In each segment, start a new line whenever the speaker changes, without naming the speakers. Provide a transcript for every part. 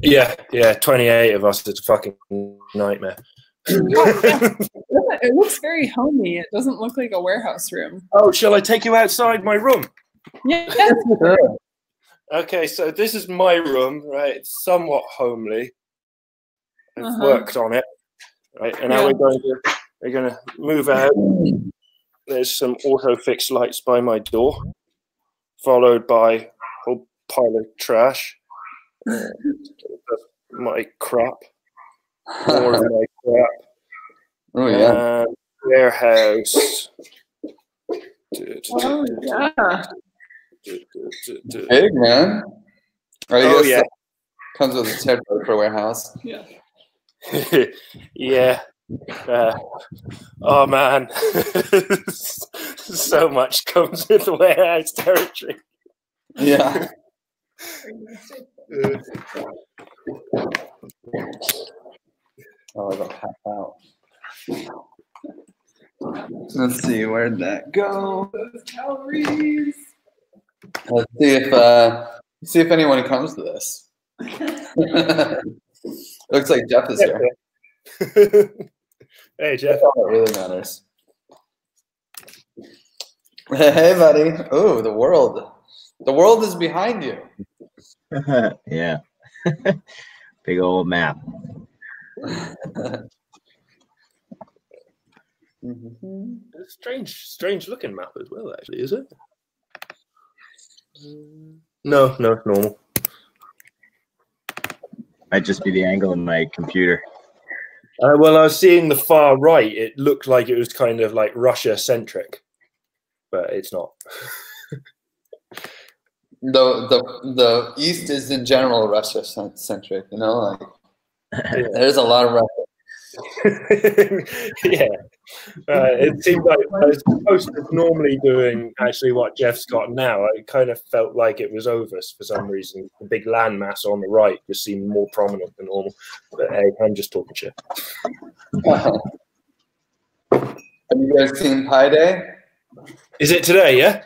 Yeah, 28 of us. It's a fucking nightmare.
It looks very homey. It doesn't look like a warehouse room.
Oh, shall I take you outside my room?
Yeah.
Okay, so this is my room, right? It's somewhat homely. I've worked on it, right? And now we're going to move out. There's some auto-fixed lights by my door, followed by a whole pile of trash. My crap. More of my crap.
Oh, yeah.
Warehouse.
Oh, yeah.
Big, man.
Oh, yeah.
Comes with a territory for warehouse.
Yeah.
Yeah. Oh, man. So much comes with the warehouse territory.
Yeah. Oh, I got half out. Let's see, where'd that go?
Those calories.
Let's see if anyone comes to this. Looks like Jeff is here.
Hey, Jeff.
That's all that really matters. Hey, buddy. Oh, the world. The world is behind you.
Yeah. Big old map.
Strange looking map as well, actually, is it? No, it's normal.
Might just be the angle of my computer.
Well, I was seeing the far right. It looked like it was kind of like Russia-centric, but it's not.
The East is in general Russia-centric, you know? Like, there's a lot of Russia.
Yeah. It seemed like as opposed to normally doing actually what Jeff's got now, I kind of felt like it was over for some reason. The big landmass on the right just seemed more prominent than normal. But hey, I'm just talking shit.
Have you guys seen Pi Day?
Is it today, yeah?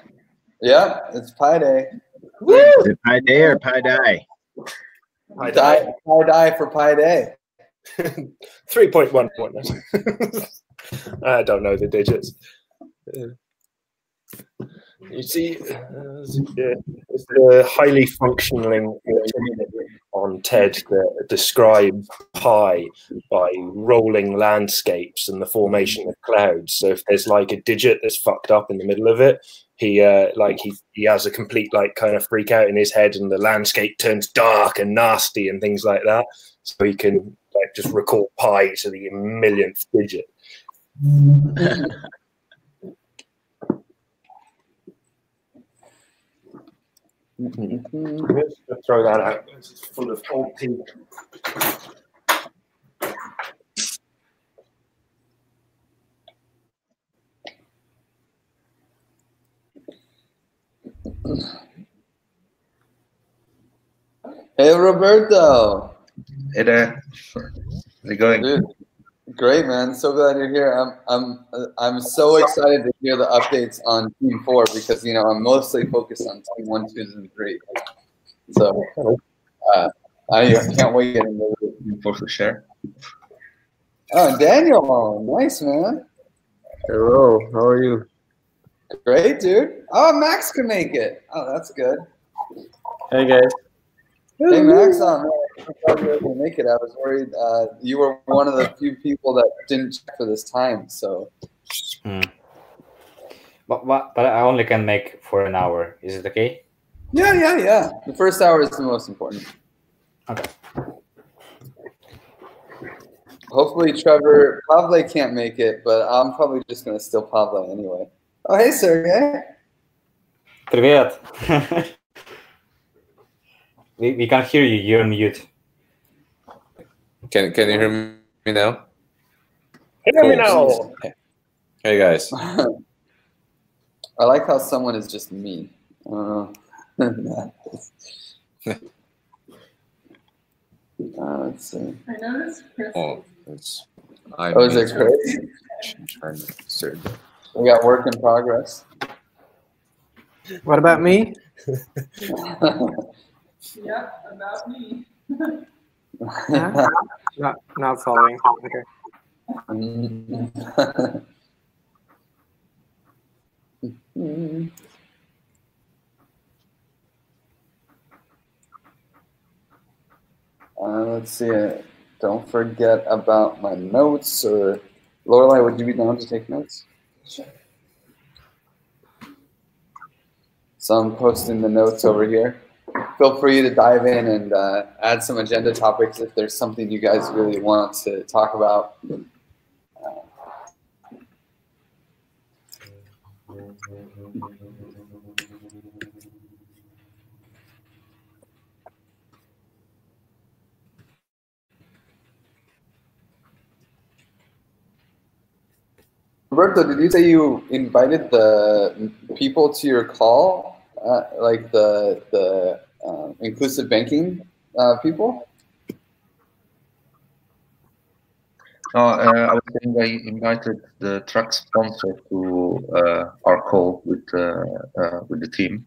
Yeah, it's Pi Day.
Woo!
Is it Pi Day or Pi Die?
Pi Die for Pi Day.
3.1. I don't know the digits. You see, it's the highly functioning on TED that describes pi by rolling landscapes and the formation of clouds. So if there's like a digit that's fucked up in the middle of it, he has a complete like kind of freak out in his head, and the landscape turns dark and nasty and things like that. So he can like just record pi to the millionth digit. Let's throw that out. It's full of old people.
Hey, Roberto.
Hey there. How's it going?
Dude, great, man. So glad you're here. I'm so excited to hear the updates on Team 4 because, you know, I'm mostly focused on Team 1, 2, and 3. So I can't wait to get into Team 4 for sure. Oh, Daniel. Nice, man.
Hello, how are you?
Great, dude. Oh, Max can make it. Oh, that's good.
Hey guys.
Hey, Max. I'm glad you were able to make it. I was worried you were one of the few people that didn't check for this time. So.
But I only can make for an hour. Is it okay?
Yeah. The first hour is the most important.
Okay.
Hopefully, Pavle can't make it, but I'm probably just going to steal Pavle anyway. Oh, hey, Sergey.
Привет. We can't hear you. You're on mute.
Can you hear me now?
Hear me now.
Hey guys.
I like how someone is just me. Let's see.
I noticed Chris.
Oh, it's.
Is it Chris? We got work in progress.
What about me?
Yeah, about me.
Huh? Not following. Okay.
Let's see. Don't forget about my notes. Or Lorelai, would you be down to take notes? Sure. So I'm posting the notes over here. Feel free to dive in and add some agenda topics if there's something you guys really want to talk about. Roberto, did you say you invited the people to your call, like the inclusive banking people?
I was saying I invited the truck sponsor to our call with the team,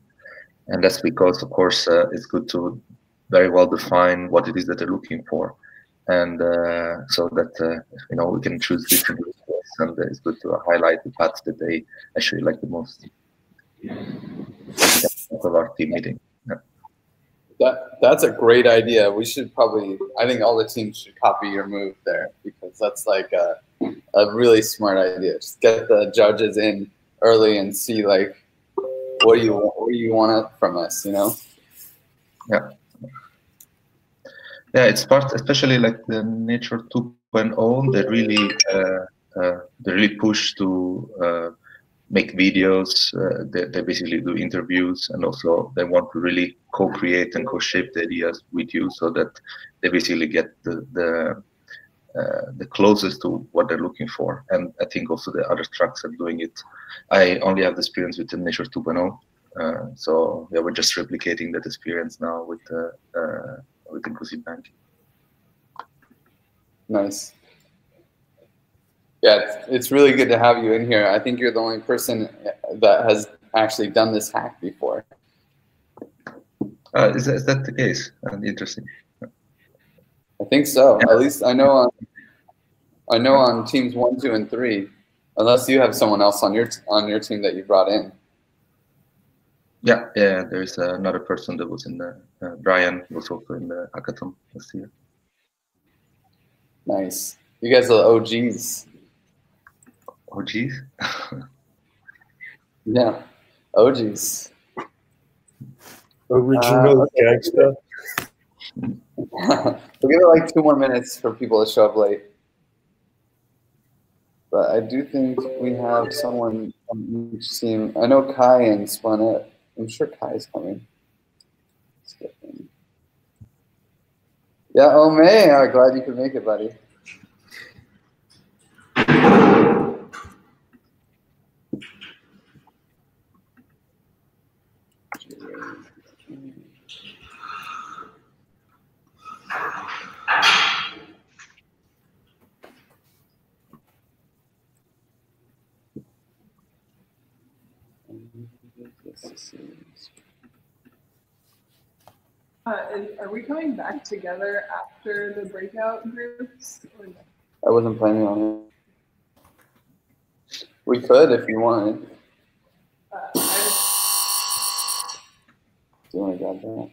and that's because, of course, it's good to very well define what it is that they're looking for, and so that we can choose different requests, and it's good to highlight the parts that they actually like the most. That's our team meeting. Yeah.
That's a great idea. We should probably, I think all the teams should copy your move there, because that's like a really smart idea. Just get the judges in early and see like what do you want from us,
Yeah. Yeah, it's part, especially like the Nature 2.0. They really push to make videos. They basically do interviews, and also they want to really co-create and co-shape the ideas with you, so that they basically get the closest to what they're looking for. And I think also the other tracks are doing it. I only have the experience with the Nature 2.0, so yeah, we're just replicating that experience now with inclusive banking.
Nice. Yeah, it's really good to have you in here. I think you're the only person that has actually done this hack before.
Is that the case? Interesting.
I think so. At least I know on teams 1, 2, and 3. Unless you have someone else on your team that you brought in.
Yeah. There's another person that was in the Brian was also in the hackathon last year.
Nice. You guys are the OGs.
OGs?
Yeah, OGs.
Original gangster.
We'll give it like 2 more minutes for people to show up late. But I do think we have someone on each team. I know Kai and Spanette. I'm sure Kai's coming. Let's get him. Yeah, oh May, I'm glad you could make it, buddy.
Are we coming back together after the breakout groups? Or no?
I wasn't planning on it. We could if you wanted. Do you want to grab that?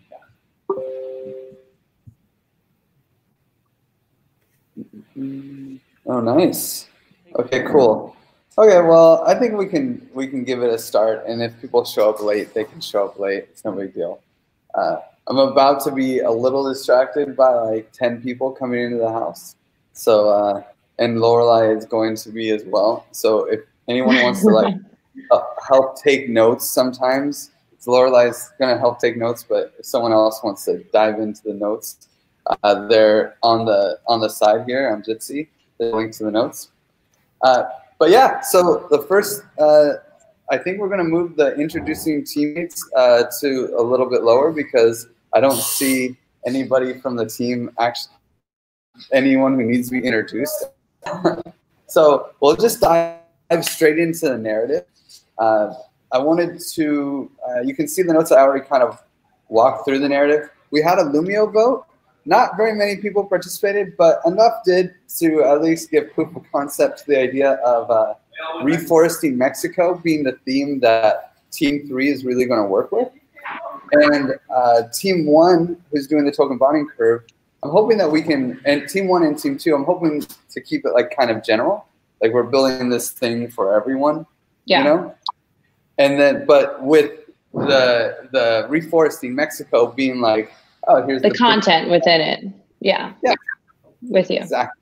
Oh, nice. Okay, cool. Okay, well, I think we can give it a start, and if people show up late, they can show up late. It's no big deal. I'm about to be a little distracted by like 10 people coming into the house. So, and Lorelai is going to be as well. So if anyone wants to like help take notes sometimes, Lorelai's going to help take notes, but if someone else wants to dive into the notes, they're on the side here on Jitsi. There's a link to the notes. But yeah, so the first, I think we're going to move the introducing teammates to a little bit lower, because I don't see anybody from the team, actually, anyone who needs to be introduced. So we'll just dive straight into the narrative. I wanted to, you can see the notes. I already kind of walked through the narrative. We had a Lumio vote, not very many people participated, but enough did to at least give proof of concept to the idea of reforesting Mexico being the theme that Team 3 is really going to work with. And Team 1, who's doing the token bonding curve, I'm hoping that we can, and Team 1 and Team 2, I'm hoping to keep it like kind of general. Like we're building this thing for everyone, you know? And then, but with the reforesting Mexico being like, oh, here's the
content within it. Yeah. With you.
Exactly.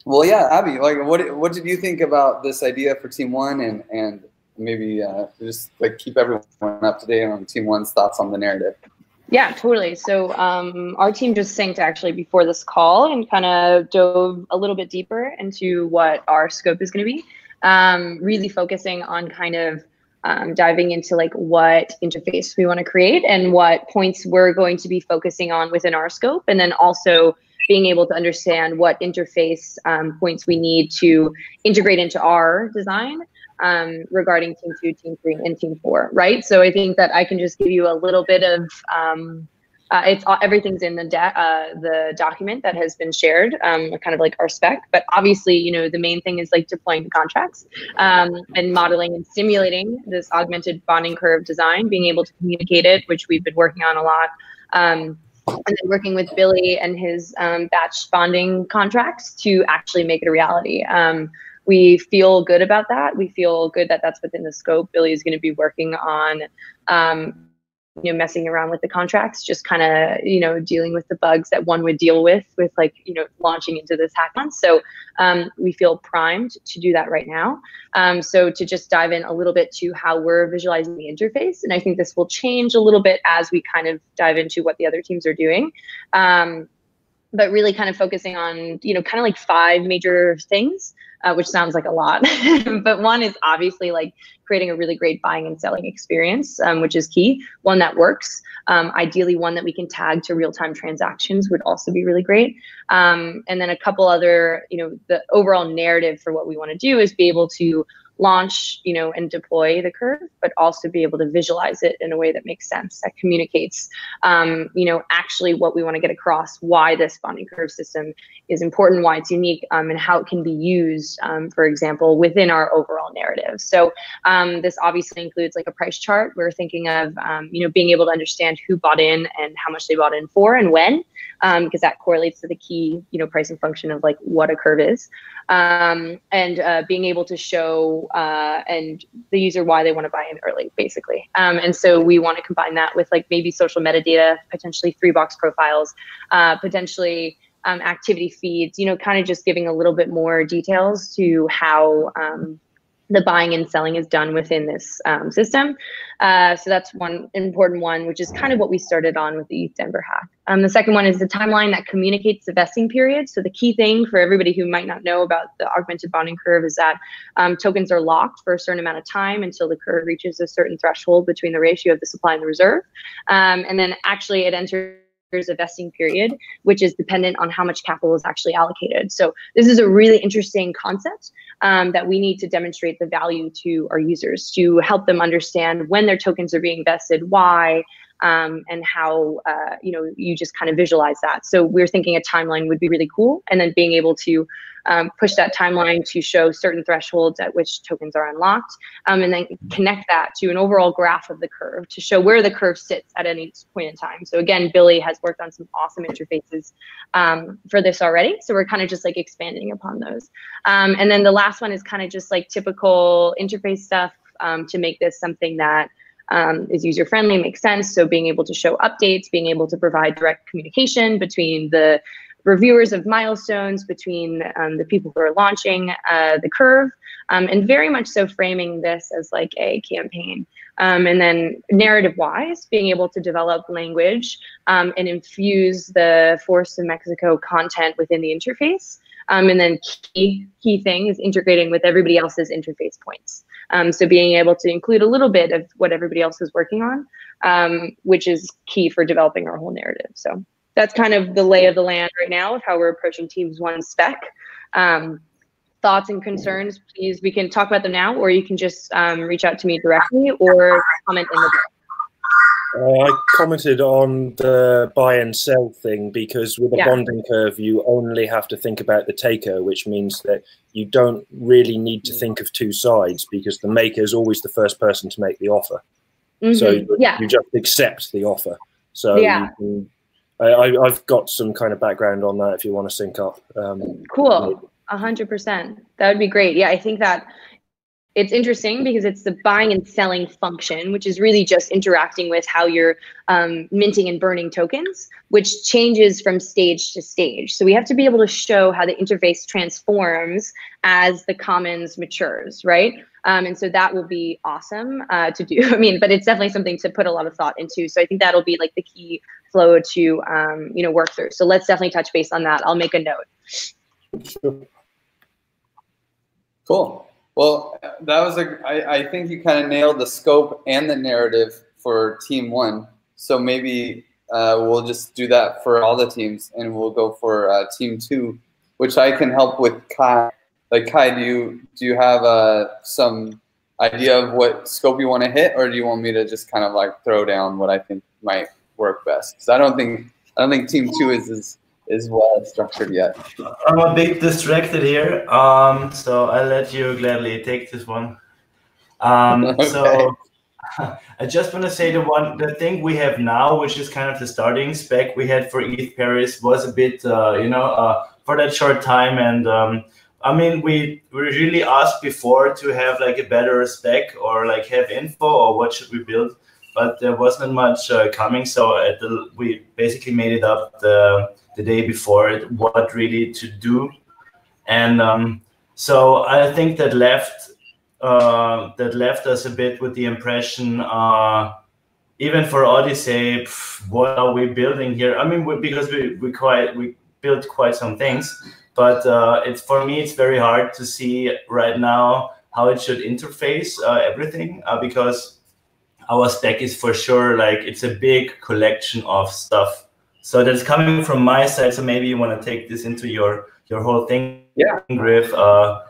Well, yeah, Abby, like, what did you think about this idea for Team 1, and maybe just like keep everyone up to date on Team 1's thoughts on the narrative?
Yeah, totally. So our team just synced actually before this call and kind of dove a little bit deeper into what our scope is going to be, really focusing on kind of diving into like what interface we want to create and what points we're going to be focusing on within our scope, and then also being able to understand what interface points we need to integrate into our design regarding Team 2, Team 3, and Team 4, right? So I think that I can just give you a little bit of everything's in the document that has been shared, kind of like our spec. But obviously, you know, the main thing is like deploying the contracts and modeling and simulating this augmented bonding curve design, being able to communicate it, which we've been working on a lot. And then working with Billy and his batch bonding contracts to actually make it a reality. We feel good about that. We feel good that that's within the scope. Billy is going to be working on you know, messing around with the contracts, just kind of, you know, dealing with the bugs that one would deal with like, you know, launching into this hackathon. So we feel primed to do that right now. So to just dive in a little bit to how we're visualizing the interface, and I think this will change a little bit as we kind of dive into what the other teams are doing. But really kind of focusing on, you know, kind of like 5 major things, which sounds like a lot. But one is obviously like creating a really great buying and selling experience, which is key. One that works. Ideally, one that we can tag to real-time transactions would also be really great. And then a couple other, you know, the overall narrative for what we want to do is be able to launch, you know, and deploy the curve, but also be able to visualize it in a way that makes sense, that communicates, you know, actually what we want to get across, why this bonding curve system is important, why it's unique, and how it can be used, for example, within our overall narrative. So this obviously includes like a price chart. We're thinking of, you know, being able to understand who bought in and how much they bought in for and when, because that correlates to the key, you know, pricing function of like what a curve is, and being able to show and the user why they want to buy in early, basically. And so we want to combine that with like maybe social metadata, potentially 3-box profiles, potentially activity feeds, you know, kind of just giving a little bit more details to how the buying and selling is done within this system. So that's one important one, which is kind of what we started on with the ETH Denver hack. The second one is the timeline that communicates the vesting period. So the key thing for everybody who might not know about the augmented bonding curve is that tokens are locked for a certain amount of time until the curve reaches a certain threshold between the ratio of the supply and the reserve. And then actually it enters a vesting period, which is dependent on how much capital is actually allocated. So this is a really interesting concept that we need to demonstrate the value to our users to help them understand when their tokens are being vested, why, and how, you know, you just kind of visualize that. So we're thinking a timeline would be really cool, and then being able to push that timeline to show certain thresholds at which tokens are unlocked, and then connect that to an overall graph of the curve to show where the curve sits at any point in time. So again, Billy has worked on some awesome interfaces for this already. So we're kind of just like expanding upon those. And then the last one is kind of just like typical interface stuff to make this something that is user-friendly, makes sense. So being able to show updates, being able to provide direct communication between the reviewers of milestones, between the people who are launching the curve, and very much so framing this as like a campaign. And then narrative-wise, being able to develop language and infuse the Force of Mexico content within the interface. And then key thing is integrating with everybody else's interface points. So being able to include a little bit of what everybody else is working on, which is key for developing our whole narrative. So that's kind of the lay of the land right now of how we're approaching Teams 1 spec. Thoughts and concerns, please, we can talk about them now, or you can just reach out to me directly or comment in the chat.
I commented on the buy and sell thing because with a bonding curve, you only have to think about the taker, which means that you don't really need to think of two sides because the maker is always the first person to make the offer. So you just accept the offer. So you can, I've got some kind of background on that if you want to sync up.
Cool, 100%. That would be great. Yeah, I think that it's interesting because it's the buying and selling function, which is really just interacting with how you're minting and burning tokens, which changes from stage to stage. So we have to be able to show how the interface transforms as the commons matures, right? And so that will be awesome to do. I mean, but it's definitely something to put a lot of thought into. So I think that'll be like the key flow to you know, work through. So let's definitely touch base on that. I'll make a note.
Cool. Well, that was I think you kind of nailed the scope and the narrative for Team 1. So maybe we'll just do that for all the teams, and we'll go for Team 2, which I can help with Kai. Like Kai, do you have some idea of what scope you want to hit, or do you want me to just kind of like throw down what I think might work best? Because I don't think Team 2 is well structured yet.
I'm a bit distracted here, so I'll let you gladly take this one. Okay. So I just want to say the thing we have now, which is kind of the starting spec we had for ETH Paris, was a bit, you know, for that short time. And I mean, we really asked before to have like a better spec or like have info or what should we build, but there wasn't much coming. So we basically made it up the day before what really to do. And so I think that left us a bit with the impression, even for ODYSSEY, what are we building here? I mean, because we built quite some things, but for me it's very hard to see right now how it should interface everything, because our spec is for sure like it's a big collection of stuff. So that's coming from my side. So maybe you want to take this into your whole thing, Griff, to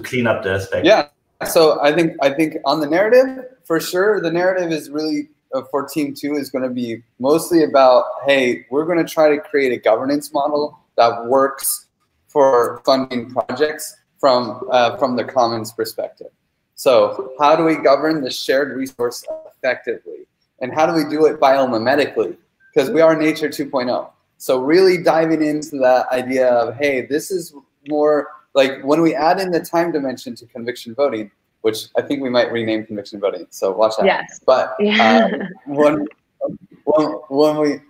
clean up the spec.
Yeah. So I think on the narrative, for sure, the narrative is really for Team 2 is going to be mostly about, hey, we're going to try to create a governance model that works for funding projects from the commons perspective. So how do we govern the shared resource effectively, and how do we do it biomimetically? Because we are Nature 2.0. So really diving into that idea of, hey, this is more like when we add in the time dimension to conviction voting, which I think we might rename conviction voting. So watch out.
Yes.
But when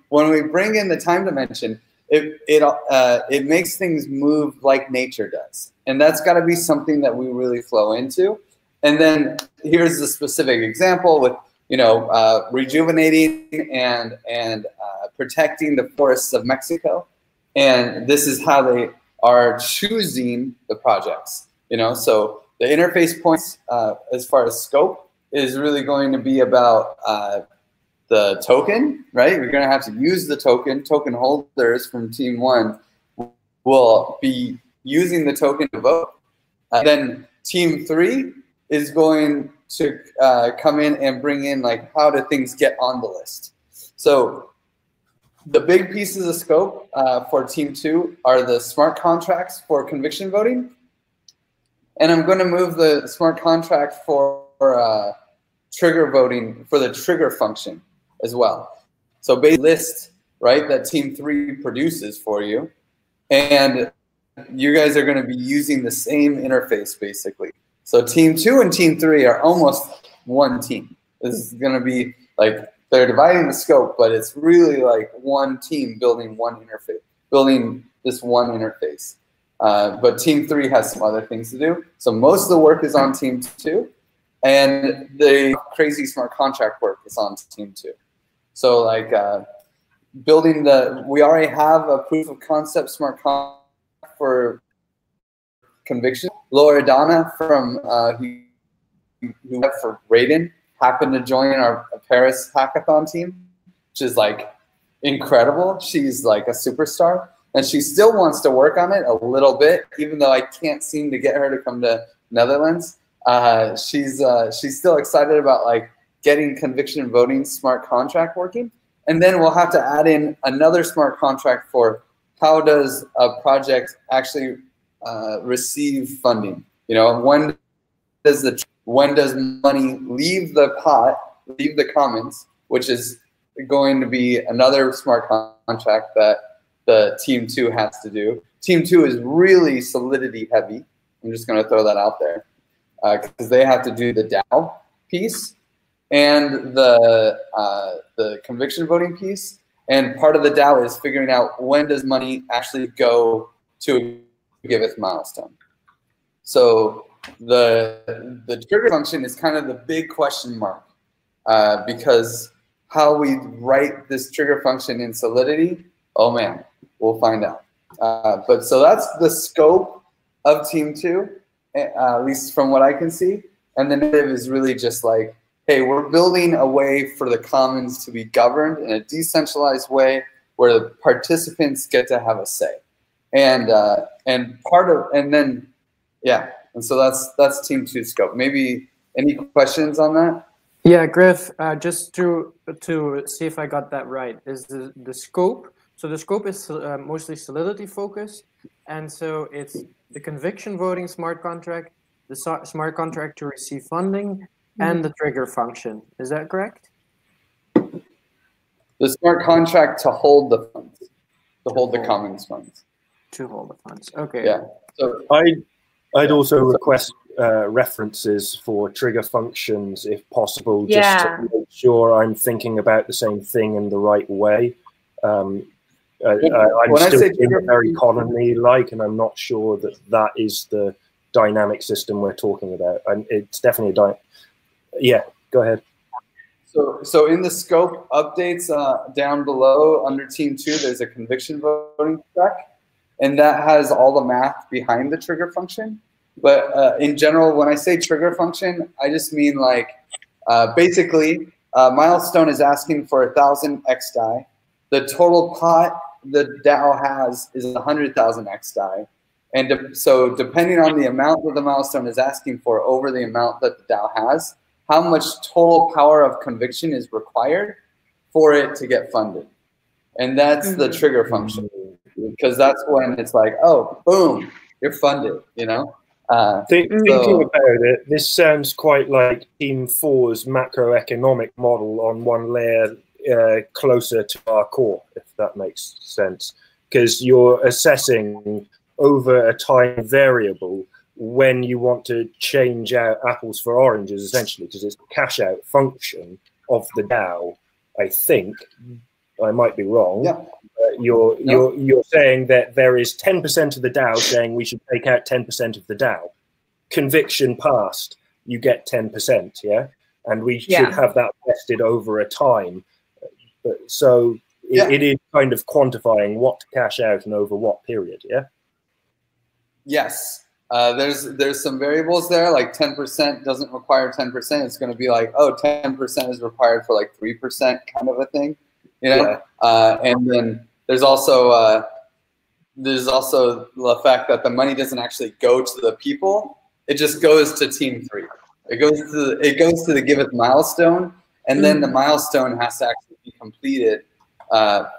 we bring in the time dimension, it makes things move like nature does, and that's got to be something that we really flow into. And then here's the specific example with, you know, rejuvenating and protecting the forests of Mexico. And this is how they are choosing the projects, you know. So the interface points as far as scope is really going to be about the token, right? We're going to have to use the token. Token holders from Team 1 will be using the token to vote. Then Team 3 is going to come in and bring in like how do things get on the list. So the big pieces of scope for Team 2 are the smart contracts for conviction voting. And I'm going to move the smart contract for trigger voting for the trigger function as well. So base list, right, that Team 3 produces for you. And you guys are going to be using the same interface basically. So Team 2 and Team 3 are almost one team. This is going to be like, they're dividing the scope, but it's really like one team building one interface, building this one interface. But Team 3 has some other things to do. So most of the work is on Team 2, and the crazy smart contract work is on Team 2. So like building we already have a proof of concept smart contract for conviction. Loredana from who for Raiden happened to join our Paris hackathon team, which is like incredible. She's like a superstar, and she still wants to work on it a little bit, even though I can't seem to get her to come to Netherlands. She's still excited about like getting conviction voting smart contract working. And then we'll have to add in another smart contract for how does a project actually receive funding? You know, when does money leave the pot, leave the commons, which is going to be another smart contract that the team 2 has to do. Team 2 is really solidity heavy. I'm just going to throw that out there because they have to do the DAO piece and the conviction voting piece. And part of the DAO is figuring out when does money actually go to a giveth milestone. So the trigger function is kind of the big question mark because how we write this trigger function in Solidity, oh man, we'll find out. But so that's the scope of Team 2, at least from what I can see. And the narrative is really just like, hey, we're building a way for the commons to be governed in a decentralized way where the participants get to have a say. And so that's Team 2 scope. Maybe any questions on that?
Yeah, Griff, just to see if I got that right, is the scope. So the scope is mostly Solidity focused, and so it's the conviction voting smart contract, the smart contract to receive funding, and the trigger function. Is that correct?
The smart contract to hold the funds, to hold the commons funds.
To hold the funds. Okay.
Yeah. So
I'd also request references for trigger functions if possible, just to make sure I'm thinking about the same thing in the right way. I'm still very colony-like, and I'm not sure that that is the dynamic system we're talking about. And it's definitely yeah, go ahead.
So in the scope updates down below under Team 2, there's a conviction voting track, and that has all the math behind the trigger function. But in general, when I say trigger function, I just mean like basically Milestone is asking for 1,000 XDAI. The total pot the DAO has is 100,000 XDAI. And so depending on the amount that the Milestone is asking for over the amount that the DAO has, how much total power of conviction is required for it to get funded. And that's the trigger function, because that's when it's like, oh, boom, you're funded, you know?
Thinking about it, this sounds quite like Team 4's macroeconomic model on one layer closer to our core, if that makes sense. Because you're assessing over a time variable when you want to change out apples for oranges, essentially, because it's a cash out function of the DAO, I think. I might be wrong.
Yeah.
You're saying that there is 10% of the DAO saying we should take out 10% of the DAO. Conviction passed, you get 10%, yeah? And we should have that vested over a time. So it is kind of quantifying what to cash out and over what period, yeah?
Yes. There's some variables there, like 10% doesn't require 10%. It's going to be like, oh, 10% is required for like 3% kind of a thing, you know? Yeah. And then there's also the fact that the money doesn't actually go to the people. It just goes to Team 3. It goes to the giveth milestone, and then the milestone has to actually be completed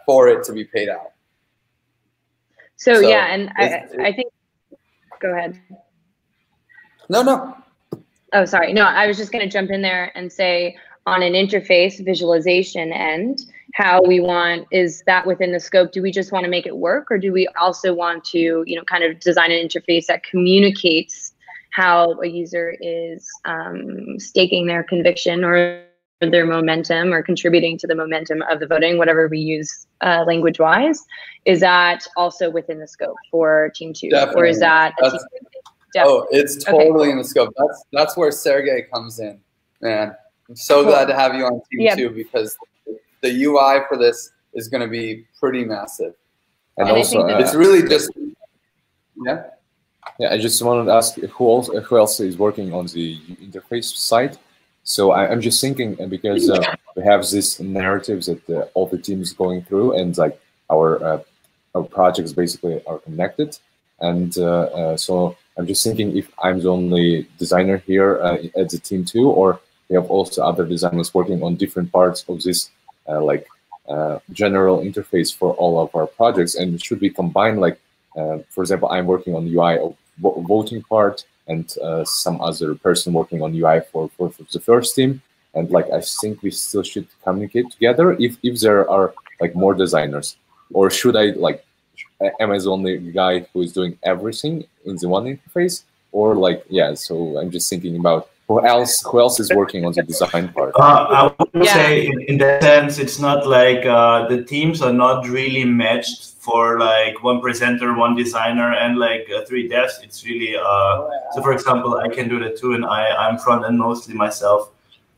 for it to be paid out.
So yeah, and I think. Go ahead.
No.
Oh, sorry. No, I was just going to jump in there and say on an interface visualization end, how we want, is that within the scope? Do we just want to make it work, or do we also want to, you know, kind of design an interface that communicates how a user is staking their conviction or their momentum or contributing to the momentum of the voting, whatever we use language-wise? Is that also within the scope for Team 2?
Definitely.
Or is that a
Oh, it's totally in the scope. That's where Sergey comes in, man. I'm so glad to have you on Team 2, because the UI for this is going to be pretty massive.
And also,
it's really just
I just wanted to ask who else is working on the interface side. So I'm just thinking, because we have this narratives that all the teams going through, and like our projects basically are connected, and so I'm just thinking if I'm the only designer here at the Team 2, or we have also other designers working on different parts of this general interface for all of our projects, and should we combine, like, for example, I'm working on the UI of voting part, and some other person working on UI for the first team, and like I think we still should communicate together if there are like more designers, or should I like, am I the only guy who is doing everything in the one interface, or like, yeah, so I'm just thinking about who else is working on the design part.
I would say in that sense, it's not like the teams are not really matched for like one presenter, one designer, and like 3 devs. It's really so for example, I can do that too, and I'm front end mostly myself.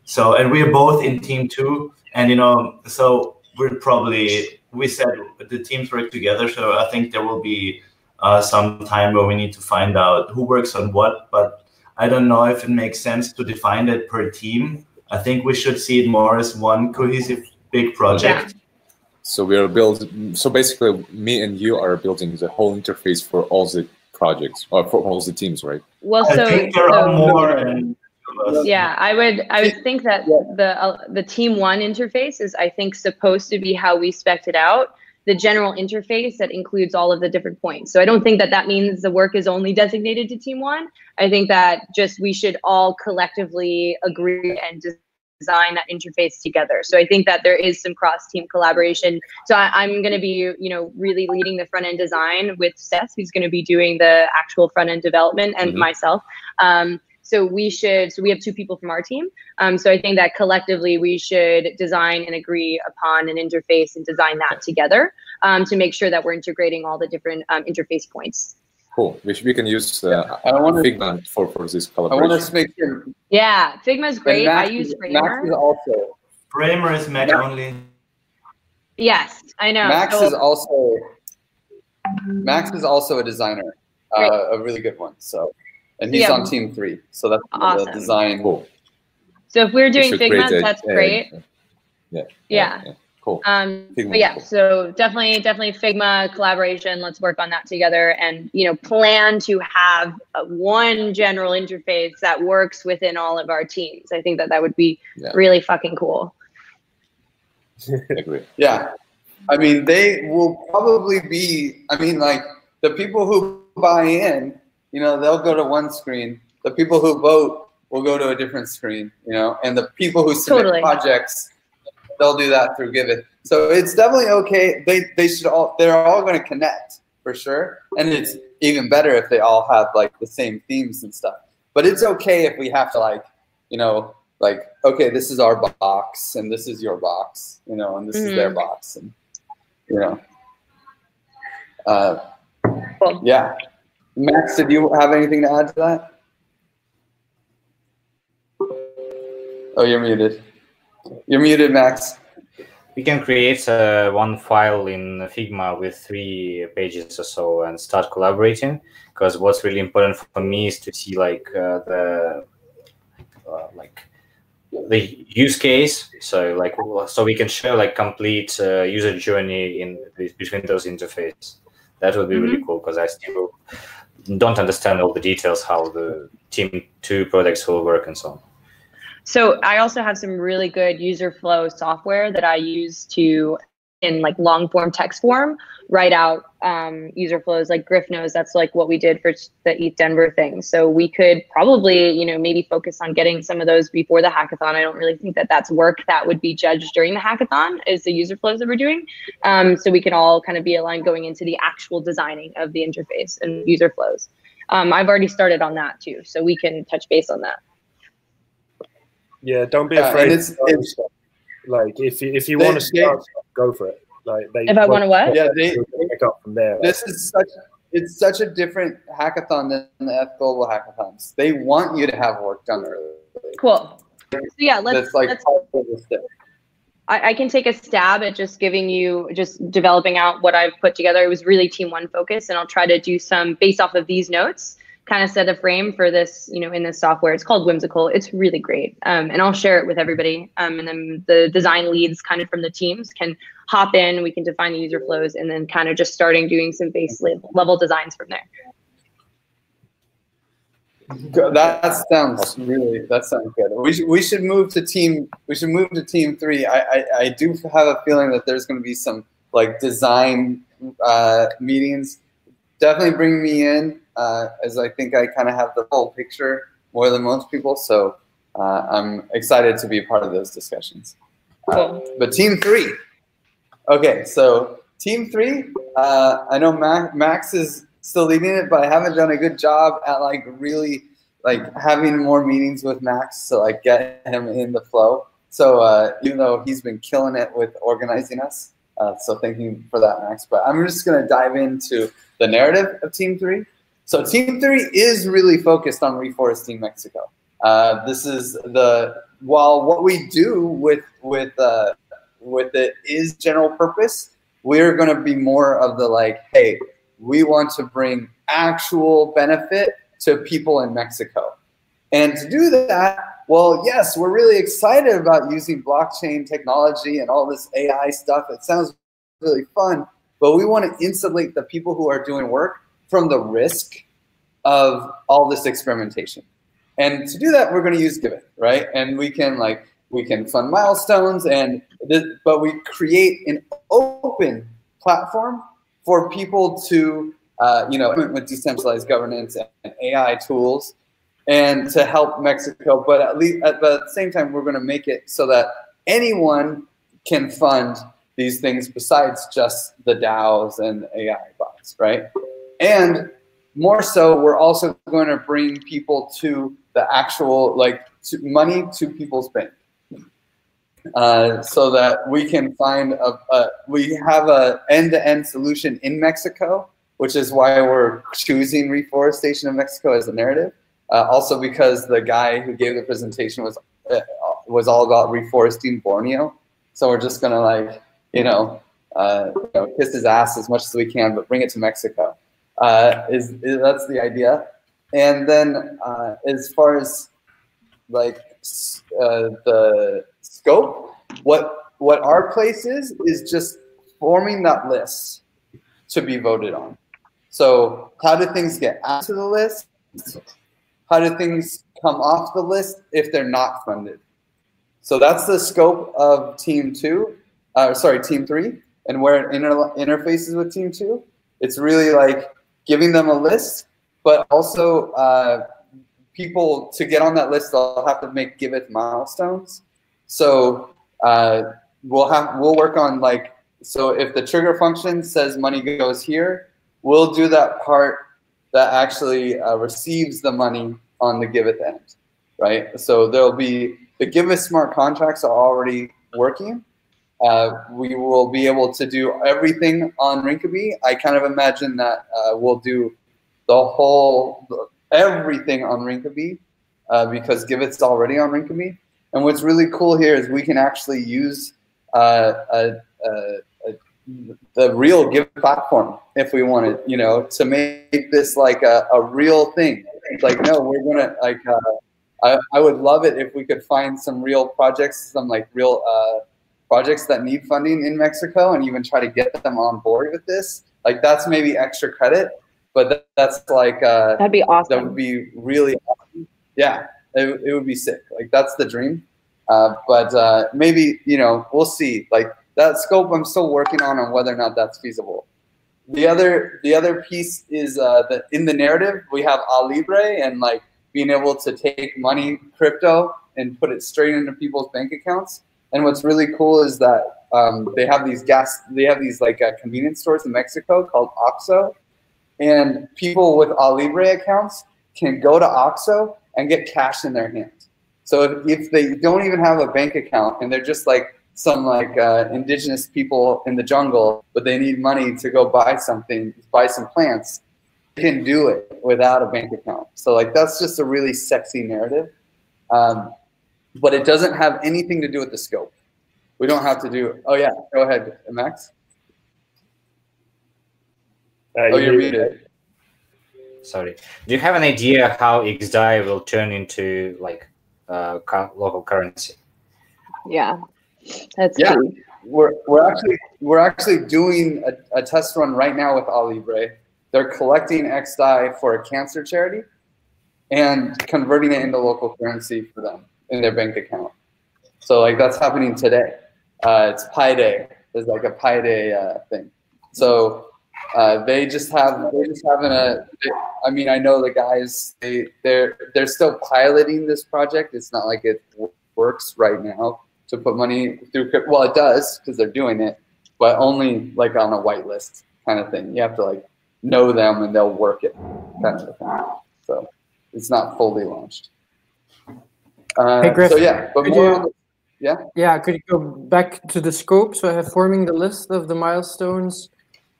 So, and we're both in team 2, and you know, so we said the teams work together. So I think there will be some time where we need to find out who works on what, but I don't know if it makes sense to define it per team. I think we should see it more as one cohesive big project.
Yeah. So we are building. So basically, me and you are building the whole interface for all the projects, or for all the teams, right?
Well,
I think there are more. And
yeah, I would think that the team 1 interface is, I think, supposed to be how we spec'd it out. The general interface that includes all of the different points. So I don't think that that means the work is only designated to team 1. I think that just we should all collectively agree and design that interface together. So I think that there is some cross-team collaboration. So I'm going to be, you know, really leading the front-end design with Seth, who's going to be doing the actual front-end development, and myself. So we have 2 people from our team. So I think that collectively we should design and agree upon an interface and design that together to make sure that we're integrating all the different interface points.
Cool. We can use Figma for this collaboration.
I want to make sure.
Yeah, Figma is great. I use Framer.
Max is also.
Framer is Mac only.
Yes, I know.
Max is also a designer, a really good one. So. And he's on team 3, so that's awesome. The design.
Cool.
So if we're doing Figma, that's great. Yeah.
Cool.
But yeah, so definitely Figma collaboration. Let's work on that together, and you know, plan to have one general interface that works within all of our teams. I think that would be really fucking cool.
I agree.
Yeah, I mean, they will probably be. I mean, like the people who buy in. You know, they'll go to one screen. The people who vote will go to a different screen, you know, and the people who submit projects, they'll do that through Give-It. So it's definitely okay. They're all going to connect for sure. And it's even better if they all have like the same themes and stuff. But it's okay if we have to like, you know, like, okay, this is our box and this is your box, you know, and this is their box. And, you know,
cool.
Yeah. Max, did you have anything to add to that? Oh, you're muted. You're muted, Max.
We can create one file in Figma with 3 pages or so and start collaborating. Because what's really important for me is to see like the use case. So like so we can share like complete user journey in between those interfaces. That would be really cool because I still don't understand all the details how the team 2 products will work and so on.
So I also have some really good user flow software that I use to, in like long form text form, write out user flows. Like Griff knows that's like what we did for the ETH Denver thing. So we could probably, you know, maybe focus on getting some of those before the hackathon. I don't really think that that's work that would be judged during the hackathon is the user flows that we're doing. So we can all kind of be aligned going into the actual designing of the interface and user flows. I've already started on that too. So we can touch base on that.
Yeah, don't be afraid. It's like if you want to start, go for it. Like
if I want to what?
Yeah,
pick up from there.
This is such a different hackathon than the F Global hackathons. They want you to have work done early.
Cool. So yeah, let's I can take a stab at just giving you, just developing out what I've put together. It was really team 1 focus, and I'll try to do some based off of these notes. Kind of set a frame for this, you know, in this software. It's called Whimsical. It's really great. And I'll share it with everybody. And then the design leads kind of from the teams can hop in, we can define the user flows, and then kind of just starting doing some base level designs from there.
That sounds good. We should move to team 3. I do have a feeling that there's going to be some like design meetings. Definitely bring me in, as I think I kind of have the whole picture more than most people. So I'm excited to be a part of those discussions. But team 3. Okay, so team 3. I know Max is still leading it, but I haven't done a good job at like really like having more meetings with Max to like get him in the flow. So even though he's been killing it with organizing us, so thank you for that, Max. But I'm just gonna dive into the narrative of Team 3. So Team 3 is really focused on reforesting Mexico. This is while what we do with it is general purpose, we're gonna be more of the like, hey, we want to bring actual benefit to people in Mexico. And to do that, well, yes, we're really excited about using blockchain technology and all this AI stuff. It sounds really fun, but we want to insulate the people who are doing work from the risk of all this experimentation. And to do that, we're going to use Giveth, right? And we can fund milestones, but we create an open platform for people to, with decentralized governance and AI tools, and to help Mexico. But at the same time, we're going to make it so that anyone can fund these things besides just the DAOs and AI bots, right? And more so, we're also going to bring people to the actual money to people's bank. So that we can find we have a end-to-end solution in Mexico, which is why we're choosing reforestation of Mexico as a narrative. Also because the guy who gave the presentation was all about reforesting Borneo. So we're just gonna kiss his ass as much as we can, but bring it to Mexico. That's the idea. And then as far as like the scope, what our place is just forming that list to be voted on. So how do things get added to the list? How do things come off the list if they're not funded? So that's the scope of Team 3, and where it interfaces with Team 2. It's really like giving them a list, but also people to get on that list, they'll have to make Giveth milestones. So we'll work on so if the trigger function says money goes here, we'll do that part that actually receives the money on the Giveth end, right? So there'll be the Giveth smart contracts are already working. We will be able to do everything on Rinkeby. I kind of imagine that we'll do everything on Rinkeby because Giveth's already on Rinkeby. And what's really cool here is we can actually use the real Give platform if we wanted, to make this like a real thing. It's like, no, we're gonna I would love it if we could find some real projects, some real projects that need funding in Mexico, and even try to get them on board with this. Like that's maybe extra credit, but that's that'd be awesome. That would be really awesome. Yeah, it would be sick. Like that's the dream. But maybe we'll see. Like that scope, I'm still working on whether or not that's feasible. The other piece is that in the narrative we have Libre and being able to take money, crypto, and put it straight into people's bank accounts. And what's really cool is that they have these convenience stores in Mexico called OXXO, and people with Libre accounts can go to OXXO and get cash in their hands. So if they don't even have a bank account and they're just some indigenous people in the jungle, but they need money to go buy some plants, they can do it without a bank account. So that's just a really sexy narrative. But it doesn't have anything to do with the scope. We don't have to do, oh yeah, go ahead, Max. You're muted.
Sorry. Do you have an idea how XDAI will turn into local currency?
Yeah, that's key.
We're actually doing a test run right now with Libre. They're collecting XDAI for a cancer charity, and converting it into local currency for them in their bank account. So like that's happening today. It's Pi Day. There's like a Pi Day thing. So they just having a. I mean, I know the guys. They're still piloting this project. It's not like it works right now to put money through. Well, it does because they're doing it, but only like on a whitelist kind of thing. You have to like know them and they'll work it kind of thing. So it's not fully launched.
Hey, Griff,
so yeah, but more.
Yeah, could you go back to the scope? So I have forming the list of the milestones,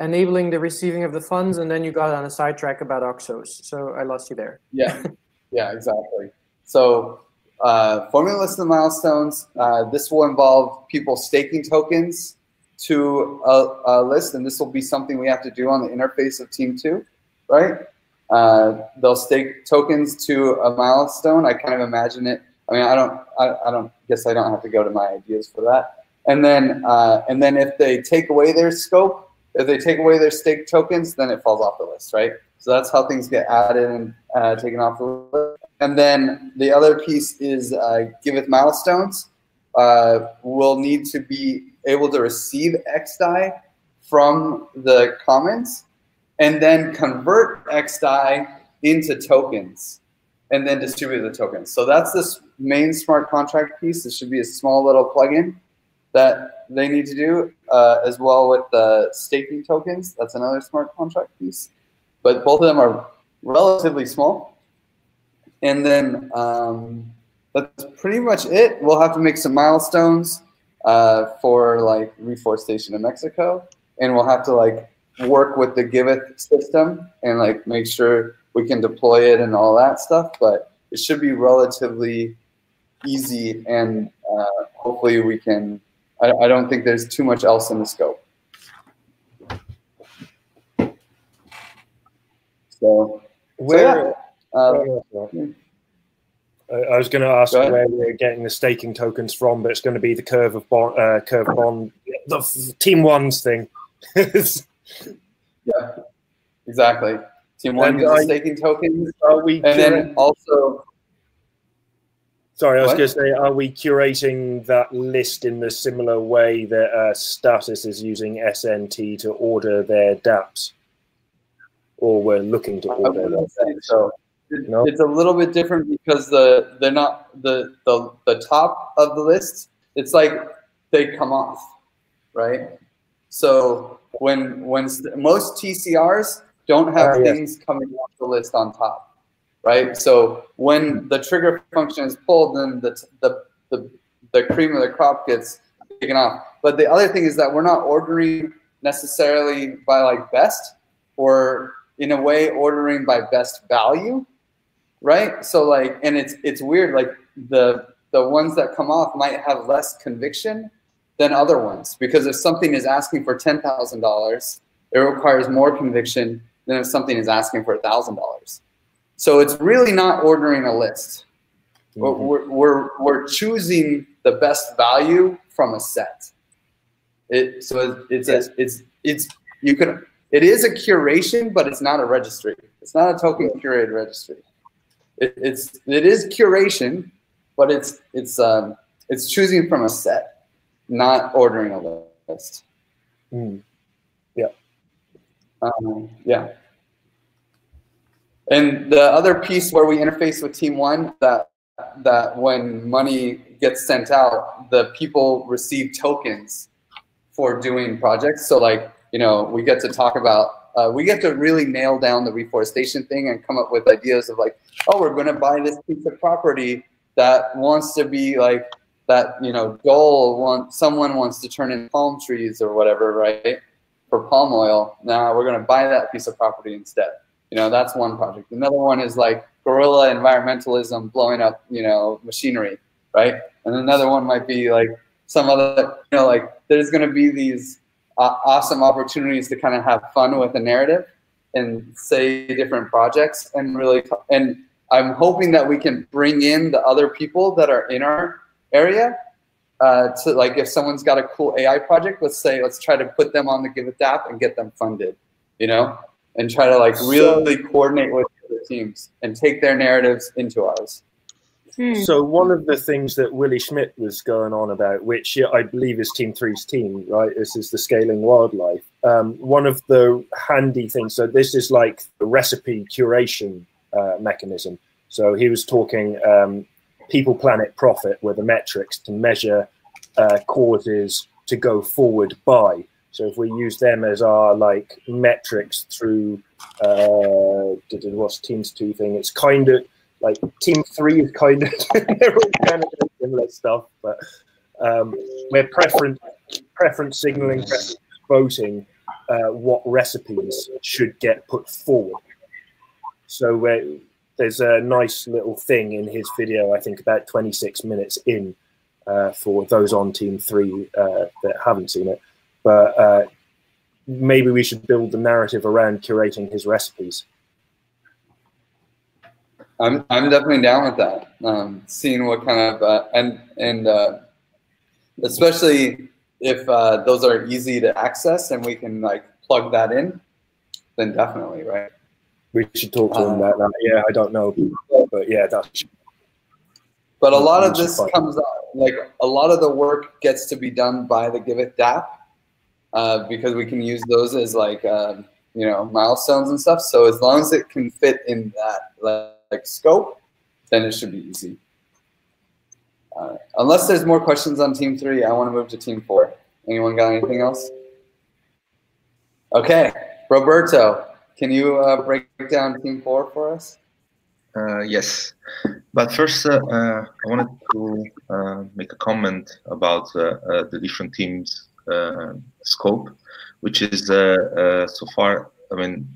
enabling the receiving of the funds, and then you got on a sidetrack about OXOs. So I lost you there.
Yeah, yeah, exactly. So forming a list of milestones, this will involve people staking tokens to a list, and this will be something we have to do on the interface of Team 2, right? They'll stake tokens to a milestone. I kind of imagine it. I mean, I don't guess I don't have to go to my ideas for that. And then if they take away their scope, if they take away their stake tokens, then it falls off the list, right? So that's how things get added and taken off the list. And then the other piece is giveth milestones. We'll need to be able to receive XDAI from the commons and then convert XDAI into tokens and then distribute the tokens. So that's this main smart contract piece. This should be a small little plugin that they need to do, as well with the staking tokens. That's another smart contract piece. But both of them are relatively small. And then that's pretty much it. We'll have to make some milestones for like reforestation in Mexico. And we'll have to like work with the Giveth system and like make sure we can deploy it and all that stuff. But it should be relatively easy, and hopefully we can. I don't think there's too much else in the scope. So
where?
So
yeah. I was going to ask where we're getting the staking tokens from, but it's going to be the Curve Bond, the Team 1's thing.
Yeah, exactly. Team 1 gets the staking tokens. And then also.
Sorry, I was going to say, are we curating that list in the similar way that Status is using SNT to order their dApps? Or we're looking to order them?
So. No? It's a little bit different because they're not the top of the list. It's like they come off, right? So when most TCRs don't have things coming off the list on top, right? So when the trigger function is pulled, then the cream of the crop gets taken off. But the other thing is that we're not ordering necessarily by like best, or in a way ordering by best value. Right, so like, and it's weird. Like the ones that come off might have less conviction than other ones, because if something is asking for $10,000, it requires more conviction than if something is asking for $1,000. So it's really not ordering a list. Mm-hmm. We're choosing the best value from a set. It is a curation, but it's not a registry. It's not a token curated registry. It is curation, but it's choosing from a set, not ordering a list.
Mm. Yeah.
Yeah. And the other piece where we interface with Team 1, that when money gets sent out, the people receive tokens for doing projects. So like, you know, we get to talk about. We get to really nail down the reforestation thing and come up with ideas of like, oh, we're going to buy this piece of property that wants to be like that, you know, someone wants to turn in palm trees or whatever, right? For palm oil. Now we're going to buy that piece of property instead. You know, that's one project. Another one is like guerrilla environmentalism blowing up, you know, machinery, right? And another one might be like some other, you know, like there's going to be these awesome opportunities to kind of have fun with a narrative and say different projects and really, and I'm hoping that we can bring in the other people that are in our area to like, if someone's got a cool AI project, let's try to put them on the Giveth app and get them funded, you know, and try to like really coordinate with the teams and take their narratives into ours.
So one of the things that Willie Schmidt was going on about, which I believe is Team 3's team, right? This is the scaling wildlife. One of the handy things, so this is like the recipe curation mechanism. So he was talking people, planet, profit were the metrics to measure causes to go forward by. So if we use them as our like metrics through what's Teams 2 thing, it's kind of like Team 3 is kind of they're all kind of similar stuff, but we're preference signaling, preference voting what recipes should get put forward. So there's a nice little thing in his video, I think about 26 minutes in, for those on Team 3 that haven't seen it. But maybe we should build the narrative around curating his recipes.
I'm definitely down with that. Seeing what kind of and especially if those are easy to access and we can like plug that in, then definitely, right?
We should talk to him about that. Yeah, I don't know, but yeah, that's.
But a lot of this comes out, like a lot of the work gets to be done by the Give It DApp because we can use those as like you know, milestones and stuff. So as long as it can fit in that like scope, then it should be easy. Unless there's more questions on Team 3, I want to move to Team 4. Anyone got anything else? Okay, Roberto, can you break down Team 4 for us?
Yes, but first I wanted to make a comment about the different teams' scope, which is so far, I mean,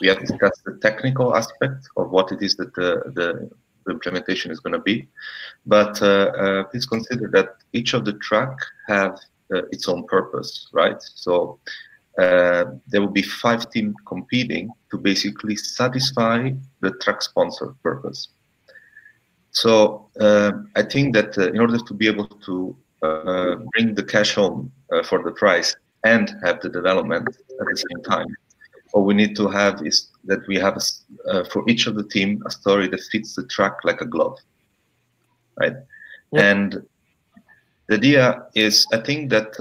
we have discussed the technical aspect of what it is that the implementation is going to be, but please consider that each of the track have its own purpose, right? So there will be 5 teams competing to basically satisfy the track sponsor purpose. So I think that in order to be able to bring the cash home for the price and have the development at the same time, what we need to have is that we have for each of the team a story that fits the track like a glove, right? Yep. And the idea is, I think that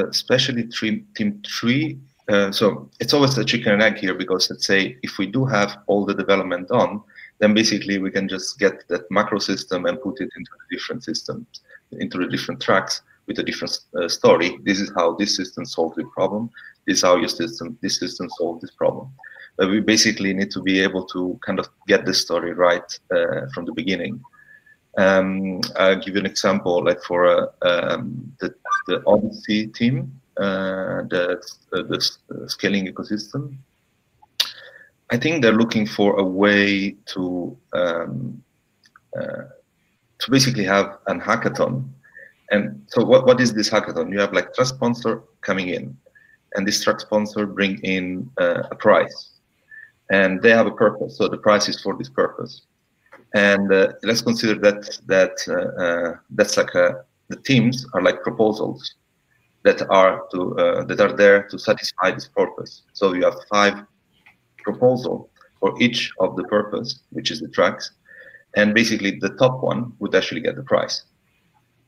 especially Team 3, so it's always a chicken and egg here, because let's say if we do have all the development on, then basically we can just get that macro system and put it into the different systems, into the different tracks with a different story. This is how this system solves the problem. This is how this system solves this problem. But we basically need to be able to kind of get the story right from the beginning. I'll give you an example, like for the ODYSSEY team, the scaling ecosystem. I think they're looking for a way to basically have an hackathon. And so what is this hackathon? You have like track sponsor coming in, and this track sponsor bring in a prize, and they have a purpose. So the prize is for this purpose. And let's consider that that's like the teams are like proposals that are there to satisfy this purpose. So you have 5 proposals for each of the purpose, which is the tracks, and basically the top one would actually get the prize.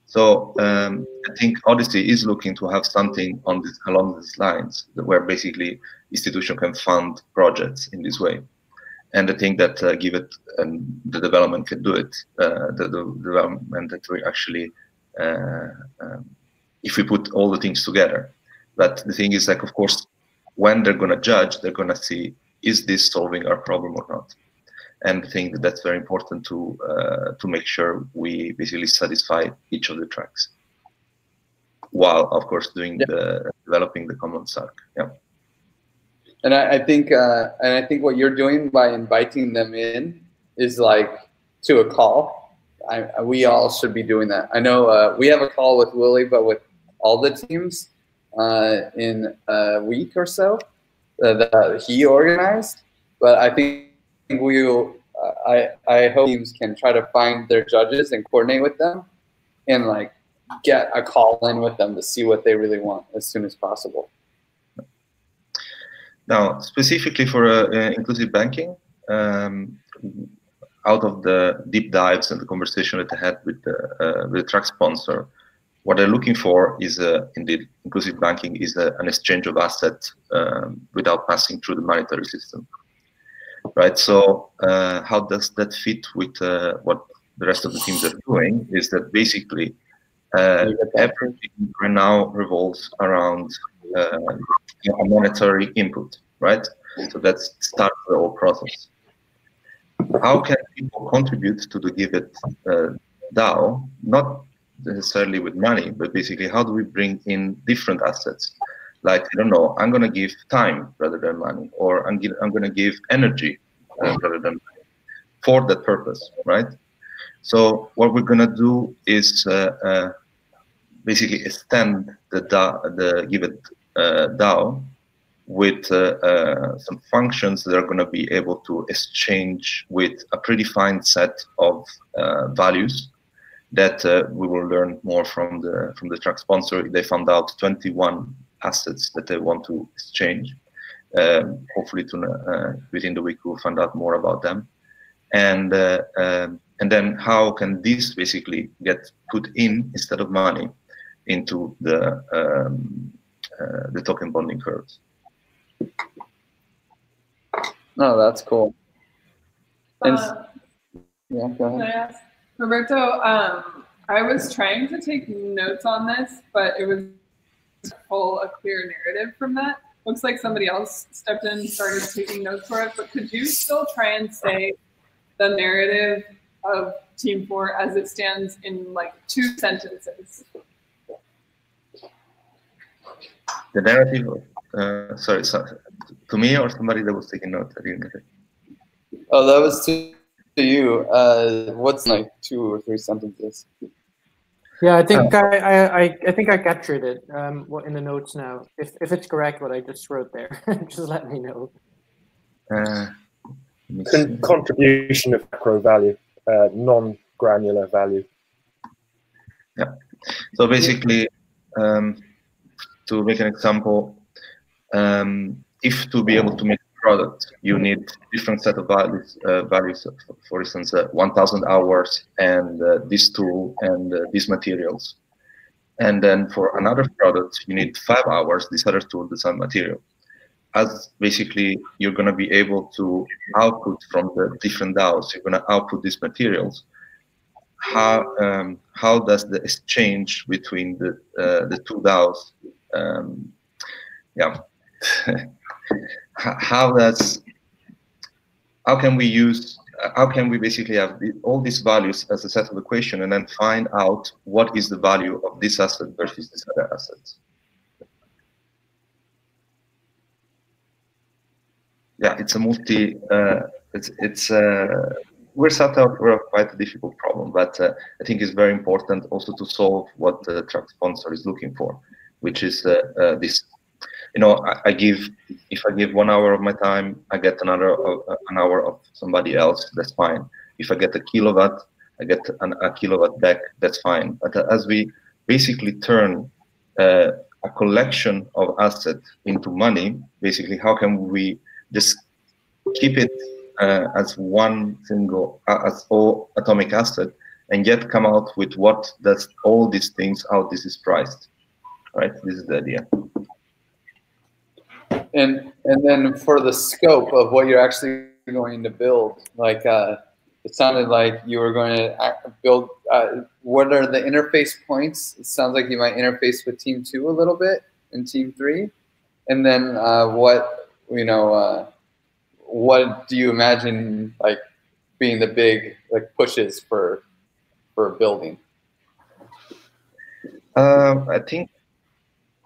So I think ODYSSEY is looking to have something on along these lines, where basically institution can fund projects in this way. And I think that give it and the development can do it. The development that we actually, if we put all the things together. But the thing is, like, of course, when they're going to judge, they're going to see, is this solving our problem or not? And I think that that's very important to make sure we basically satisfy each of the tracks, while of course doing developing the common stack. Yeah.
And I think what you're doing by inviting them in is like to a call. We all should be doing that. I know we have a call with Willie, but with all the teams in a week or so that he organized. But I think I hope teams can try to find their judges and coordinate with them, and like get a call in with them to see what they really want as soon as possible.
Now, specifically for inclusive banking, out of the deep dives and the conversation that I had with the track sponsor, what they're looking for is, indeed, inclusive banking is an exchange of assets without passing through the monetary system, right? So how does that fit with what the rest of the teams are doing? Is that basically everything right now revolves around a monetary input, right? So that's starts the whole process. How can people contribute to the Give It DAO? Not necessarily with money, but basically how do we bring in different assets? Like, I don't know, I'm going to give time rather than money, or I'm going to give energy rather than money for that purpose, right? So what we're going to do is basically extend the Give It DAO with some functions that are going to be able to exchange with a predefined set of values that we will learn more from the track sponsor. They found out 21 assets that they want to exchange. Hopefully, within the week, we'll find out more about them. And then how can this basically get put in instead of money into the token bonding curves?
Oh, that's cool. And, yeah, go ahead.
Can I ask? Roberto, I was trying to take notes on this, but it was pull a clear narrative from that. Looks like somebody else stepped in and started taking notes for us, but could you still try and say the narrative of Team 4 as it stands in like 2 sentences?
The narrative, sorry, to me or somebody that was taking notes? I didn't get it.
Oh, that was to you. What's like 2 or 3 sentences?
Yeah, I think I think I captured it. In the notes now. If it's correct, what I just wrote there, just let me know.
Contribution of macro value, non-granular value.
Yeah. So basically, to make an example, if to be able to make a product, you need different set of values. For instance, 1,000 hours and this tool and these materials. And then for another product, you need 5 hours, this other tool, this other material. As basically, you're going to be able to output from the different DAOs. You're going to output these materials. How does the exchange between the 2 DAOs? Yeah. How can we basically have all these values as a set of equation and then find out what is the value of this asset versus this other asset? Yeah, it's a we're set out for quite a difficult problem, but I think it's very important also to solve what the track sponsor is looking for, which is this. You know, if I give 1 hour of my time, I get an hour of somebody else. That's fine. If I get a kilowatt, I get a kilowatt back. That's fine. But as we basically turn a collection of assets into money, basically, how can we just keep it as one single, as all atomic asset, and yet come out with what does all these things, how this is priced, right? This is the idea.
And then for the scope of what you're actually going to build, like it sounded like you were going to build. What are the interface points? It sounds like you might interface with Team 2 a little bit and Team 3, and then what do you imagine like being the big like pushes for building?
I think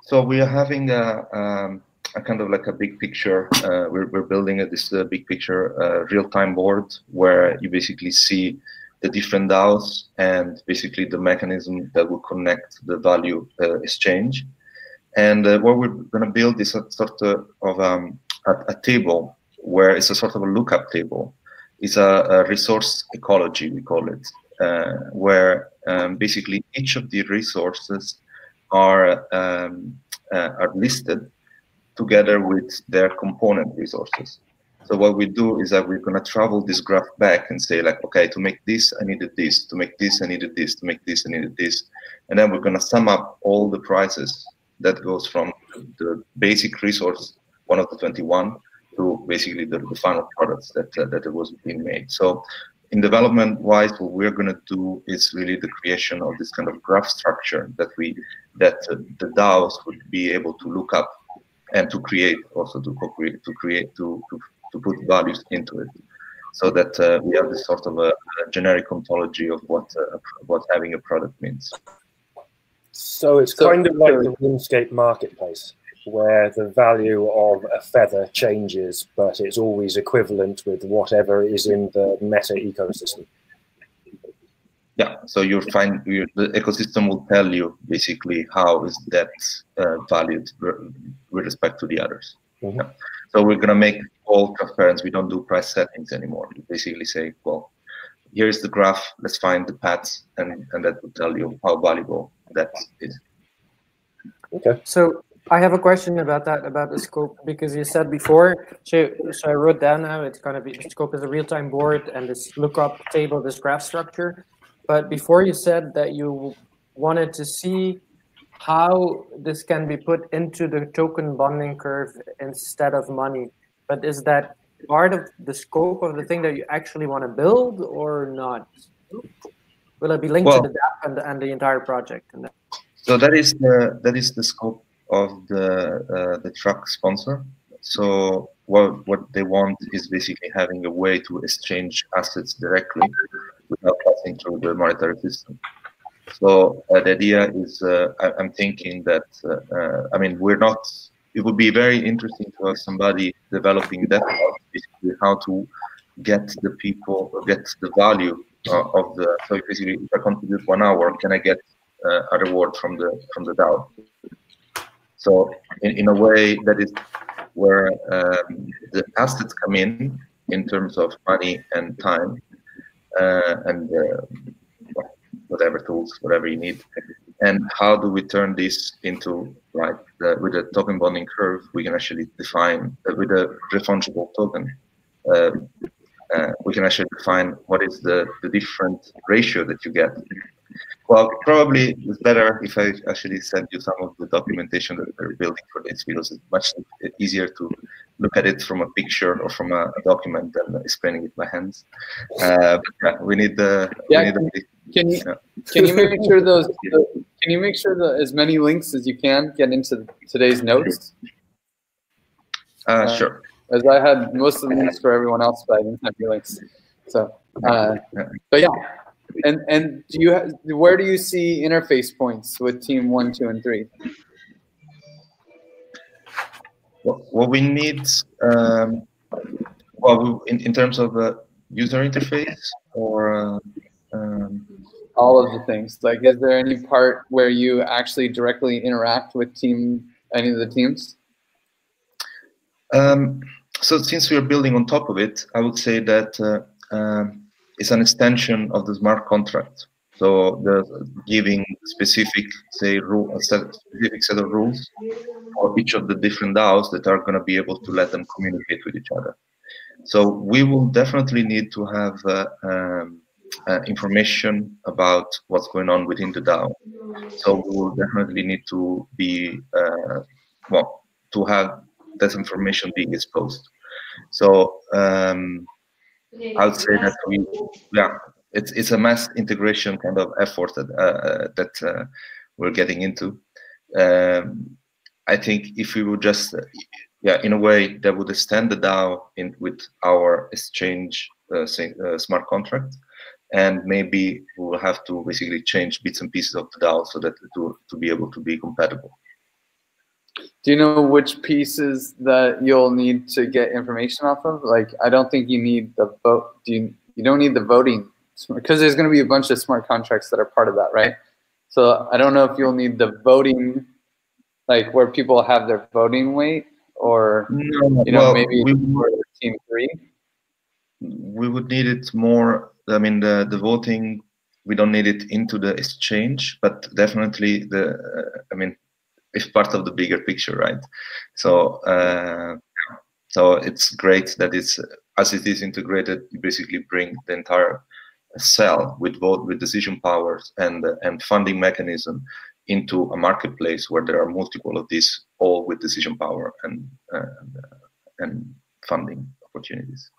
so. We are having a kind of like a big picture. We're building this big picture real-time board where you basically see the different DAOs and basically the mechanism that will connect the value exchange. And what we're going to build is a sort of a table where it's a sort of a lookup table. It's a resource ecology, we call it, where basically each of the resources are listed together with their component resources. So what we do is that we're going to travel this graph back and say like, okay, to make this, I needed this. To make this, I needed this. To make this, I needed this. And then we're going to sum up all the prices that goes from the basic resource, one of the 21, to basically the final products that that was being made. So in development-wise, what we're going to do is really the creation of this kind of graph structure that the DAOs would be able to look up and to create, also to co-create, to put values into it, so that we have this sort of a generic ontology of what having a product means.
So it's kind of like the RuneScape marketplace, where the value of a feather changes, but it's always equivalent with whatever is in the meta ecosystem.
Yeah, so the ecosystem will tell you basically how is that valued with respect to the others.
Mm-hmm.
Yeah. So we're going to make all transparent. We don't do price settings anymore. We basically say, well, here's the graph, let's find the paths, and that will tell you how valuable that is.
Okay.
So I have a question about that, about the scope, because you said before, so I wrote down now, it's going to be, the scope is a real-time board and this lookup table, this graph structure. But before you said that you wanted to see how this can be put into the token bonding curve instead of money. But is that part of the scope of the thing that you actually want to build or not? Will it be linked to the DApp and the entire project?
So that is the scope of the truck sponsor. So what they want is basically having a way to exchange assets directly without passing through the monetary system. So the idea is, I'm thinking that, I mean, it would be very interesting to have somebody developing that, basically how to get the value of the, so basically if I contribute 1 hour, can I get a reward from the DAO? So in a way that is where the assets come in terms of money and time, and whatever tools, whatever you need, and how do we turn this into, like, with a token bonding curve, we can actually define, with a refungible token, we can actually define what is the different ratio that you get. Well, probably it's better if I actually send you some of the documentation that we're building for this, because it's much easier to look at it from a picture or from a document than explaining it by hands. But yeah, we need the.
Yeah. Can you make sure can you make sure that as many links as you can get into today's notes?
Sure.
As I had most of the links for everyone else, but I didn't have your links. So, but yeah. And where do you see interface points with team 1, 2, and 3?
What we need, in terms of user interface, or
all of the things. Like, is there any part where you actually directly interact with any of the teams?
So since we are building on top of it, I would say that it's an extension of the smart contract. So giving specific, say, specific set of rules for each of the different DAOs that are going to be able to let them communicate with each other. So we will definitely need to have information about what's going on within the DAO. So we will definitely need to be, to have that information being exposed. So I would say that it's a mass integration kind of effort that we're getting into. I think if we would just, in a way that would extend the DAO with our exchange smart contract, and maybe we will have to basically change bits and pieces of the DAO so that to be able to be compatible.
Do you know which pieces that you'll need to get information off of? Like, I don't think you need the vote. You don't need the voting, because there's going to be a bunch of smart contracts that are part of that, right? So I don't know if you'll need the voting, like where people have their voting weight, or maybe for team 3.
We would need it more. I mean, the voting, we don't need it into the exchange, but definitely it's part of the bigger picture, right? So So it's great that it's, as it is integrated, you basically bring the entire cell with vote, with decision powers and funding mechanism into a marketplace where there are multiple of these, all with decision power and funding opportunities.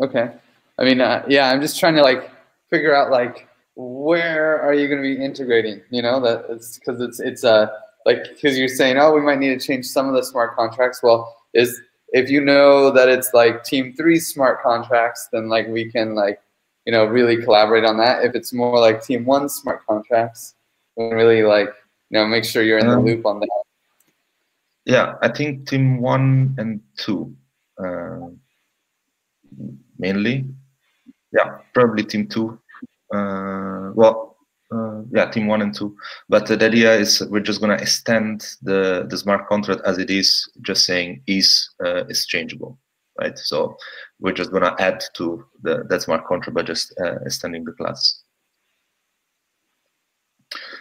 Okay. I mean, yeah, I'm just trying to like figure out like where are you going to be integrating? You know, that it's because it's like, because you're saying, oh, we might need to change some of the smart contracts. Well, if you know that it's like Team 3 smart contracts, then like we can like, you know, really collaborate on that. If it's more like Team 1 smart contracts, we can really like, you know, make sure you're in the loop on that.
Yeah, I think Team 1 and 2 mainly. Yeah, probably Team 2. Yeah, Team 1 and 2. But the idea is we're just going to extend the smart contract as it is, just saying is changeable, right? So we're just going to add to that smart contract by just extending the class.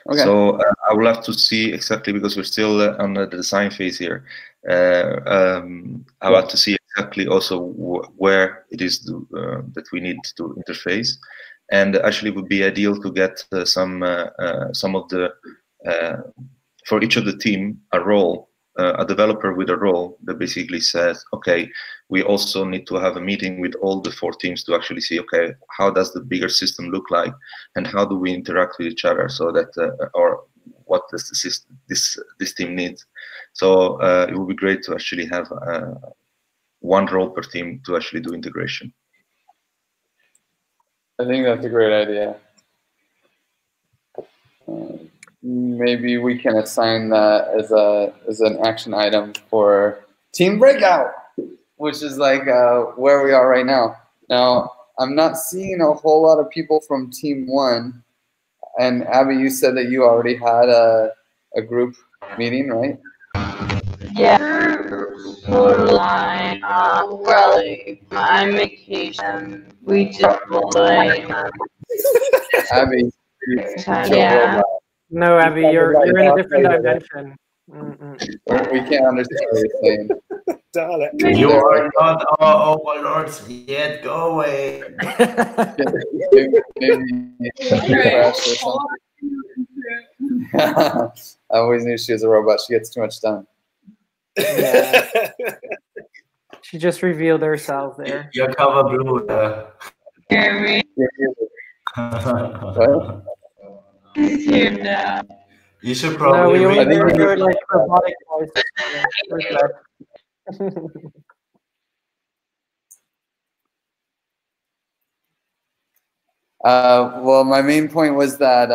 Okay. So I will have to see exactly, because we're still on the design phase here. I will have to see exactly also where it is that we need to interface. And actually, it would be ideal to get some of the for each of the team a role, a developer with a role that basically says, okay, we also need to have a meeting with all the 4 teams to actually see, okay, how does the bigger system look like, and how do we interact with each other, so that or what does the system, this team needs. So it would be great to actually have one role per team to actually do integration.
I think that's a great idea. Maybe we can assign that as an action item for team breakout, which is like where we are right now. Now, I'm not seeing a whole lot of people from Team 1. And Abby, you said that you already had a group meeting, right?
Yeah, borderline. Really, I'm vacation. We just like.
Abby,
yeah.
No, Abby, you're in a different dimension.
We can't understand what you're saying.
You are not our overlords yet. Go away.
I always knew she was a robot. She gets too much done.
Yeah. She just revealed herself there.
Your cover blue.
Hear me?
What?
He's here now.
You should probably
no, we
read.
only heard like robotic voices.
Well, my main point was that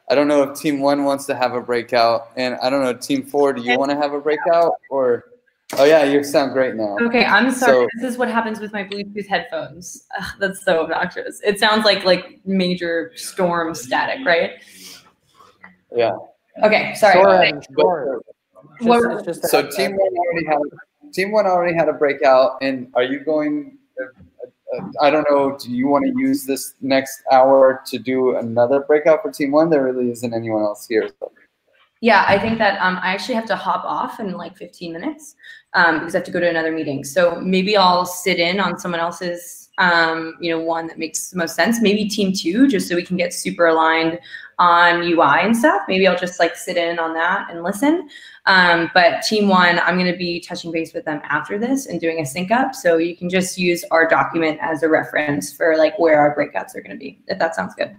I don't know if Team 1 wants to have a breakout, and I don't know, Team 4, do you want to have a breakout? Or, oh yeah, you sound great now.
Okay, I'm sorry. This is what happens with my Bluetooth headphones. Ugh, that's so obnoxious. It sounds like major storm static, right?
Yeah.
Okay, sorry.
So Team 1 already had a breakout, and are you going? I don't know. Do you want to use this next hour to do another breakout for Team 1? There really isn't anyone else here. So.
Yeah, I think that I actually have to hop off in like 15 minutes because I have to go to another meeting. So maybe I'll sit in on someone else's, one that makes the most sense. Maybe Team 2, just so we can get super aligned on UI and stuff. Maybe I'll just like sit in on that and listen. But Team 1, I'm going to be touching base with them after this and doing a sync up. So you can just use our document as a reference for like where our breakouts are going to be, if that sounds good.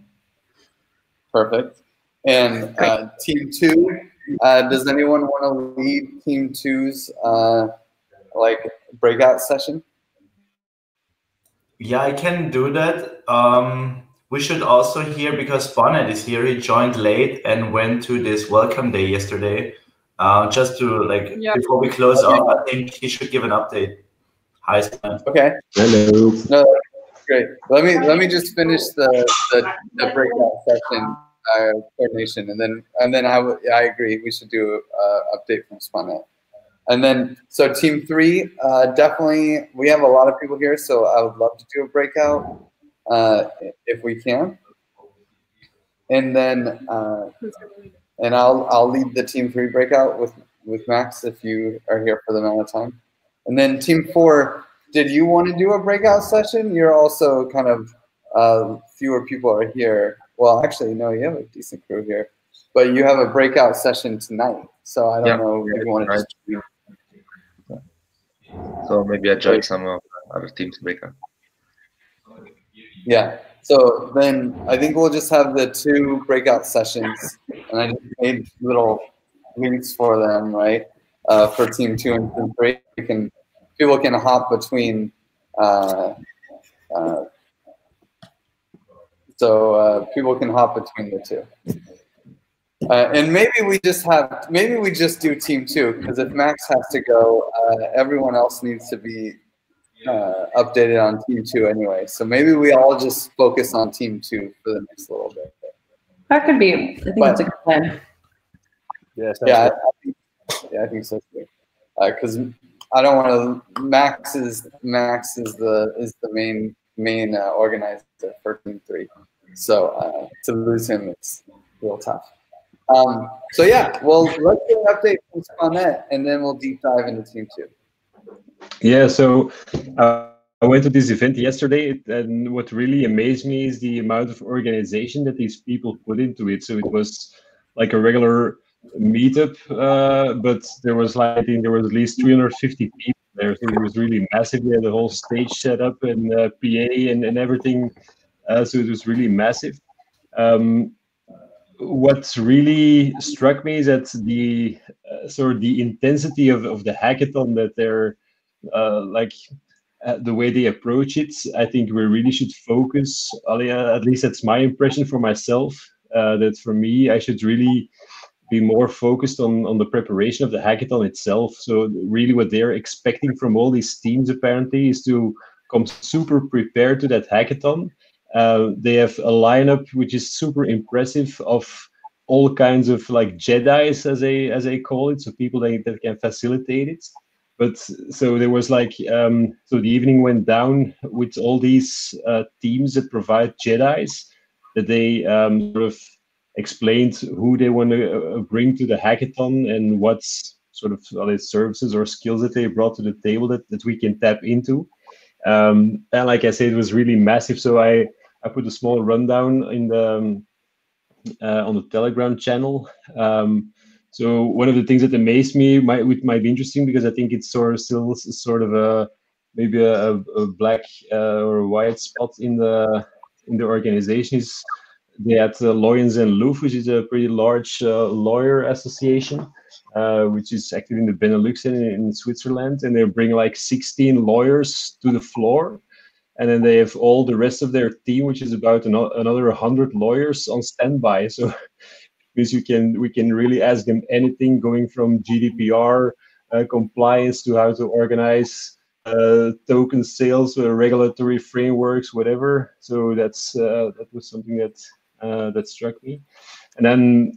Perfect. And Team 2, does anyone want to lead Team 2's like breakout session?
Yeah, I can do that. We should also hear, because Bonnet is here, he joined late and went to this welcome day yesterday. Just to before we close off, I think he should give an update. Hi, Bonnet.
Okay.
Hello.
No, great. Let me just finish the breakout session coordination, and then I agree we should do an update from Spunnet. And then so Team 3, definitely we have a lot of people here, so I would love to do a breakout if we can. And then and I'll lead the Team 3 breakout Max if you are here for the amount of time. And then Team 4, did you want to do a breakout session? You're also kind of fewer people are here. Well, actually, no, you have a decent crew here, but you have a breakout session tonight. So I don't know if you want to just.
So maybe I join some of other teams breakout.
Yeah. So then I think we'll just have the 2 breakout sessions, and I just made little links for them, right? For Team 2 and Team 3, people can hop between. So people can hop between the 2. And maybe we just do Team 2, because if Max has to go, everyone else needs to be updated on Team 2 anyway. So maybe we all just focus on Team 2 for the next little bit.
That could be. I think that's a good plan.
Yeah, I think so too. Because I don't want to. Max is the main organizer for Team 3. So to lose him, it's real tough. So yeah, well, let's get an update from Spawnette, and then we'll deep dive into Team 2.
Yeah, so I went to this event yesterday, and what really amazed me is the amount of organization that these people put into it. So it was like a regular meetup, but there was like, I think there was at least 350 people there. So it was really massive. They had the whole stage set up and PA and everything. So it was really massive. What really struck me is that the sort of the intensity of the hackathon, that they're the way they approach it. I think we really should focus, at least that's my impression for myself, that for me, I should really be more focused on the preparation of the hackathon itself. So really what they're expecting from all these teams apparently is to come super prepared to that hackathon. They have a lineup which is super impressive of all kinds of like Jedis, as they call it, so people that can facilitate it. But so there was like, so the evening went down with all these teams that provide Jedis, that they sort of explained who they want to bring to the hackathon and what's sort of other services or skills that they brought to the table that we can tap into. And like I said, it was really massive. So I put a small rundown in the on the Telegram channel. So one of the things that amazed me might be interesting, because I think it's still sort of maybe a black or a white spot in the organization, is they had Loyens and Louf, which is a pretty large lawyer association, which is active in the Benelux and in Switzerland, and they bring like 16 lawyers to the floor. And then they have all the rest of their team, which is about another 100 lawyers on standby. So because we can really ask them anything, going from GDPR compliance to how to organize token sales, regulatory frameworks, whatever. So that was something that struck me. And then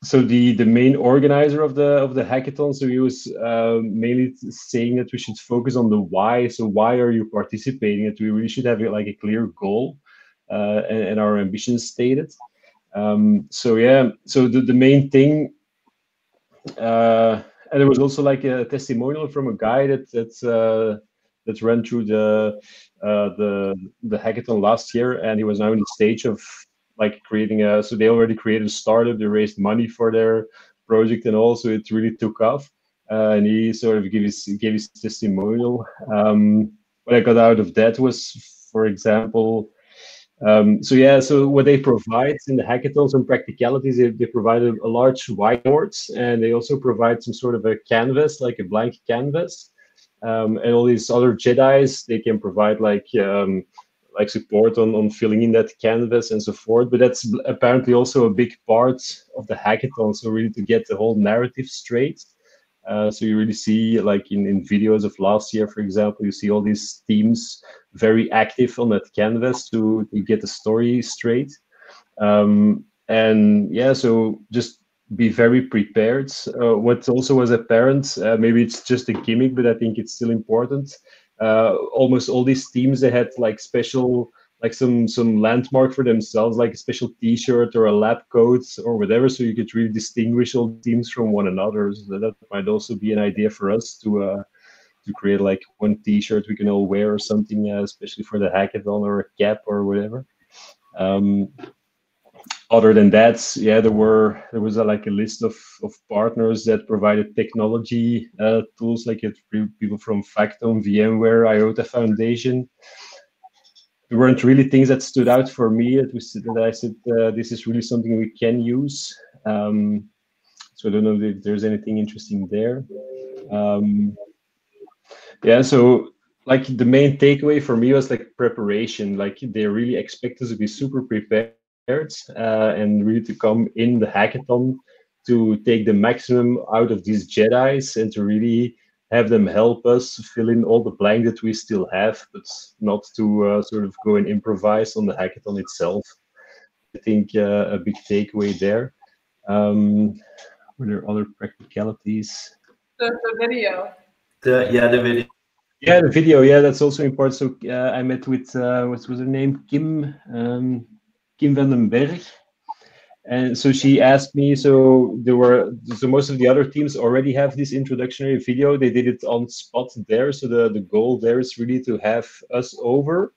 so the main organizer of the hackathon, so he was mainly saying that we should focus on the why. So why are you participating? That we really should have like a clear goal and our ambitions stated. So yeah, so the main thing, and there was also like a testimonial from a guy that ran through the hackathon last year, and he was now in the stage of like creating so they already created a startup, they raised money for their project, and also it really took off. And he sort of gave his testimonial. What I got out of that was, for example, so what they provide in the hackathon, some practicalities, they provide a large whiteboard, and they also provide some sort of a canvas, like a blank canvas. And all these other Jedis, they can provide like support on filling in that canvas and so forth. But that's apparently also a big part of the hackathon. So really to get the whole narrative straight. So you really see, like in videos of last year, for example, you see all these teams very active on that canvas to get the story straight. And yeah, so just be very prepared. What also was apparent, maybe it's just a gimmick, but I think it's still important. Almost all these teams, they had like special like some landmark for themselves, like a special T-shirt or a lab coat or whatever, so you could really distinguish all teams from one another. So that might also be an idea for us to create like one T-shirt we can all wear or something, especially for the hackathon, or a cap or whatever. Other than that, yeah, there was like a list of partners that provided technology tools, like people from Factome, VMware, IOTA Foundation. There weren't really things that stood out for me. It was that I said this is really something we can use. So I don't know if there's anything interesting there. Yeah, so like the main takeaway for me was like preparation. Like they really expect us to be super prepared and really to come in the hackathon to take the maximum out of these Jedis and to really have them help us fill in all the blank that we still have, but not to sort of go and improvise on the hackathon itself. I think a big takeaway there. Were there other practicalities?
The video.
The video.
Yeah, the video. Yeah, that's also important. So I met with what was her name, Kim van den Berg, and so she asked me. So most of the other teams already have this introductory video. They did it on spot there. So the goal there is really to have us over.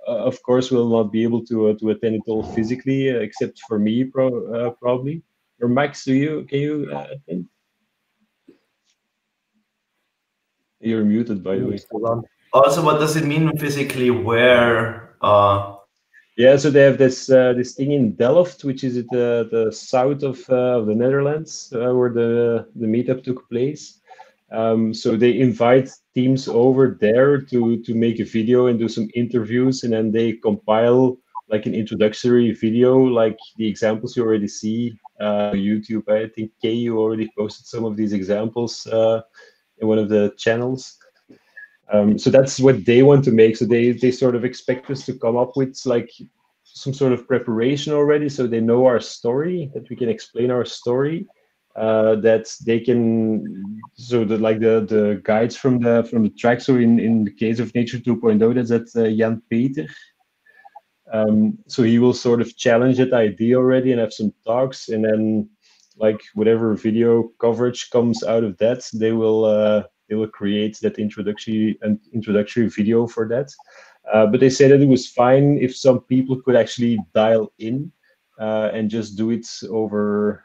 Of course, we'll not be able to attend it all physically, except for me probably. Or Max, can you attend? You're muted, by the way.
Also, what does it mean physically? Where?
Yeah, so they have this thing in Delft, which is at the south of the Netherlands, where the meetup took place. So they invite teams over there to make a video and do some interviews, and then they compile like an introductory video, like the examples you already see on YouTube. I think Kay, you already posted some of these examples in one of the channels. So that's what they want to make. So they sort of expect us to come up with like some sort of preparation already, so they know our story, that we can explain our story, that they can, so that like the guides from the track. So in the case of Nature 2.0, that's at Jan Peter. So he will sort of challenge that idea already and have some talks, and then like whatever video coverage comes out of that, they will create that introductory video for that. But they said that it was fine if some people could actually dial in and just do it over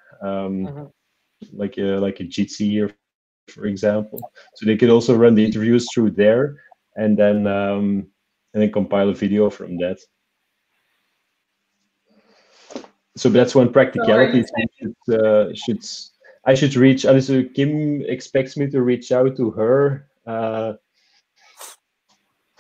like a Jitsi, for example. So they could also run the interviews through there, and then compile a video from that. So that's one practicality. I should reach. So Kim expects me to reach out to her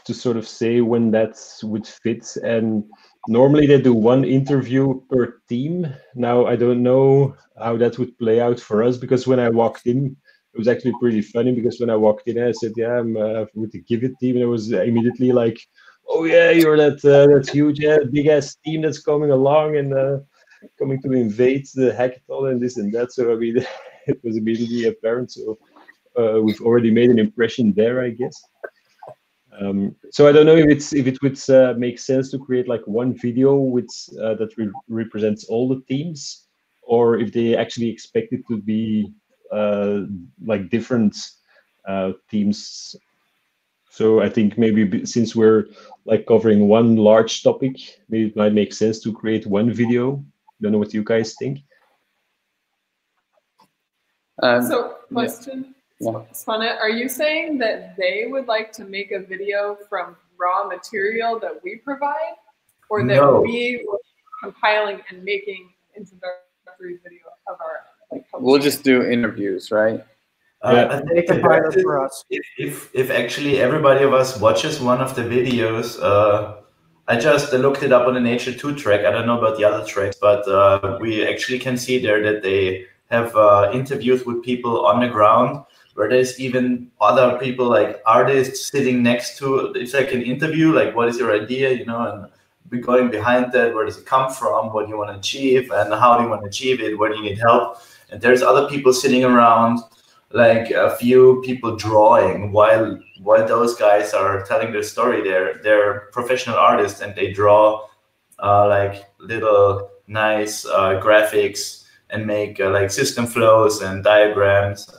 to sort of say when that would fit. And normally they do one interview per team. Now I don't know how that would play out for us, because when I walked in, it was actually pretty funny, because when I walked in, I said, "Yeah, I'm with the Give It team," and it was immediately like, "Oh yeah, you're that huge, big ass team that's coming along and coming to invade the hackathon and this and that." So I mean, it was immediately apparent. So we've already made an impression there, I guess. So I don't know if it would make sense to create like one video with that represents all the teams, or if they actually expect it to be like different teams. So I think maybe since we're like covering one large topic, maybe it might make sense to create one video. Don't know what you guys think.
So question, Svanne, are you saying that they would like to make a video from raw material that we provide, or that we were compiling and making an introductory video of our own? Like,
we'll just do interviews, right?
I think the best is if actually everybody of us watches one of the videos. I just looked it up on the Nature 2 track. I don't know about the other tracks, but we actually can see there that they have interviews with people on the ground, where there's even other people, like artists, sitting next to. It's like an interview, like, what is your idea, you know, and we're going behind that. Where does it come from? What do you want to achieve, and how do you want to achieve it? Where do you need help? And there's other people sitting around, like a few people drawing while those guys are telling their story. They're professional artists and they draw like little nice graphics and make like system flows and diagrams.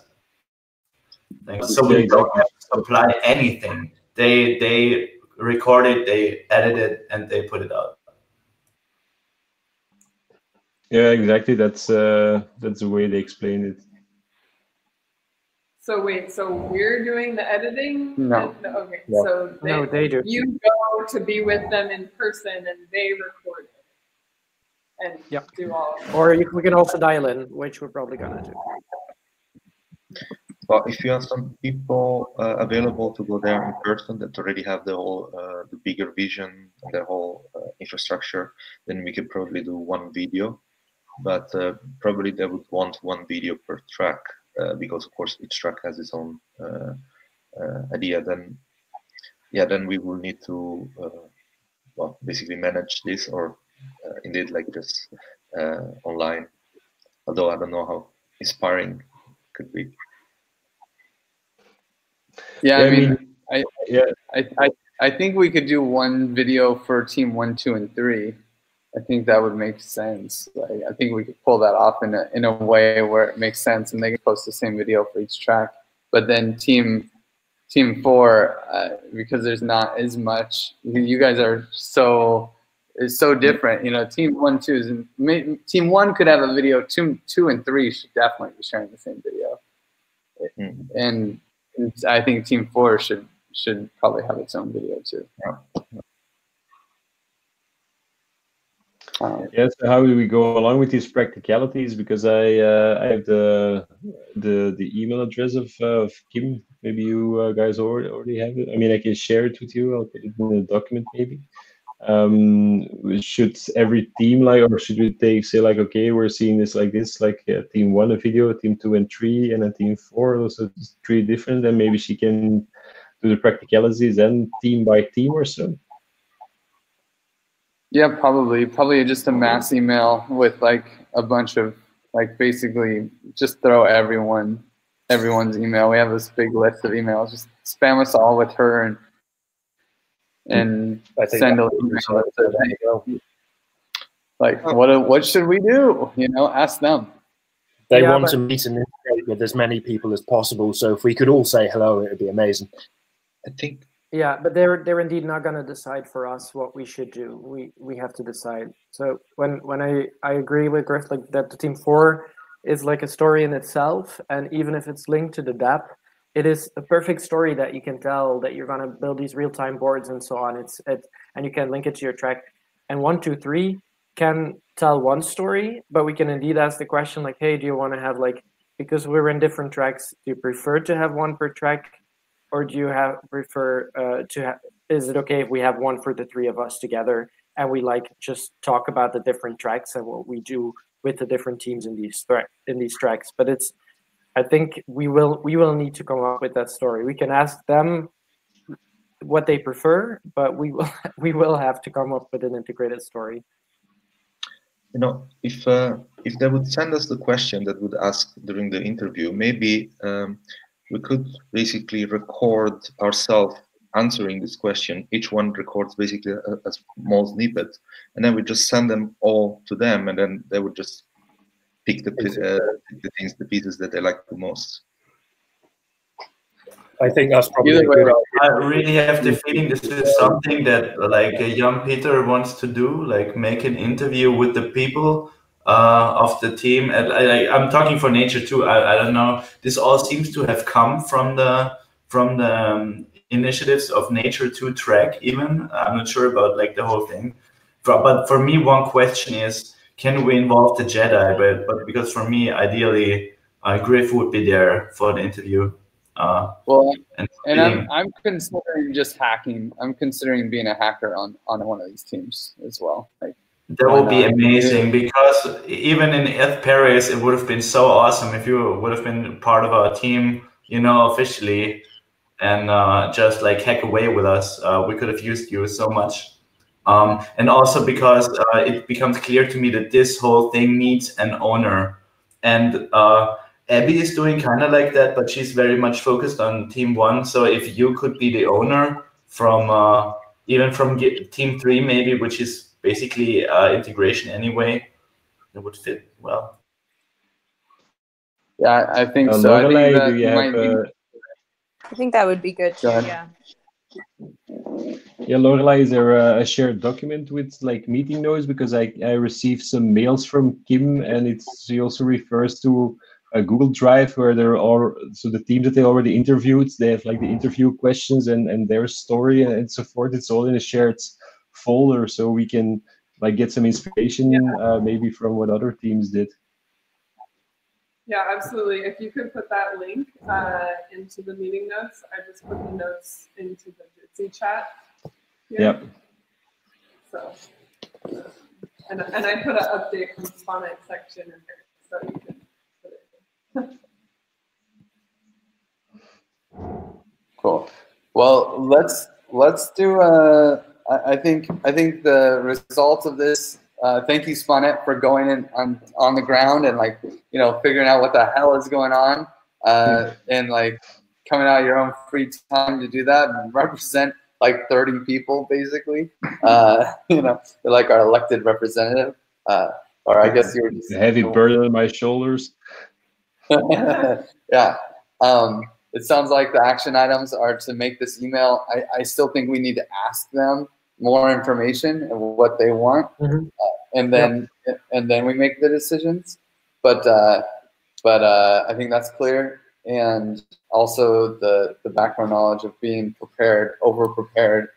So we don't have to supply anything. They record it, they edit it, and they put it out.
Yeah, exactly. That's the way they explain it.
So wait, so we're doing the editing?
No.
Okay,
No.
so
they do.
You go to be with them in person and they record it and do all of it.
Or we can also dial in, which we're probably gonna do.
But if you have some people available to go there in person that already have the whole, the bigger vision and the whole infrastructure, then we could probably do one video. But probably they would want one video per track because, of course, each track has its own idea. Then, yeah, then we will need to, well, basically manage this or indeed like this online. Although I don't know how inspiring it could be.
Yeah, I mean, I think we could do one video for team 1, 2, and 3. I think that would make sense. Like, I think we could pull that off in a way where it makes sense, and they can post the same video for each track. But then team 4, because there's not as much. You guys are so different. You know, team 1, 2 team 1 could have a video. 2, and 3 should definitely be sharing the same video. And I think team 4 should probably have its own video too.
Yes, so how do we go along with these practicalities? Because I have the email address of Kim. Maybe you guys already have it. I mean, I can share it with you. I'll put it in the document maybe. Should every team or should we say like, okay, we're seeing this like this, like team 1 a video, team 2 and 3, and then team 4, also 3 different, and maybe she can do the practicalities then team by team or so.
Yeah, probably just a mass email with like a bunch of like basically just throw everyone's email. We have this big list of emails. Just spam us all with her and send an email that says, hey, like what should we do? You know, ask them.
They want to meet and integrate with as many people as possible. So if we could all say hello, it would be amazing.
I think.
Yeah, but they're indeed not going to decide for us what we should do. We have to decide. So when I agree with Griff, like that the team 4 is like a story in itself, and even if it's linked to the DApp, it is a perfect story that you can tell that you're going to build these real-time boards and so on. And you can link it to your track. And 1, 2, 3 can tell one story, but we can indeed ask the question like, hey, do you want to have like, because we're in different tracks, do you prefer to have one per track? Or do you prefer to have? Is it okay if we have one for the 3 of us together and we like just talk about the different tracks and what we do with the different teams in these tracks? But I think we will need to come up with that story. We can ask them what they prefer, but we will have to come up with an integrated story.
You know, if they would send us the question that would ask during the interview, maybe. We could basically record ourselves answering this question. Each one records basically a small snippet, and then we just send them all to them, and then they would just pick the pieces that they like the most.
I think that's probably a good idea.
I really have the feeling this is something that like a young Peter wants to do, like make an interview with the people of the team. And I'm talking for Nature too. I don't know. This all seems to have come from the initiatives of Nature 2 track. Even I'm not sure about like the whole thing. But for me, one question is, can we involve the Jedi? But because for me, ideally, Griff would be there for the interview.
I'm considering just hacking. I'm considering being a hacker on one of these teams as well. Like,
that would be amazing, because even in Earth Paris, it would have been so awesome if you would have been part of our team, you know, officially, and just like hack away with us. We could have used you so much. And also because it becomes clear to me that this whole thing needs an owner. And Abby is doing kind of like that, but she's very much focused on Team 1. So if you could be the owner from even from Team 3 maybe, which is basically integration anyway, it would fit well.
Yeah, I think so.
Lorelei,
I think that
do you
might
have?
be.
I think that would be good too.
Go ahead.
Yeah.
Yeah, Lorelei, is there a shared document with like meeting notes? Because I received some mails from Kim, and she also refers to a Google Drive where there are so the teams that they already interviewed, they have like the interview questions and their story and so forth. It's all in a shared folder, so we can like get some inspiration maybe from what other teams did.
Yeah, absolutely. If you could put that link into the meeting notes, I just put the notes into the ODYSSEY chat here.
Yep.
So, and I put an update from the Sonnet section in there, so you can put it in.
Cool. Well, let's do. I think the results of this. Thank you, Sponet, for going in on the ground and like figuring out what the hell is going on, and like coming out of your own free time to do that and represent like 30 people basically. You're like our elected representative, or I guess you were just
a heavy burden on my shoulders.
Yeah. It sounds like the action items are to make this email. I still think we need to ask them more information of what they want, and then we make the decisions. But I think that's clear, and also the background knowledge of being prepared, over prepared,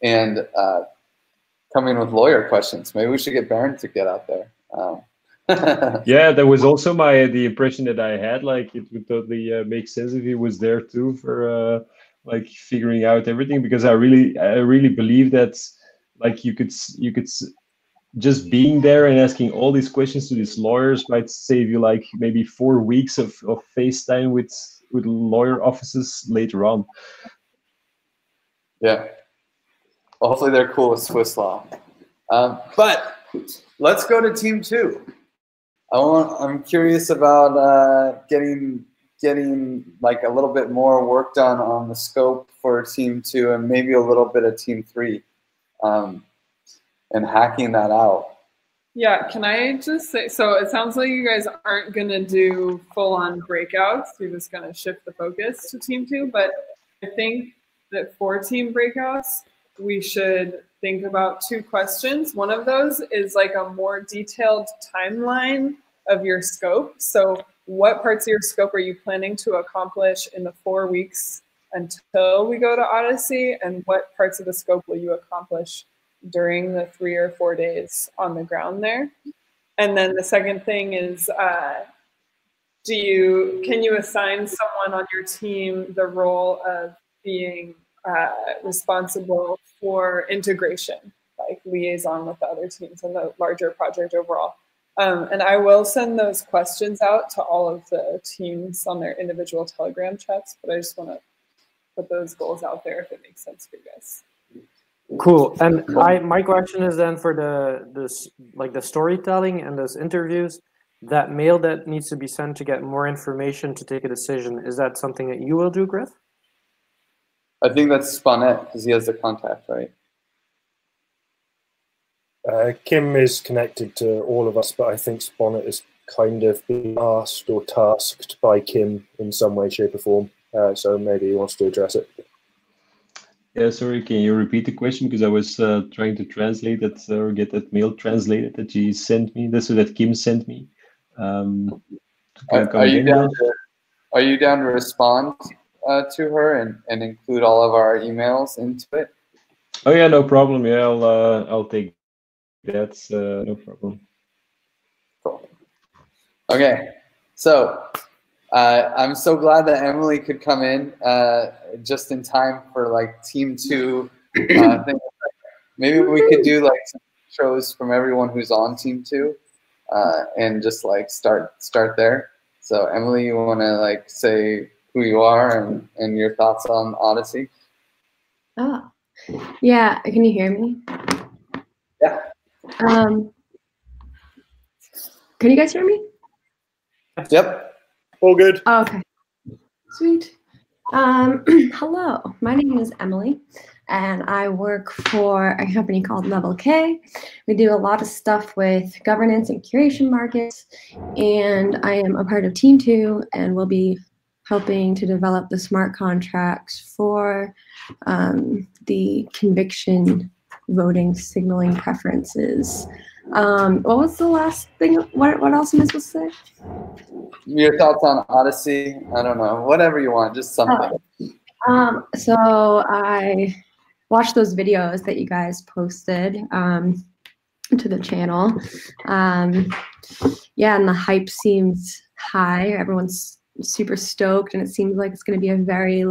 and coming with lawyer questions. Maybe we should get Baron to get out there.
Yeah, that was also the impression that I had. Like it would totally make sense if he was there too for like figuring out everything, because I really believe that like you could just being there and asking all these questions to these lawyers might save you like maybe 4 weeks of FaceTime with lawyer offices later on.
Yeah. Well, hopefully they're cool with Swiss law. But let's go to Team 2. I'm curious about getting like a little bit more work done on the scope for Team 2 and maybe a little bit of Team 3, and hacking that out.
Yeah, can I just say, so it sounds like you guys aren't going to do full-on breakouts. You're just going to shift the focus to Team 2. But I think that for team breakouts, we should think about 2 questions. One of those is like a more detailed timeline of your scope. So what parts of your scope are you planning to accomplish in the 4 weeks until we go to ODYSSEY? And what parts of the scope will you accomplish during the 3 or 4 days on the ground there? And then the second thing is, can you assign someone on your team the role of being responsible for integration, like liaison with the other teams and the larger project overall? And I will send those questions out to all of the teams on their individual Telegram chats, but I just want to put those goals out there if it makes sense for you guys.
Cool. And my question is then for the storytelling and those interviews, that mail that needs to be sent to get more information to take a decision, is that something that you will do, Griff?
I think that's Sponet because he has the contact, right?
Kim is connected to all of us, but I think Sponet is kind of been asked or tasked by Kim in some way, shape, or form. So maybe he wants to address it.
Yeah, sorry, can you repeat the question? Because I was trying to translate it or get that mail translated that she sent me, so that Kim sent me.
Are you down to respond to her and include all of our emails into it?
Oh yeah, no problem. Yeah, I'll take that. No problem.
Cool. Okay, so I'm so glad that Emily could come in just in time for like Team 2. Maybe we could do like some shows from everyone who's on Team 2, and just like start there. So Emily, you want to like say who you are and your thoughts on ODYSSEY?
Oh, yeah. Can you hear me?
Yeah.
Can you guys hear me?
Yep.
All good.
Okay. Sweet. Hello, my name is Emily, and I work for a company called Level K. We do a lot of stuff with governance and curation markets, and I am a part of Team 2, and we'll be helping to develop the smart contracts for the conviction voting signaling preferences. What was the last thing? What else am I supposed to say?
Your thoughts on Odyssey? I don't know. Whatever you want, just something.
So I watched those videos that you guys posted to the channel. Yeah, and the hype seems high. Everyone's super stoked, and it seems like it's going to be a very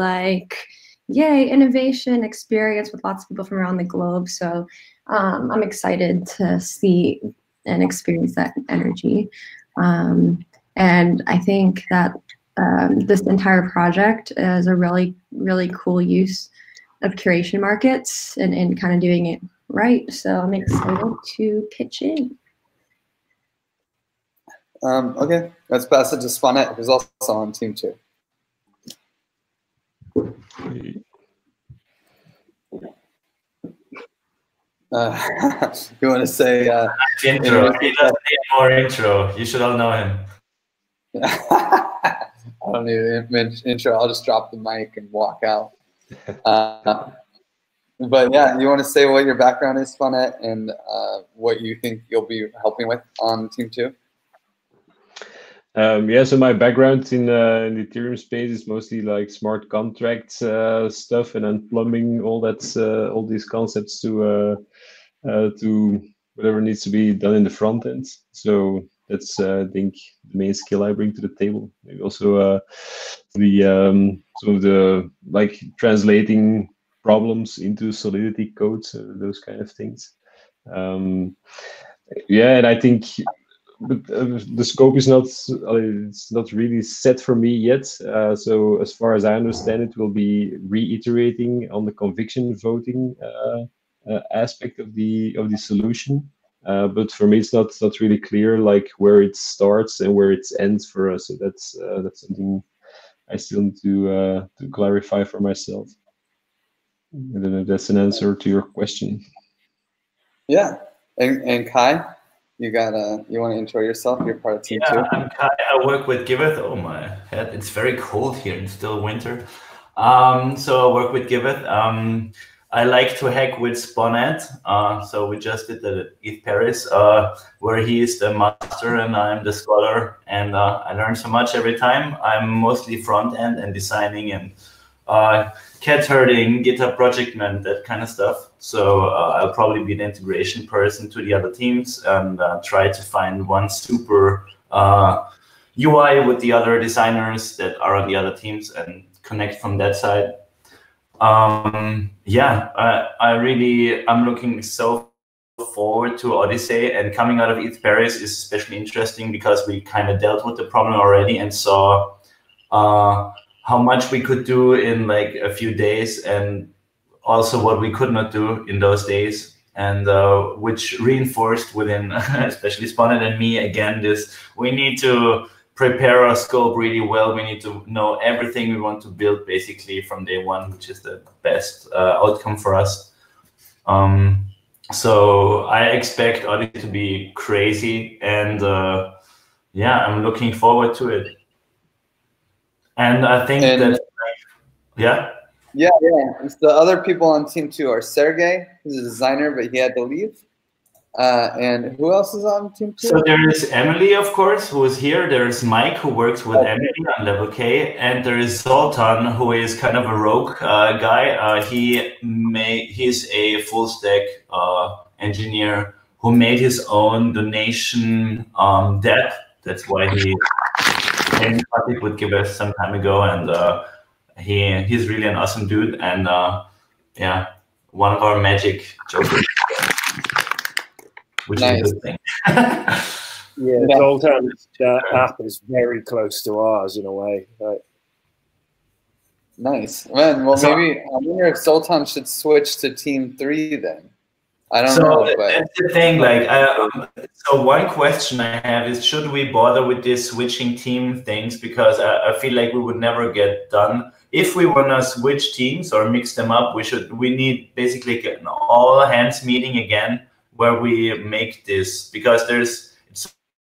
yay, innovation experience with lots of people from around the globe. So I'm excited to see and experience that energy. And I think that this entire project is a really, really cool use of curation markets and kind of doing it right. So I'm excited to pitch in.
Okay, let's pass it to Sponette, who's also on Team 2. You want to say
intro? He doesn't need more intro. You should all know him.
I don't need an intro. I'll just drop the mic and walk out. But yeah, you want to say what your background is, Sponette, and what you think you'll be helping with on Team 2?
Yeah, so my background in the Ethereum space is mostly like smart contracts stuff, and then plumbing all these concepts to whatever needs to be done in the front end. So that's I think the main skill I bring to the table. Maybe also some of the translating problems into Solidity codes, those kind of things. Yeah, and I think. But the scope is it's not really set for me yet. So as far as I understand it, we'll be reiterating on the conviction voting aspect of the solution. But for me, it's not really clear where it starts and where it ends for us. So that's something I still need to clarify for myself. I don't know if that's an answer to your question.
Yeah, and Kai. You want to intro yourself? You're part of Team 2.
I'm Kai. I work with Giveth. Oh my head, it's very cold here. It's still winter. So I work with Giveth. I like to hack with Sponette. So we just did the ETH Paris, where he is the master and I'm the scholar. And I learn so much every time. I'm mostly front end and designing and cat herding, GitHub project man, that kind of stuff. So I'll probably be the integration person to the other teams and try to find one super UI with the other designers that are on the other teams and connect from that side. Yeah, I'm looking so forward to Odyssey, and coming out of ETH Paris is especially interesting because we kind of dealt with the problem already and saw how much we could do in a few days, and also what we could not do in those days, and which reinforced within, especially Sponette and me, again, this we need to prepare our scope really well. We need to know everything we want to build basically from day one, which is the best outcome for us. So I expect Odyssey to be crazy, and yeah, I'm looking forward to it. And I think that, yeah.
It's the other people on Team 2 are Sergey, who's a designer, but he had to leave. And who else is on Team 2?
So there is Emily, of course, who is here. There is Mike, who works with Emily on Level K, and there is Zoltan, who is kind of a rogue guy. He's a full stack engineer who made his own donation debt. That's why he came in contact with Giveth some time ago, and he's really an awesome dude, and yeah, one of our magic jokers, which is a good thing.
Yeah, Zoltan's app is very close to ours in a way. Right?
Nice, man. Well, maybe I wonder if Zoltan should switch to Team 3 then. I don't
so
know. But
that's the thing. Like, so one question I have is, should we bother with this switching team things? Because I feel like we would never get done. If we want to switch teams or mix them up, we need basically an all hands meeting again where we make this, because it's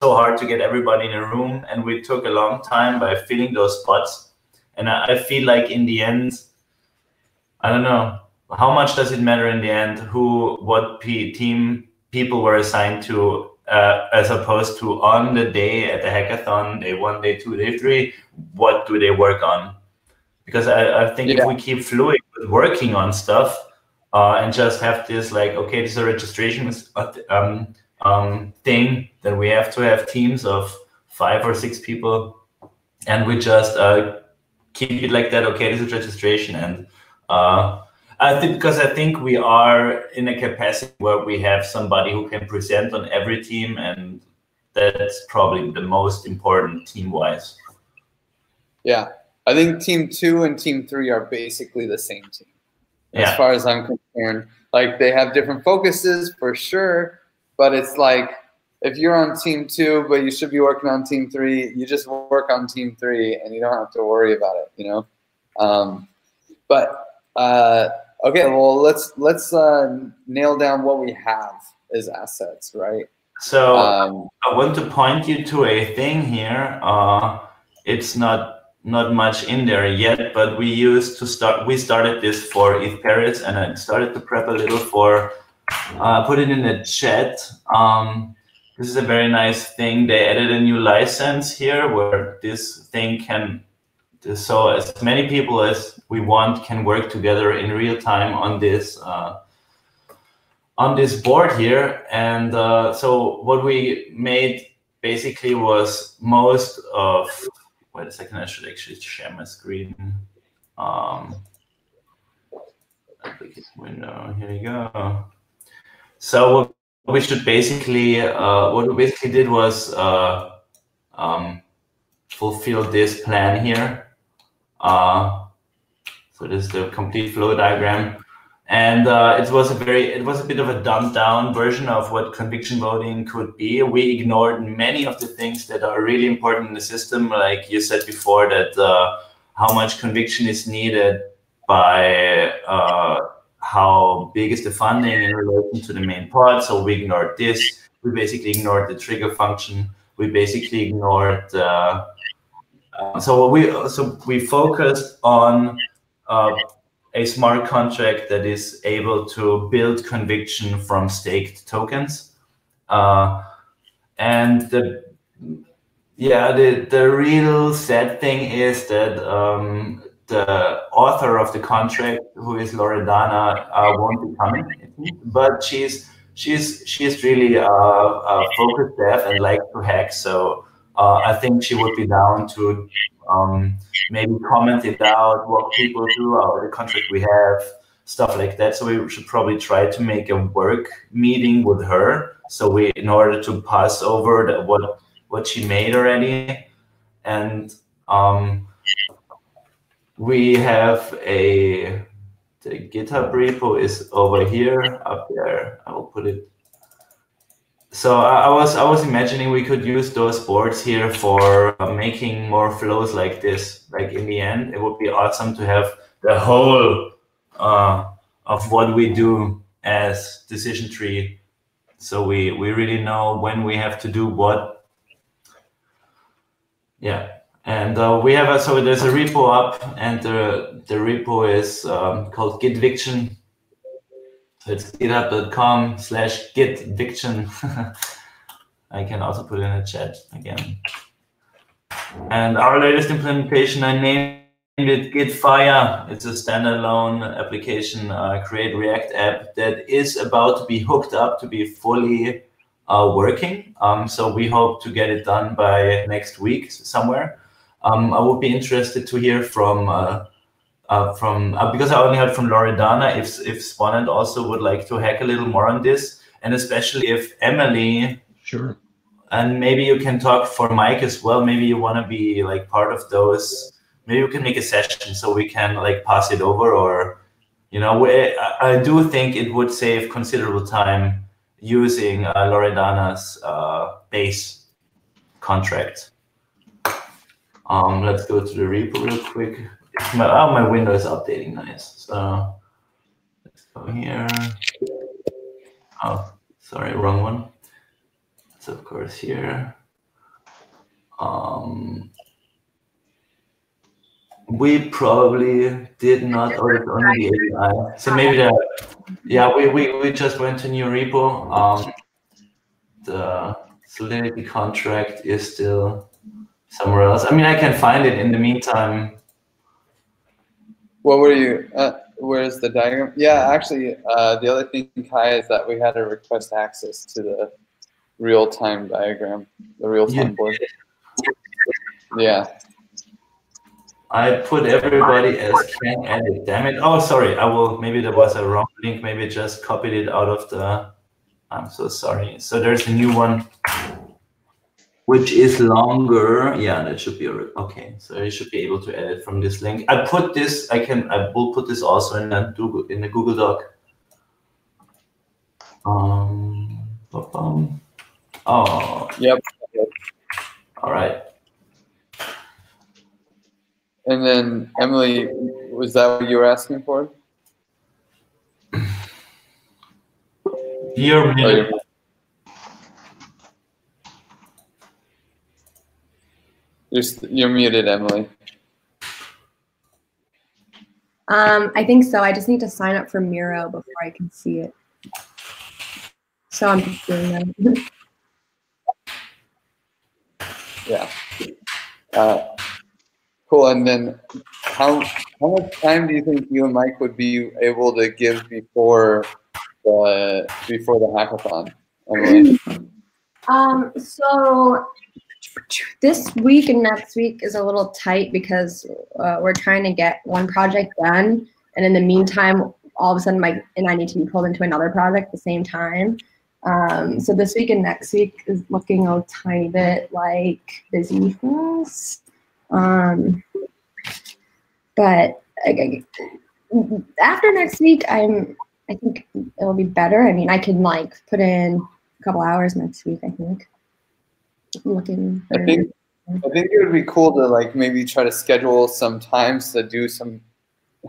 so hard to get everybody in a room, and we took a long time by filling those spots. And I feel like in the end, I don't know, how much does it matter in the end what team people were assigned to, as opposed to on the day at the hackathon, day 1, day 2, day 3, what do they work on? Because I think if we keep fluid with working on stuff, and just have this like, okay, this is a registration thing, then we have to have teams of 5 or 6 people, and we just keep it like that. Okay, this is registration, and I think we are in a capacity where we have somebody who can present on every team, and that's probably the most important team-wise.
Yeah, I think team 2 and team 3 are basically the same team. As far as I'm concerned, like they have different focuses for sure, but it's like if you're on team 2, but you should be working on team 3, you just work on team 3 and you don't have to worry about it, you know? Okay, well, let's nail down what we have as assets, right?
So I want to point you to a thing here. It's not much in there yet, but we started this for ETH Paris, and I started to prep a little for, put it in the chat. This is a very nice thing. They added a new license here where this thing can, so as many people as we want can work together in real time on this board here. And so what we made basically was most of, wait a second, I should actually share my screen. Application window, here you go. So what we basically did was fulfill this plan here. So this is the complete flow diagram, and it was a bit of a dumbed down version of what conviction voting could be. We ignored many of the things that are really important in the system, like you said before, that how much conviction is needed by how big is the funding in relation to the main pod. So we ignored this. We basically ignored the trigger function. We basically ignored so we focused on a smart contract that is able to build conviction from staked tokens, and the real sad thing is that the author of the contract, who is Loredana, won't be coming, but she's really a focused dev and likes to hack, so I think she would be down to maybe comment it out, walk people through the contract we have, stuff like that. So we should probably try to make a work meeting with her, so in order to pass over what she made already. And we have the GitHub repo is over here, up there. I will put it. So I was imagining we could use those boards here for making more flows like this. Like in the end, it would be awesome to have the whole of what we do as decision tree, so we really know when we have to do what. Yeah, and we have so there's a repo up, and the repo is called Gitviction. So it's github.com/gitviction. I can also put it in the chat again. And our latest implementation, I named it Gitfire. It's a standalone application, create React app that is about to be hooked up to be fully working. So we hope to get it done by next week somewhere. I would be interested to hear from because I only heard from Loredana, if Sponent also would like to hack a little more on this, and especially if Emily,
sure,
and maybe you can talk for Mike as well. Maybe you want to be like part of those. Maybe we can make a session so we can like pass it over, or You know, I do think it would save considerable time using Loredana's base contract. Let's go to the repo real quick. My window is updating, nice. So let's go here. Oh, sorry, wrong one. So of course here. We probably did not, or it's only the API. So maybe we just went to new repo. The Solidity contract is still somewhere else. I mean, I can find it in the meantime.
What were you? Where's the diagram? Yeah, actually, the other thing, Kai, is that we had to request access to the real-time diagram, the real-time board. Yeah.
I put everybody as can edit. Damn it! Oh, sorry. I will. Maybe there was a wrong link. Maybe just copied it out of the. I'm so sorry. So there's a new one, which is longer. Yeah, that should be okay. So you should be able to edit from this link. I put this. I will put this also in the Google Doc. Oh.
Yep.
All right.
And then Emily, was that what you were asking for?
You're muted.
You're muted, Emily.
I think so. I just need to sign up for Miro before I can see it. So I'm just doing that.
Yeah. Cool. And then how much time do you think you and Mike would be able to give before the hackathon, Emily?
So this week and next week is a little tight because we're trying to get one project done, and in the meantime, all of a sudden Mike and I need to be pulled into another project at the same time. So this week and next week is looking a tiny bit like busy for us. But after next week, I think it'll be better. I mean, I can like put in a couple hours next week, I think. I think
it would be cool to like maybe try to schedule some times to do some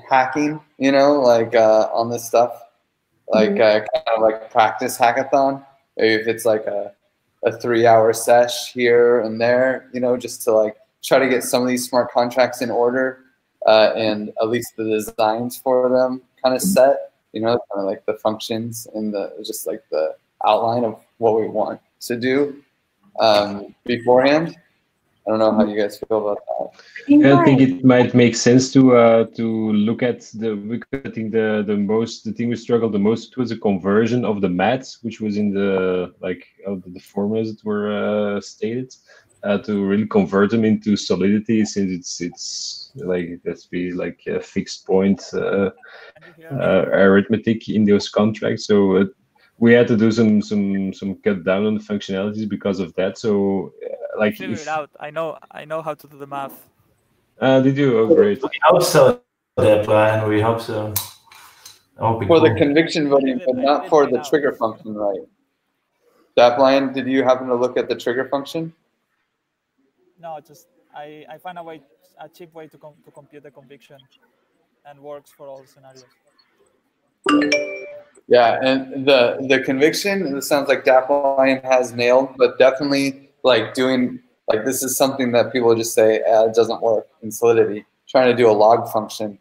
hacking, you know, like on this stuff, like kind of like practice hackathon. Maybe if it's like a 3-hour sesh here and there, you know, just to like try to get some of these smart contracts in order and at least the designs for them kind of set, you know, kind of like the functions and just like the outline of what we want to do beforehand. I don't know how you guys feel about that.
I think it might make sense to look at I think the thing we struggled the most was a conversion of the maths, which was in the the formulas that were stated, to really convert them into Solidity, since it's like it has to be like a fixed point arithmetic in those contracts. So we had to do some cut down on the functionalities because of that. So like
figure it out. I know how to do the math.
Did you? Oh, great.
We hope so, Brian. We hope so.
For the conviction voting, but not for the trigger function, right? Brian, did you happen to look at the trigger function?
No, just I find a cheap way to compute the conviction, and works for all scenarios.
Yeah, and the conviction, it sounds like Daplion has nailed, but definitely like doing, like this is something that people just say it doesn't work in Solidity. Trying to do a log function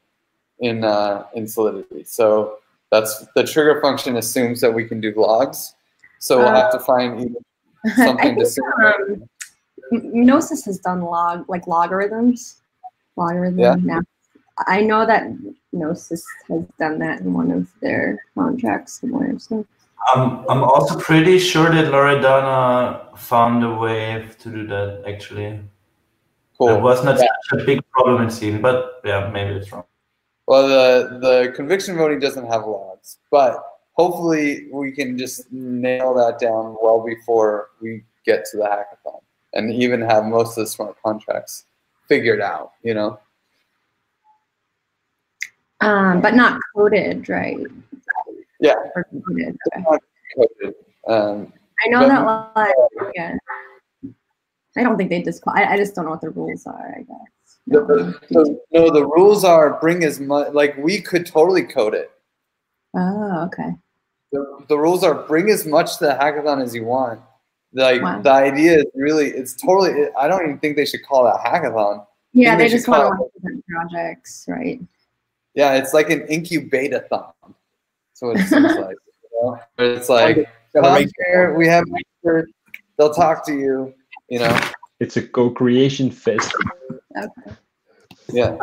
in Solidity. So that's the trigger function assumes that we can do logs. So we'll have to find either something to simulate.
Gnosis has done logarithms.
Yeah.
Now. I know that Gnosis has done that in one of their contracts somewhere. So.
I'm also pretty sure that Loredana found a way to do that, actually.
Cool.
It was not such a big problem, it seemed, but yeah, maybe it's wrong.
Well, the conviction voting doesn't have logs, but hopefully we can just nail that down well before we get to the hackathon and even have most of the smart contracts figured out, you know?
but not coded, right?
Yeah.
Or coded. Okay.
Not coded.
I know that, like, yeah. I don't think they I just don't know what the rules are, I guess.
No, the rules are bring as much, like we could totally code it.
Oh, okay.
The rules are bring as much to the hackathon as you want. Like
Wow.
the idea is really, it's totally, I don't even think they should call it a hackathon.
Yeah, they just want to work different projects, right?
Yeah, it's like an incubate-a-thon. That's what it seems like. You know? It's like, come here, we have experts, they'll talk to you, you know.
It's a co-creation fest.
Okay.
Yeah.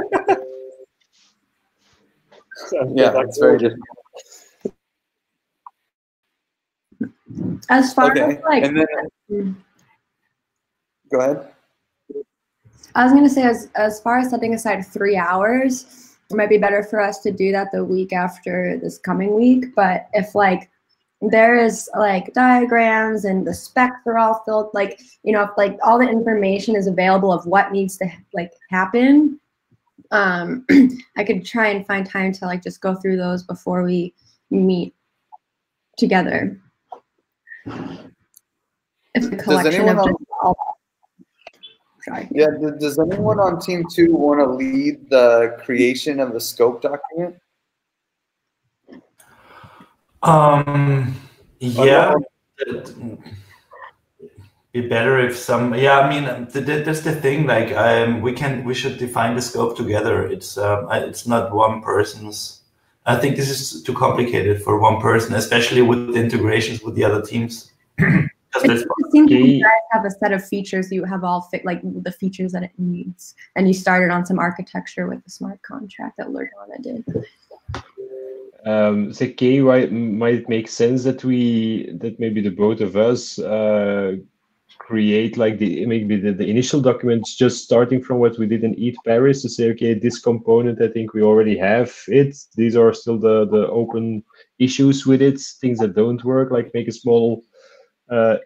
Yeah, it's very different.
As far as like,
and then, go ahead.
I was gonna say, as far as setting aside 3 hours, it might be better for us to do that the week after this coming week. But if like there is like diagrams and the specs are all filled, like, you know, if like all the information is available of what needs to like happen, I could try and find time to like just go through those before we meet together. It's a collection of just all. Sorry.
Yeah, does anyone on Team 2 want to lead the creation of the scope document?
Yeah, it'd be better if some. Yeah, I mean, that's the thing. Like, we should define the scope together. It's not one person's. I think this is too complicated for one person, especially with the integrations with the other teams.
It seems like you guys have a set of features you have all fit, like the features that it needs, and you started on some architecture with the smart contract that Lordana did.
Zeki, might make sense that maybe the both of us create like maybe the initial documents, just starting from what we did in Eat Paris, to say, okay, this component, I think we already have it. These are still the open issues with it, things that don't work, like make a small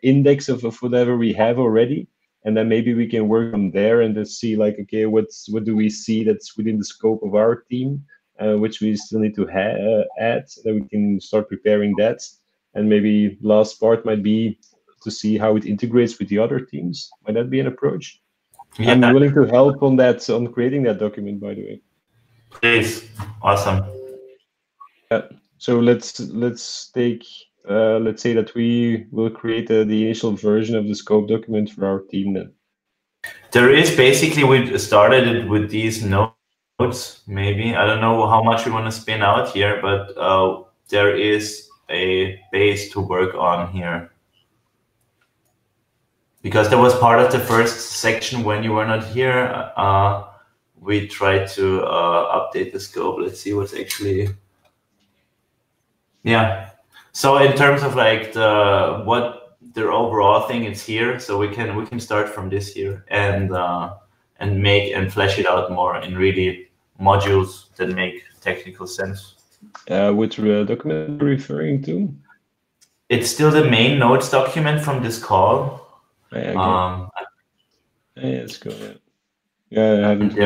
index of whatever we have already, and then maybe we can work from there and just see like, okay, what do we see that's within the scope of our team, which we still need to add, so that we can start preparing that. And maybe last part might be to see how it integrates with the other teams. Might that be an approach? Yeah. I'm willing to help on that, on creating that document, by the way.
Please. Awesome.
So let's take let's say that we will create the initial version of the scope document for our team then.
There is basically, we started it with these notes, maybe. I don't know how much we want to spin out here, but there is a base to work on here. Because that was part of the first section when you were not here. We tried to update the scope. Let's see what's actually... Yeah. So in terms of like what the overall thing is here, so we can start from this here and make and flesh it out more in really modules that make technical sense.
Which document are you referring to?
It's still the main notes document from this call.
Okay. Yeah, let's go. Yeah, I haven't.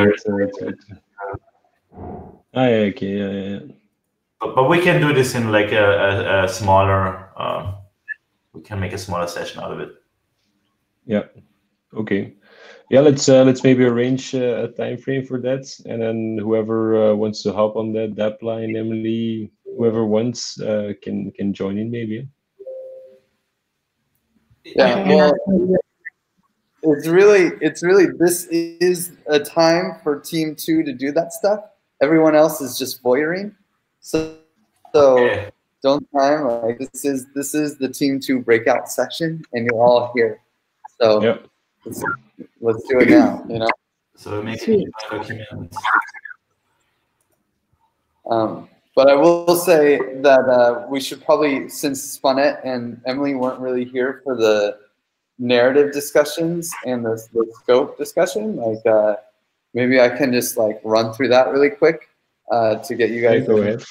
Okay. Yeah.
But we can do this in like a smaller. We can make a smaller session out of it.
Yeah. Okay. Yeah. Let's maybe arrange a time frame for that, and then whoever wants to hop on that, Dapline, Emily, whoever wants can join in maybe.
Yeah. Well, it's really this is a time for Team 2 to do that stuff. Everyone else is just voyeuring. So don't time, like this is the Team 2 breakout session, and you're all here. So
yep.
let's do it now. You know.
So make documents.
But I will say that we should probably, since Spanette and Emily weren't really here for the narrative discussions and the scope discussion, like maybe I can just like run through that really quick to get you guys.
Go ahead.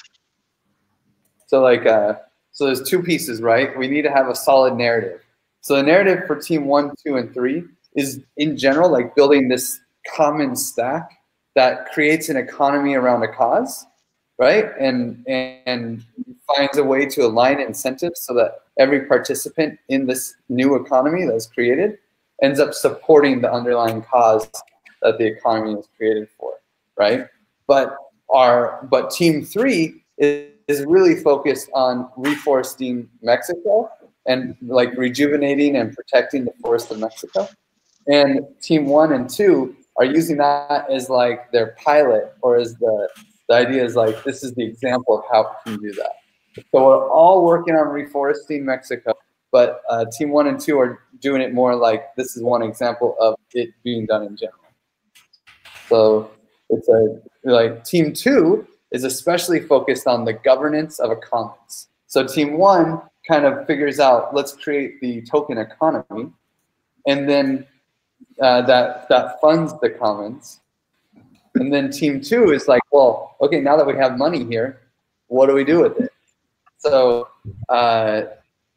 So like, so there's two pieces, right? We need to have a solid narrative. So the narrative for Team 1, 2, and 3 is in general like building this common stack that creates an economy around a cause. right? And finds a way to align incentives so that every participant in this new economy that's created ends up supporting the underlying cause that the economy is created for, right? But Team 3 is really focused on reforesting Mexico and like rejuvenating and protecting the forest of Mexico. And Team 1 and 2 are using that as like their pilot, or as the idea is like, this is the example of how we can do that. So we're all working on reforesting Mexico, but Team 1 and 2 are doing it more like this is one example of it being done in general. So it's like Team 2 is especially focused on the governance of a commons. So Team 1 kind of figures out, let's create the token economy, and then that funds the commons. And then Team 2 is like, well, okay, now that we have money here, what do we do with it? So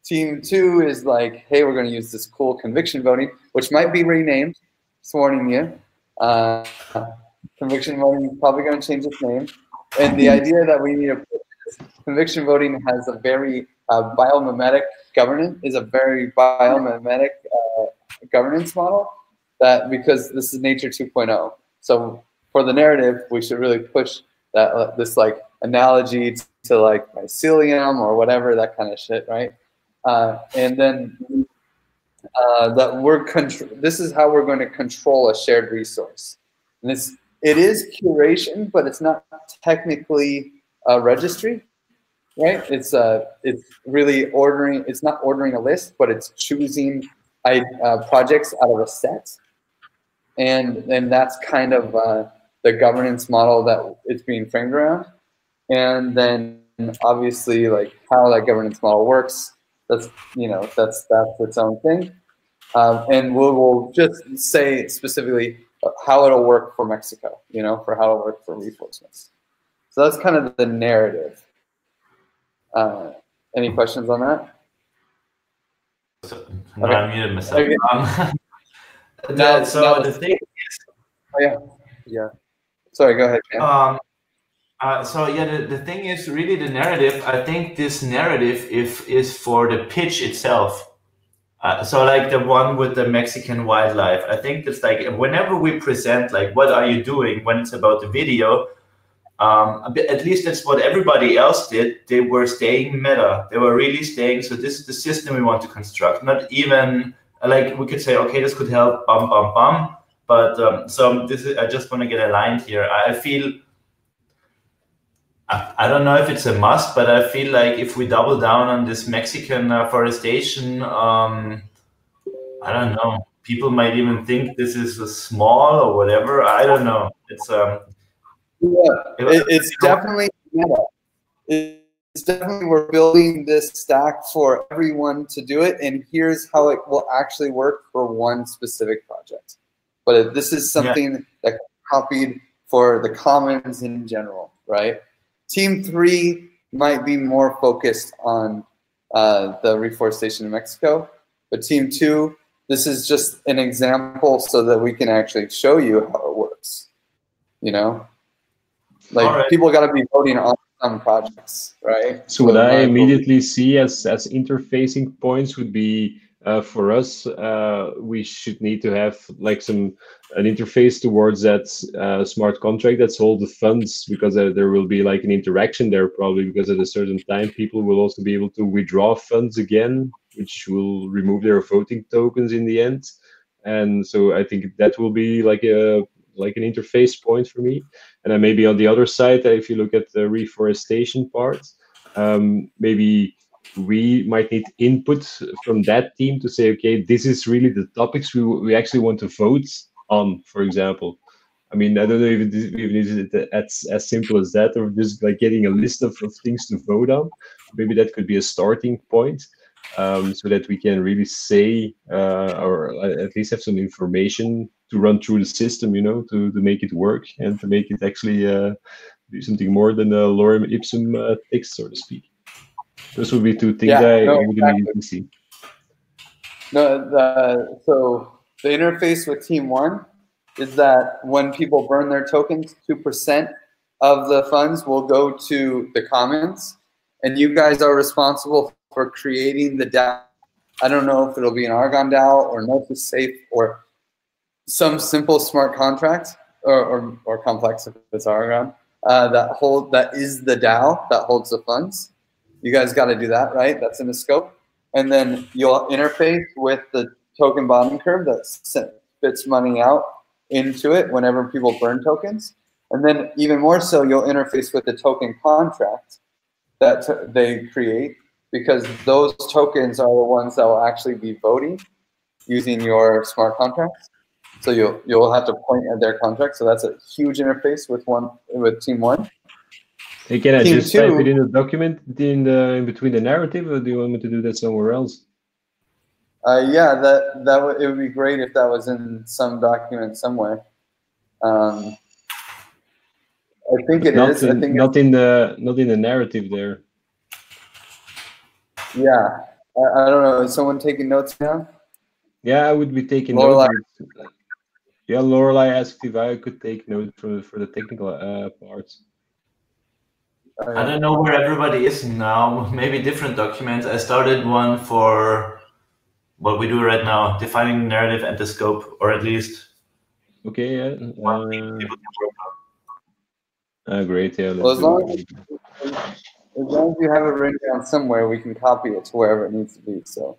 Team 2 is like, hey, we're going to use this cool conviction voting, which might be renamed, just warning you. Conviction voting is probably going to change its name. And the idea that we need to put is conviction voting has a very biomimetic governance, governance model, that because this is nature 2.0. So for the narrative, we should really push that this like analogy to like mycelium or whatever, that kind of shit, right? And then this is how we're going to control a shared resource. And it is curation, but it's not technically a registry, right? It's really ordering. It's not ordering a list, but it's choosing projects out of a set, and that's kind of the governance model that it's being framed around. And then obviously, like how that governance model works, that's its own thing. And we'll just say specifically how it'll work for Mexico, for how it'll work for reinforcements. So that's kind of the narrative. Any questions on that?
Okay. I muted myself. Okay. The thing is,
yeah. Sorry, go ahead, man.
The thing is really the narrative. I think this narrative is for the pitch itself. So like the one with the Mexican wildlife, I think it's like whenever we present like what are you doing when it's about the video, at least that's what everybody else did. They were staying meta. They were really staying. So this is the system we want to construct. Not even like we could say, okay, this could help, bum bum bum. But so this is. I just want to get aligned here. I feel. I don't know if it's a must, but I feel like if we double down on this Mexican forestation, I don't know. People might even think this is a small or whatever. I don't know. It's
it's definitely meta. It's definitely we're building this stack for everyone to do it, and here's how it will actually work for one specific project. But this is something that copied for the commons in general, right? Team 3 might be more focused on the reforestation in Mexico, but Team 2, this is just an example so that we can actually show you how it works. Like people got to be voting on some projects, right?
So what I immediately see as interfacing points would be for us, we should need to have like an interface towards that smart contract that's hold the funds, because there will be like an interaction there probably, because at a certain time people will also be able to withdraw funds again, which will remove their voting tokens in the end. And so I think that will be like an interface point for me. And then maybe on the other side, if you look at the reforestation part, maybe we might need input from that team to say, okay, this is really the topics we actually want to vote on, for example. I mean, I don't know if it is as simple as that, or just like getting a list of things to vote on. Maybe that could be a starting point, so that we can really say, or at least have some information to run through the system, to make it work and to make it actually do something more than a lorem ipsum text, so to speak. Those would be two things I would immediately see.
So the interface with Team 1 is that when people burn their tokens, 2% of the funds will go to the commons, and you guys are responsible for creating the DAO. I don't know if it'll be an Argon DAO or Notice Safe or some simple smart contract or complex if it's Argon that is the DAO that holds the funds. You guys got to do that, right? That's in the scope. And then you'll interface with the token bonding curve that spits money out into it whenever people burn tokens. And then even more so, you'll interface with the token contract that they create, because those tokens are the ones that will actually be voting using your smart contracts. So you'll have to point at their contract. So that's a huge interface with team one.
Hey, can I
Team
just
two,
type it in the document in between the narrative, or do you want me to do that somewhere else?
Yeah, it would be great if that was in some document somewhere. I think it is. I think
not in the narrative there.
Yeah, I don't know. Is someone taking notes now?
Yeah, I would be taking
Lorelai.
notes. Yeah, Lorelai asked if I could take notes for the technical parts.
I don't know where everybody is now. Maybe different documents. I started one for what we do right now, defining the narrative and the scope, or at least.
Okay, yeah. Great, yeah.
Well, as long as you have it written down somewhere, we can copy it to wherever it needs to be. So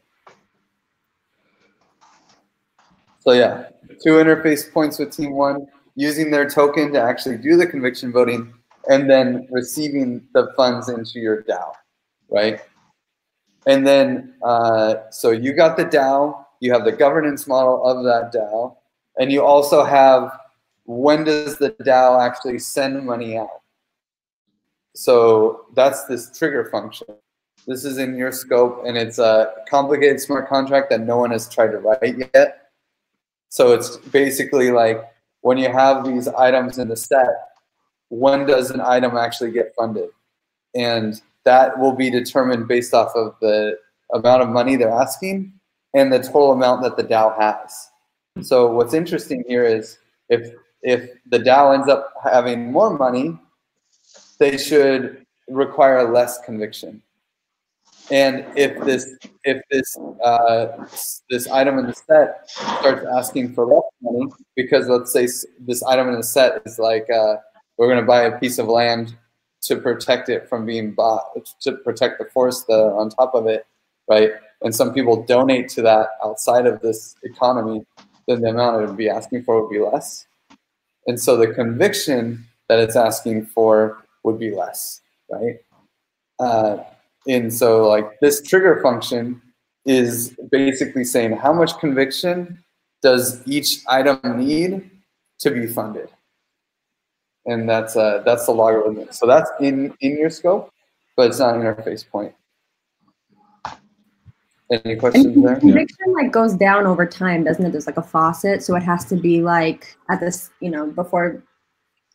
yeah, 2 interface points with team 1, using their token to actually do the conviction voting, and then receiving the funds into your DAO, right? And then, so you got the DAO, you have the governance model of that DAO, and you also have, when does the DAO actually send money out? So that's this trigger function. This is in your scope, and it's a complicated smart contract that no one has tried to write yet. So it's basically like, when you have these items in the set, when does an item actually get funded? And that will be determined based off of the amount of money they're asking and the total amount that the DAO has. So what's interesting here is if the DAO ends up having more money, they should require less conviction. And if this item in the set starts asking for less money, because let's say this item in the set is like, we're going to buy a piece of land to protect it from being bought, to protect the forest on top of it, right? And some people donate to that outside of this economy, then the amount it would be asking for would be less. And so the conviction that it's asking for would be less, right? And so like this trigger function is basically saying how much conviction does each item need to be funded? And that's the logarithm. So that's in your scope, but it's not an interface point. Any questions there?
Conviction like goes down over time, doesn't it? There's like a faucet, so it has to be like at this, before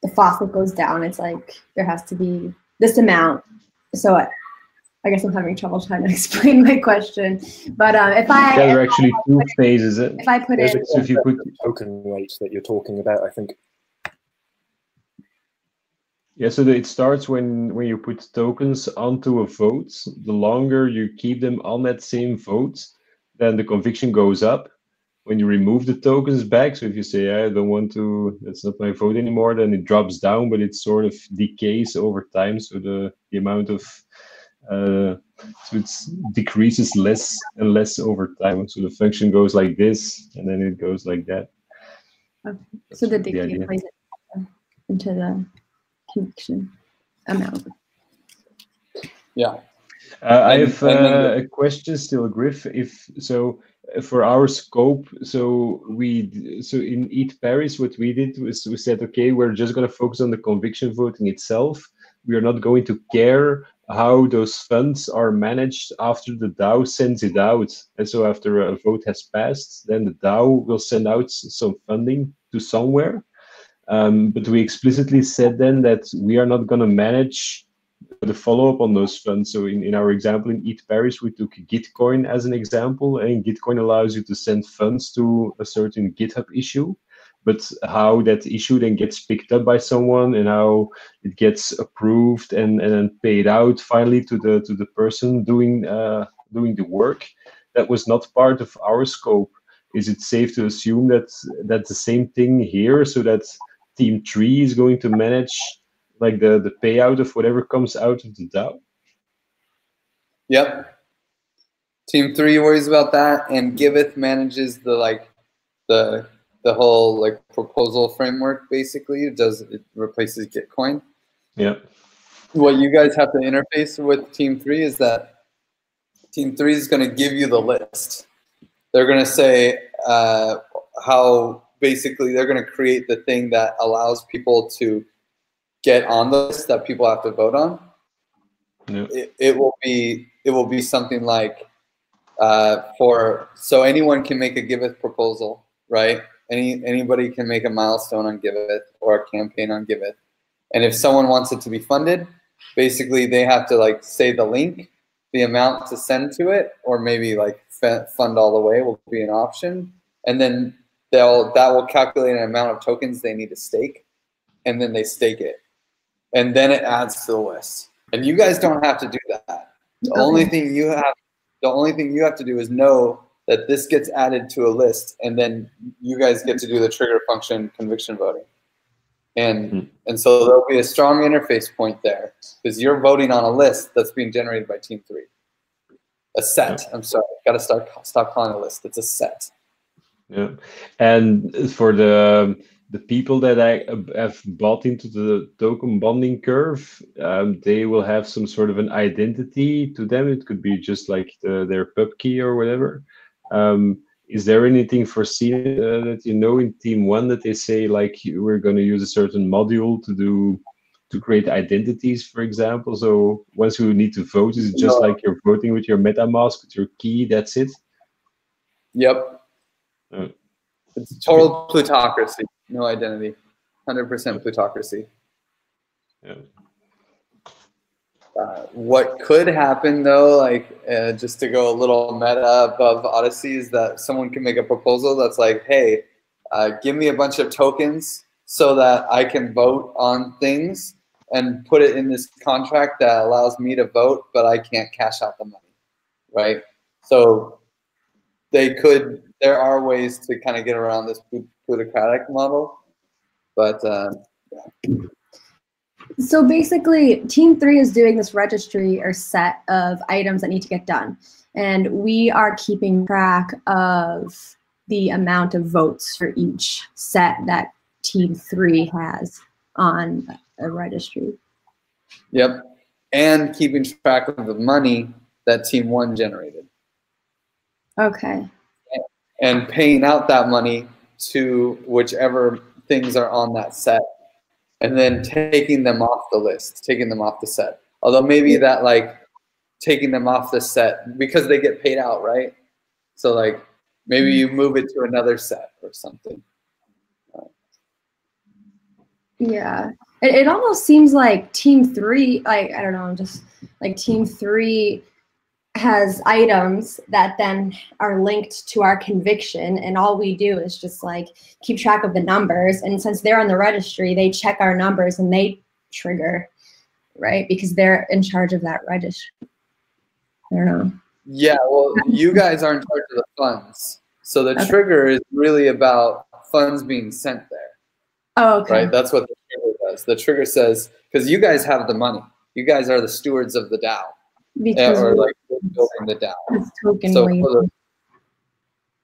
the faucet goes down, it's like there has to be this amount. So I guess I'm having trouble trying to explain my question. But if I
there are actually 2 phases.
If I put in,
so if you put the token weight that you're talking about, I think.
Yeah, so it starts when you put tokens onto a vote. The longer you keep them on that same vote, then the conviction goes up. When you remove the tokens back, so if you say, I don't want to, that's not my vote anymore, then it drops down, but it sort of decays over time. So the amount of, so it decreases less and less over time. So the function goes like this, and then it goes like that.
Okay. So the decay plays into the conviction amount.
Yeah.
I have a question still, Griff. For our scope, so in Eat Paris, what we did was we said, okay, we're just going to focus on the conviction voting itself. We are not going to care how those funds are managed after the DAO sends it out. And so after a vote has passed, then the DAO will send out some funding to somewhere. But we explicitly said then that we are not going to manage the follow-up on those funds. So in our example in Eat Paris, we took Gitcoin as an example, and Gitcoin allows you to send funds to a certain GitHub issue. but how that issue then gets picked up by someone and how it gets approved and then paid out finally to the person doing the work, that was not part of our scope. Is it safe to assume that that's the same thing here, so that Team 3 is going to manage like the payout of whatever comes out of the DAO?
Yep. Team 3 worries about that, and Giveth manages the whole like proposal framework. Basically, it replaces Gitcoin.
Yeah. What
you guys have to interface with Team 3 is that Team 3 is going to give you the list. They're going to say how basically they're going to create the thing that allows people to get on the list that people have to vote on.
Yeah.
It will be something like so anyone can make a Giveth proposal, right? Anybody can make a milestone on Giveth or a campaign on Giveth, and if someone wants it to be funded, basically they have to like say the link, the amount to send to it, or maybe like fund all the way will be an option, and then that will calculate an amount of tokens they need to stake, and then they stake it, and then it adds to the list. And you guys don't have to do that. The only thing you have to do is know that this gets added to a list, and then you guys get to do the trigger function conviction voting. And so there'll be a strong interface point there, because you're voting on a list that's being generated by Team 3. A set. I'm sorry, got to stop calling it a list. It's a set.
Yeah, and for the people that have bought into the token bonding curve, they will have some sort of an identity to them. It could be just like their pub key or whatever. Is there anything foreseen that you know in Team 1 that they say like we're going to use a certain module to create identities, for example? So once you need to vote, is it just like you're voting with your MetaMask, with your key, that's it?
Yep. It's total plutocracy, no identity, 100% plutocracy.
Yeah.
What could happen though, like just to go a little meta above ODYSSEY, is that someone can make a proposal that's like, hey, give me a bunch of tokens so that I can vote on things and put it in this contract that allows me to vote, but I can't cash out the money, right? So there are ways to kind of get around this plutocratic model, but yeah.
So basically, Team 3 is doing this registry or set of items that need to get done. And we are keeping track of the amount of votes for each set that Team 3 has on a registry.
Yep. And keeping track of the money that Team 1 generated.
Okay.
And paying out that money to whichever things are on that set, and then taking them off the list, taking them off the set. Although maybe that like taking them off the set because they get paid out, right? So like maybe you move it to another set or something.
Yeah, it almost seems like Team 3, like, I don't know, just like Team 3 has items that then are linked to our conviction, and all we do is just like keep track of the numbers, and since they're on the registry, they check our numbers and they trigger, right? Because they're in charge of that registry. I don't know.
Yeah, well, you guys are in charge of the funds, so the trigger is really about funds being sent there.
Oh, okay.
Right, that's what the trigger does. The trigger says, because you guys have the money, you guys are the stewards of the DAO.
Because
or like building the DAO.
Token
so
weight.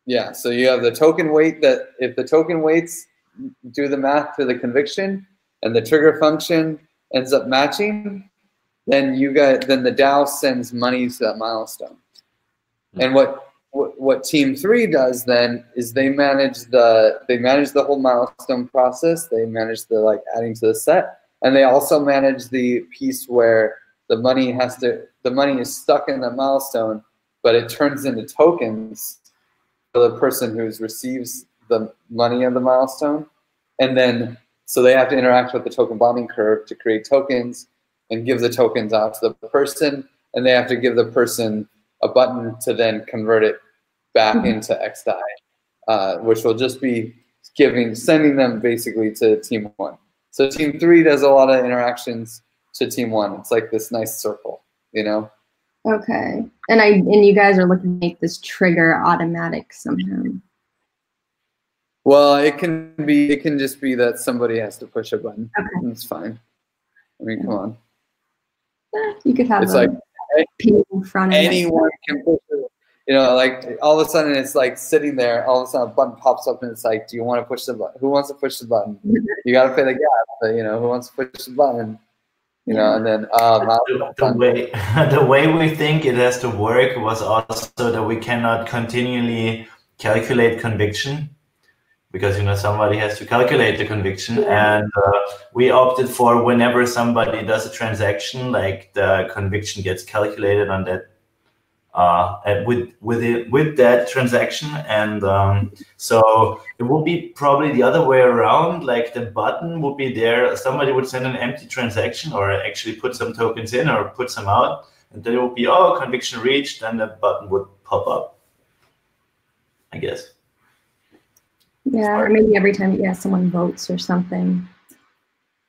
Yeah, so you have the token weight, that if the token weights do the math to the conviction and the trigger function ends up matching, then the DAO sends money to that milestone. And what Team 3 does then is they manage the whole milestone process. They manage the like adding to the set, and they also manage the piece where the money is stuck in the milestone, but it turns into tokens for the person who receives the money of the milestone. And then, so they have to interact with the token bonding curve to create tokens and give the tokens out to the person. And they have to give the person a button to then convert it back into XDAI, which will just be sending them basically to team 1. So team 3 does a lot of interactions to team 1. It's like this nice circle, you know?
Okay. And you guys are looking to make this trigger automatic somehow.
Well, it can just be that somebody has to push a button.
Okay.
It's fine. I mean, come on.
You could have
it's like
people in front of
anyone can push it. You know, like all of a sudden it's like sitting there, all of a sudden a button pops up and it's like, do you want to push the button? Who wants to push the button? You got to pay the gas, but, you know, who wants to push the button? You know, and then
the way we think it has to work was also that we cannot continually calculate conviction, because, you know, somebody has to calculate the conviction, and we opted for whenever somebody does a transaction, like the conviction gets calculated on that with that transaction, and so it would be probably the other way around. Like the button would be there, somebody would send an empty transaction or actually put some tokens in or put some out, and then it would be, oh, conviction reached, then the button would pop up, I guess.
Yeah, or maybe every time someone votes or something.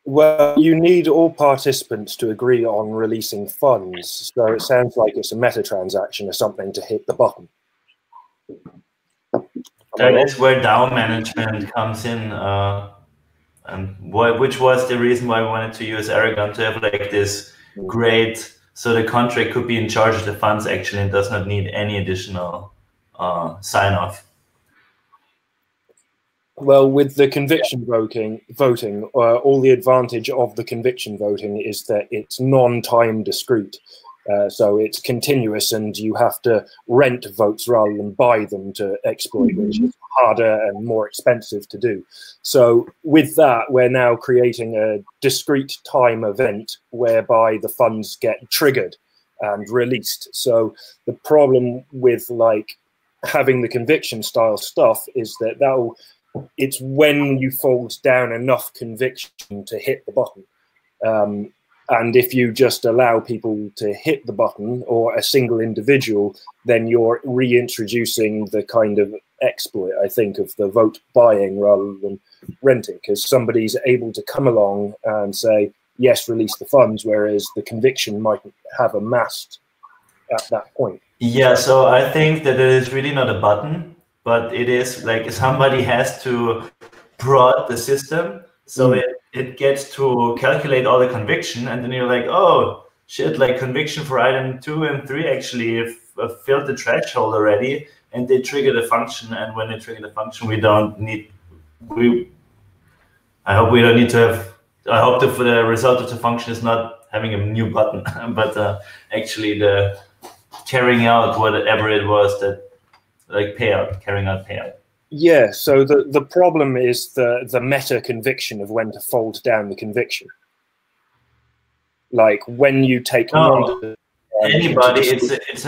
Well, you need all participants to agree on releasing funds, so it sounds like it's a meta transaction or something to hit the button.
That is where DAO management comes in, and which was the reason why we wanted to use Aragon, to have like this great, so the contract could be in charge of the funds actually and does not need any additional sign-off.
Well, with the conviction voting, all the advantage of the conviction voting is that it's non-time discrete. So it's continuous and you have to rent votes rather than buy them to exploit, which is harder and more expensive to do. So with that, we're now creating a discrete time event whereby the funds get triggered and released. So the problem with like having the conviction style stuff is that it's when you fold down enough conviction to hit the button. And if you just allow people to hit the button, or a single individual, then you're reintroducing the kind of exploit, I think, of the vote buying rather than renting, because somebody's able to come along and say, yes, release the funds, whereas the conviction might have amassed at that point.
Yeah, so I think that it is really not a button, but it is like somebody has to prod the system, so it gets to calculate all the conviction, and then you're like, oh shit, like conviction for item 2 and 3 actually filled the threshold already, and they trigger the function. And when they trigger the function, I hope we don't need to have, I hope the result of the function is not having a new button, but actually the carrying out whatever it was that, like carrying out payout.
Yeah, so the problem is the meta conviction of when to fold down the conviction. Like when you take
anybody, it's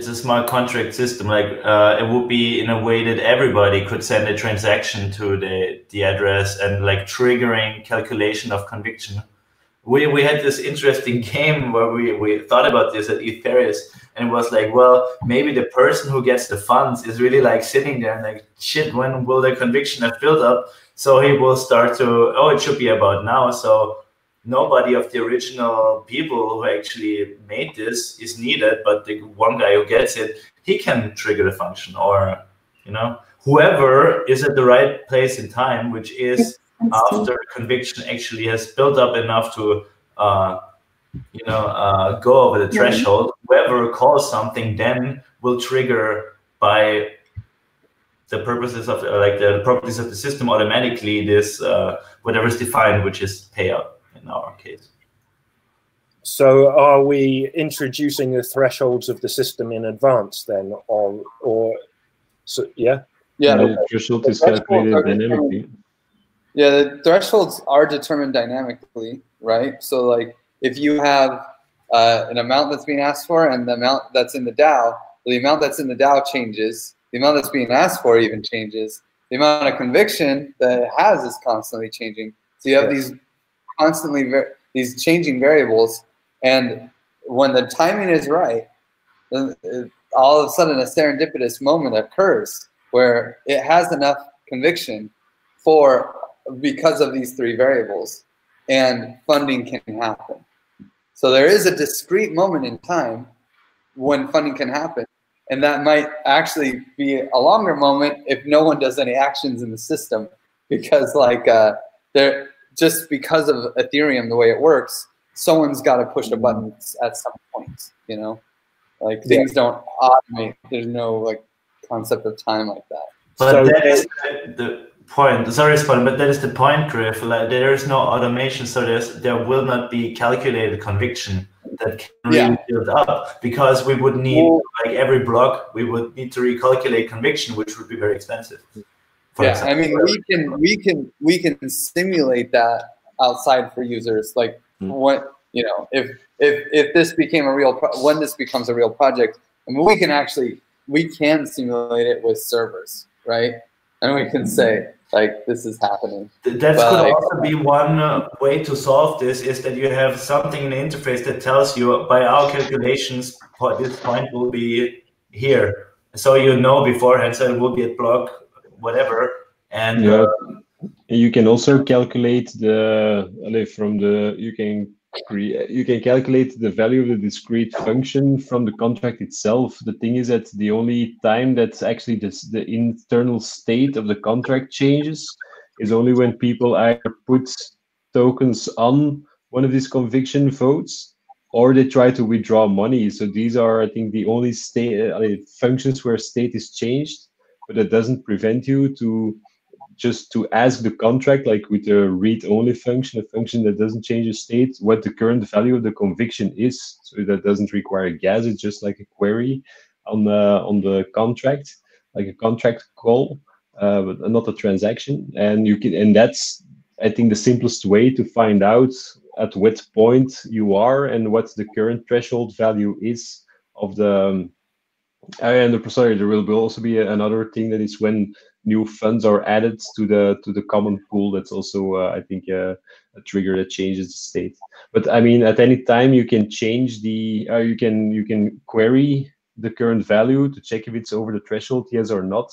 a smart contract system. Like it would be in a way that everybody could send a transaction to the address and like triggering calculation of conviction. We had this interesting game where we thought about this at ETH Paris, and it was like, well, maybe the person who gets the funds is really like sitting there and like, shit, when will the conviction have built up? So he will start to, oh, it should be about now. So nobody of the original people who actually made this is needed, but the one guy who gets it, he can trigger the function, or, you know, whoever is at the right place in time, which is after conviction actually has built up enough to, go over the threshold. Whoever calls something then will trigger by the purposes of the properties of the system automatically this whatever is defined, which is payout in our case.
So are we introducing the thresholds of the system in advance then, or so yeah?
Yeah,
the threshold is calculated dynamically.
Yeah, the thresholds are determined dynamically, right? So like if you have an amount that's being asked for and the amount that's in the DAO, the amount that's in the DAO changes, the amount that's being asked for even changes, the amount of conviction that it has is constantly changing. So you have these constantly, these changing variables, and when the timing is right, then all of a sudden a serendipitous moment occurs where it has enough conviction because of these three variables, and funding can happen. So there is a discrete moment in time when funding can happen, and that might actually be a longer moment if no one does any actions in the system, because like just because of Ethereum, the way it works, someone's got to push a button at some point, you know, like things don't automate. There's no like concept of time like that.
But
So
that is the point. Sorry, Spot, but that is the point, Griff. Like, there is no automation, so there will not be calculated conviction that can really build up, because we would need, like every block, we would need to recalculate conviction, which would be very expensive.
I mean, we can simulate that outside for users. Like what, you know, if this became a real when this becomes a real project, I mean, we can simulate it with servers, right? And we can say like this is happening.
That could also be one way to solve this, is that you have something in the interface that tells you, by our calculations, this point will be here, so you know beforehand, so it will be at block whatever. And
you can also calculate you can calculate the value of the discrete function from the contract itself. The thing is that the only time that actually the internal state of the contract changes is only when people either put tokens on one of these conviction votes, or they try to withdraw money. So these are, I think, the only state functions where state is changed, but that doesn't prevent you to ask the contract, like with a read-only function, a function that doesn't change the state, what the current value of the conviction is. So that doesn't require gas. It's just like a query on the contract, like a contract call, but not a transaction. And that's, I think, the simplest way to find out at what point you are and what the current threshold value is of the. Sorry, there will also be another thing, that is when new funds are added to the common pool. That's also I think a trigger that changes the state. But I mean, at any time you can change the you can query the current value to check if it's over the threshold, yes or no,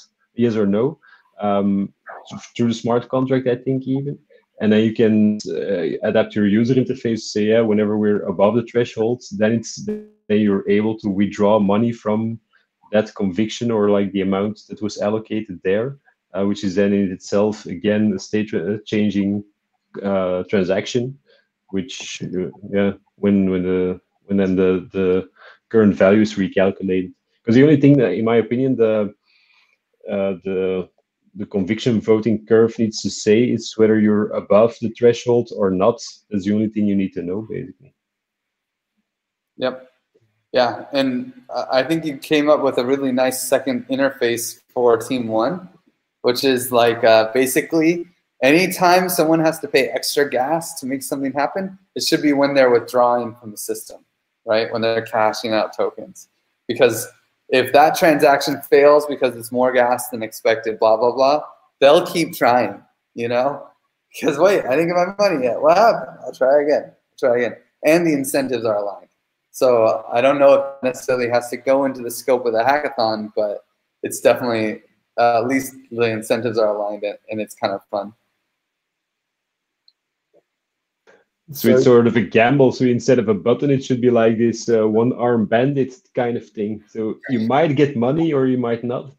through the smart contract, I think, even. And then you can adapt your user interface to say, whenever we're above the threshold, then you're able to withdraw money from that conviction, or like the amount that was allocated there, which is then in itself, again, a state changing transaction, which when then the current value is recalculated. Because the only thing that, in my opinion, the conviction voting curve needs to say is whether you're above the threshold or not. That's the only thing you need to know, basically.
Yep. Yeah, and I think you came up with a really nice second interface for Team 1, which is like basically anytime someone has to pay extra gas to make something happen, it should be when they're withdrawing from the system, right? When they're cashing out tokens. Because if that transaction fails because it's more gas than expected, blah, blah, blah, they'll keep trying, you know? Because wait, I didn't get my money yet. What happened? I'll try again. And the incentives are aligned. So I don't know if it necessarily has to go into the scope of the hackathon, but it's definitely, at least the incentives are aligned, and it's kind of fun.
So it's sort of a gamble. So instead of a button, it should be like this one-arm bandit kind of thing. So you might get money or you might not.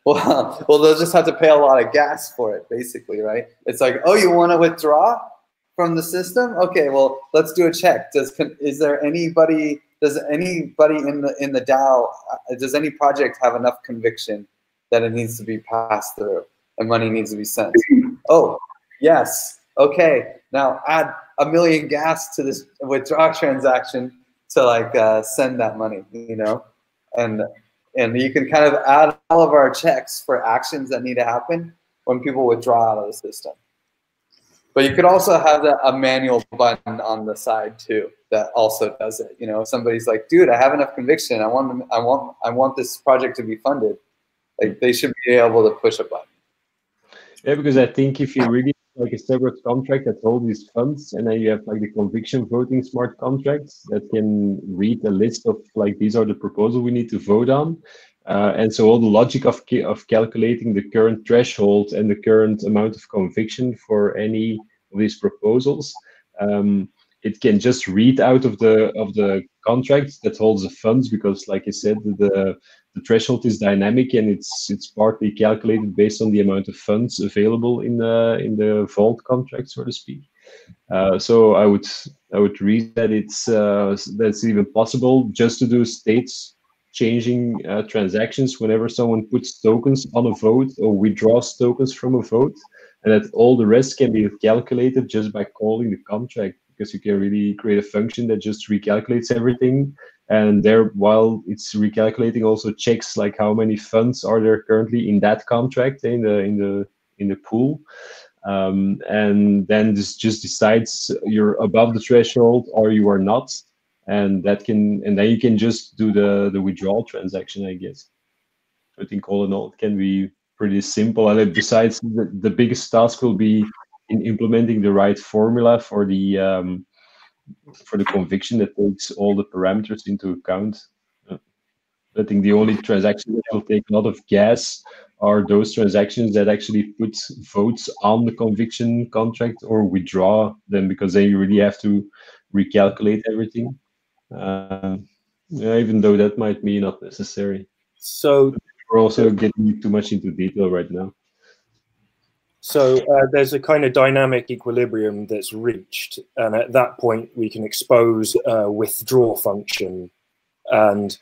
Well, they'll just have to pay a lot of gas for it, basically, right? It's like, oh, you want to withdraw from the system? Okay, well, let's do a check. Does anybody in the DAO, does any project have enough conviction that it needs to be passed through and money needs to be sent? Oh, yes. Okay, now add 1 million gas to this withdraw transaction to like send that money, you know, and you can kind of add all of our checks for actions that need to happen when people withdraw out of the system. But you could also have a manual button on the side too that also does it. You know, if somebody's like, dude, I have enough conviction. I want this project to be funded. Like, they should be able to push a button.
Yeah, because I think if you really like a separate contract that holds these funds, and then you have like the conviction voting smart contracts that can read a list of like, these are the proposals we need to vote on. And so all the logic of calculating the current threshold and the current amount of conviction for any of these proposals, it can just read out of the contract that holds the funds, because, like I said, the threshold is dynamic and it's partly calculated based on the amount of funds available in the vault contract, so to speak. So I would read that that's even possible just to do states changing transactions whenever someone puts tokens on a vote or withdraws tokens from a vote, and that all the rest can be calculated just by calling the contract, because you can really create a function that just recalculates everything, and there, while it's recalculating, also checks like how many funds are there currently in that contract in the pool. And then this just decides you're above the threshold or you are not, and then you can just do the withdrawal transaction, I guess. I think all in all it can be pretty simple. And besides, the biggest task will be in implementing the right formula for the conviction that takes all the parameters into account. I think the only transactions that will take a lot of gas are those transactions that actually put votes on the conviction contract or withdraw them, because then you really have to recalculate everything. Even though that might be not necessary.
So
we're also getting too much into detail right now.
So there's a kind of dynamic equilibrium that's reached, and at that point we can expose a withdraw function. And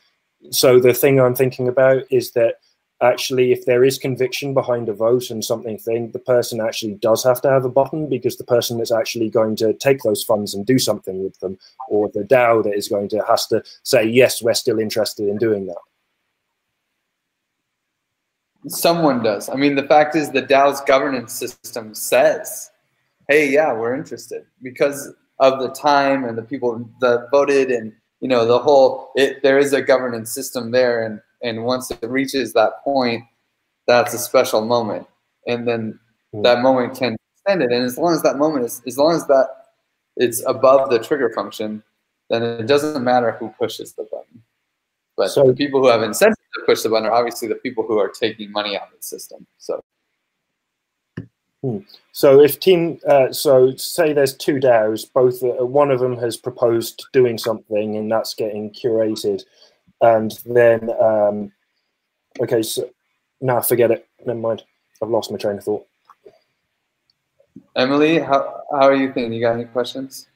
so the thing I'm thinking about is that actually, if there is conviction behind a vote and the person actually does have to have a button, because the person that's actually going to take those funds and do something with them, or the DAO that is going to has to say, yes, we're still interested in doing that.
Someone does. I mean, the fact is the DAO's governance system says, hey, yeah, we're interested, because of the time and the people that voted, and you know, the whole, there is a governance system there, and once it reaches that point, that's a special moment, and then that moment can extend it. And as long as that moment is, as long as that it's above the trigger function, then it doesn't matter who pushes the button. But so the people who have incentive to push the button are obviously the people who are taking money out of the system.
So if so say there's two DAOs, both one of them has proposed doing something, and that's getting curated, and then okay, so now forget it. Never mind. I've lost my train of thought.
Emily, how are you thinking? You got any questions?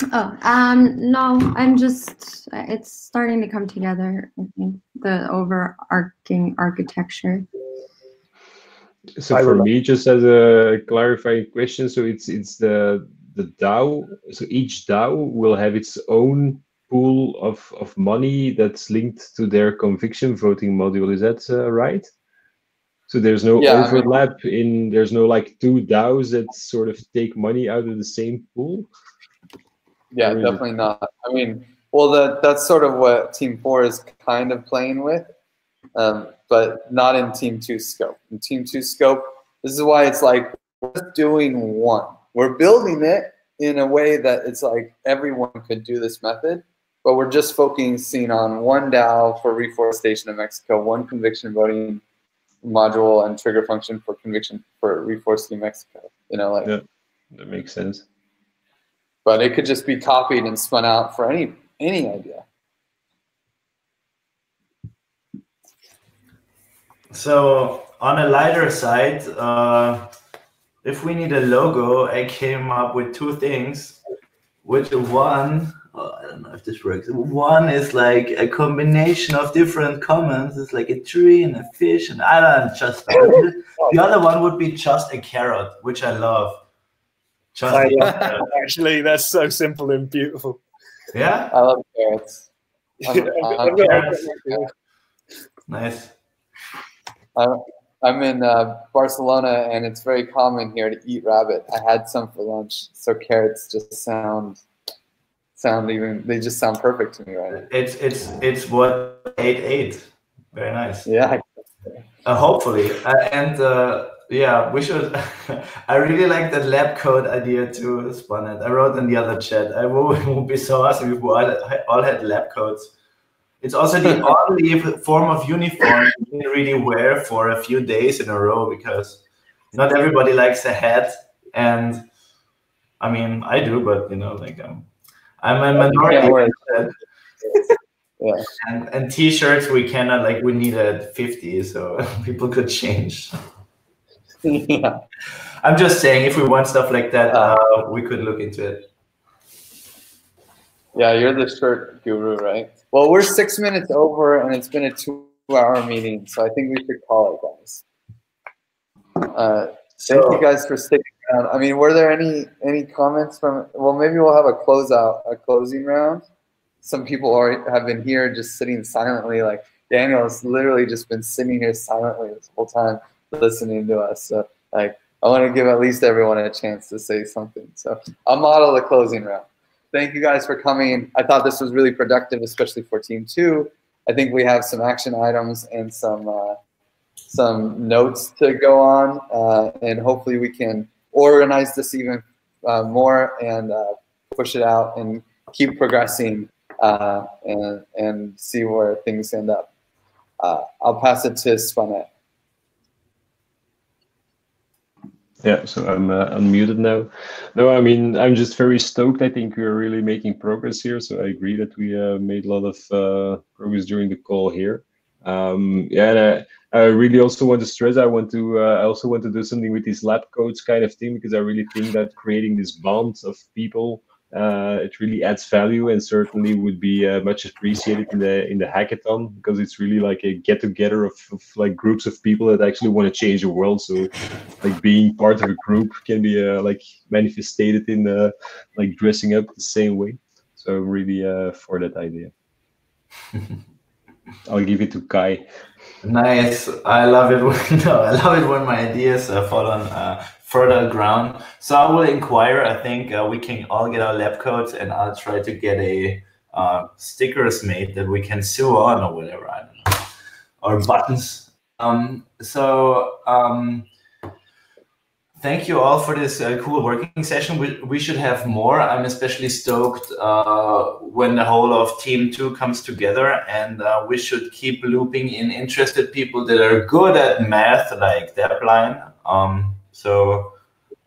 No, I'm just, it's starting to come together, I think, the overarching architecture.
So for me, just as a clarifying question, so it's the DAO, so each DAO will have its own pool of money that's linked to their conviction voting module. Is that right? So there's no overlap there's no like two DAOs that sort of take money out of the same pool?
Yeah, definitely not. I mean, well, that's sort of what Team 4 is kind of playing with, but not in Team 2's scope. In Team 2's scope, this is why it's like we're doing one. We're building it in a way that it's like everyone could do this method, but we're just focusing on one DAO for reforestation of Mexico, one conviction voting module and trigger function for conviction for reforesting Mexico. You know, like,
yeah, that makes sense.
But it could just be copied and spun out for any idea.
So on a lighter side, if we need a logo, I came up with two things. Which one, I don't know if this works. One is like a combination of different comments. It's like a tree and a fish, and I don't just. The other one would be just a carrot, which I love.
Actually, that's so simple and beautiful.
Yeah,
I love carrots.
Carrots. Nice.
I'm in Barcelona, and it's very common here to eat rabbit. I had some for lunch, so carrots just sound they just sound perfect to me right now.
It's what 8-8. Very nice.
Yeah.
Hopefully, yeah, we should. I really like that lab code idea to spun it. I wrote in the other chat. It would be so awesome if we all had lab codes. It's also the only form of uniform you can really wear for a few days in a row, because not everybody likes a hat, and I mean I do, but you know, like I'm a minority.
Yeah.
And t-shirts we cannot, like, we need a 50, so people could change.
Yeah.
I'm just saying, if we want stuff like that, we could look into it.
Yeah, you're the shirt guru, right? Well, we're 6 minutes over, and it's been a 2-hour meeting, so I think we should call it, guys. Thank you guys for sticking around. I mean, were there any comments from? Well, maybe we'll have a closing round. Some people have been here just sitting silently. Like Daniel has literally just been sitting here silently this whole time, listening to us. So, like, I want to give at least everyone a chance to say something. So I'll model the closing round. Thank you guys for coming. I thought this was really productive, especially for Team 2. I think we have some action items and some notes to go on, and hopefully we can organize this even more and push it out and keep progressing and see where things end up. I'll pass it to Swanet.
Yeah, so I'm unmuted now. No, I mean, I'm just very stoked. I think we're really making progress here. So I agree that we made a lot of progress during the call here. Yeah, and I really also want to stress, I also want to do something with these lab coats kind of thing, because I really think that creating this bond of people, it really adds value, and certainly would be much appreciated in the hackathon, because it's really like a get together of like groups of people that actually want to change the world. So like being part of a group can be like manifested in like dressing up the same way. So I'm really for that idea. I'll give it to Kai.
Nice. I love it when my ideas fall on fertile ground. So I will inquire. I think we can all get our lab coats, and I'll try to get a stickers made that we can sew on or whatever. I don't know, or buttons. Thank you all for this cool working session. We should have more. I'm especially stoked when the whole of Team 2 comes together, and we should keep looping in interested people that are good at math, like Debline.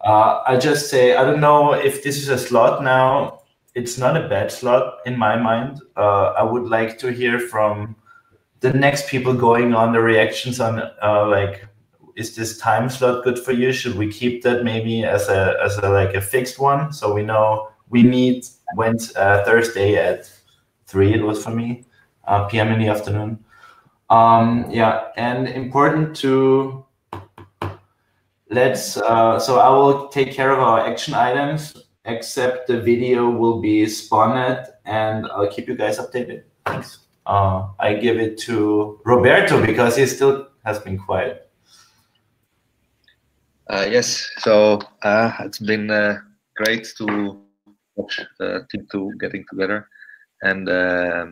I just say, I don't know if this is a slot now. It's not a bad slot in my mind. I would like to hear from the next people going on the reactions on like, is this time slot good for you? Should we keep that maybe as a like a fixed one, so we know we meet Thursday at 3? It was for me, PM in the afternoon. Yeah, and important to so I will take care of our action items, except the video will be spawned, and I'll keep you guys updated. Thanks. I give it to Roberto because he still has been quiet.
Yes, so it's been great to watch Team 2 getting together, and I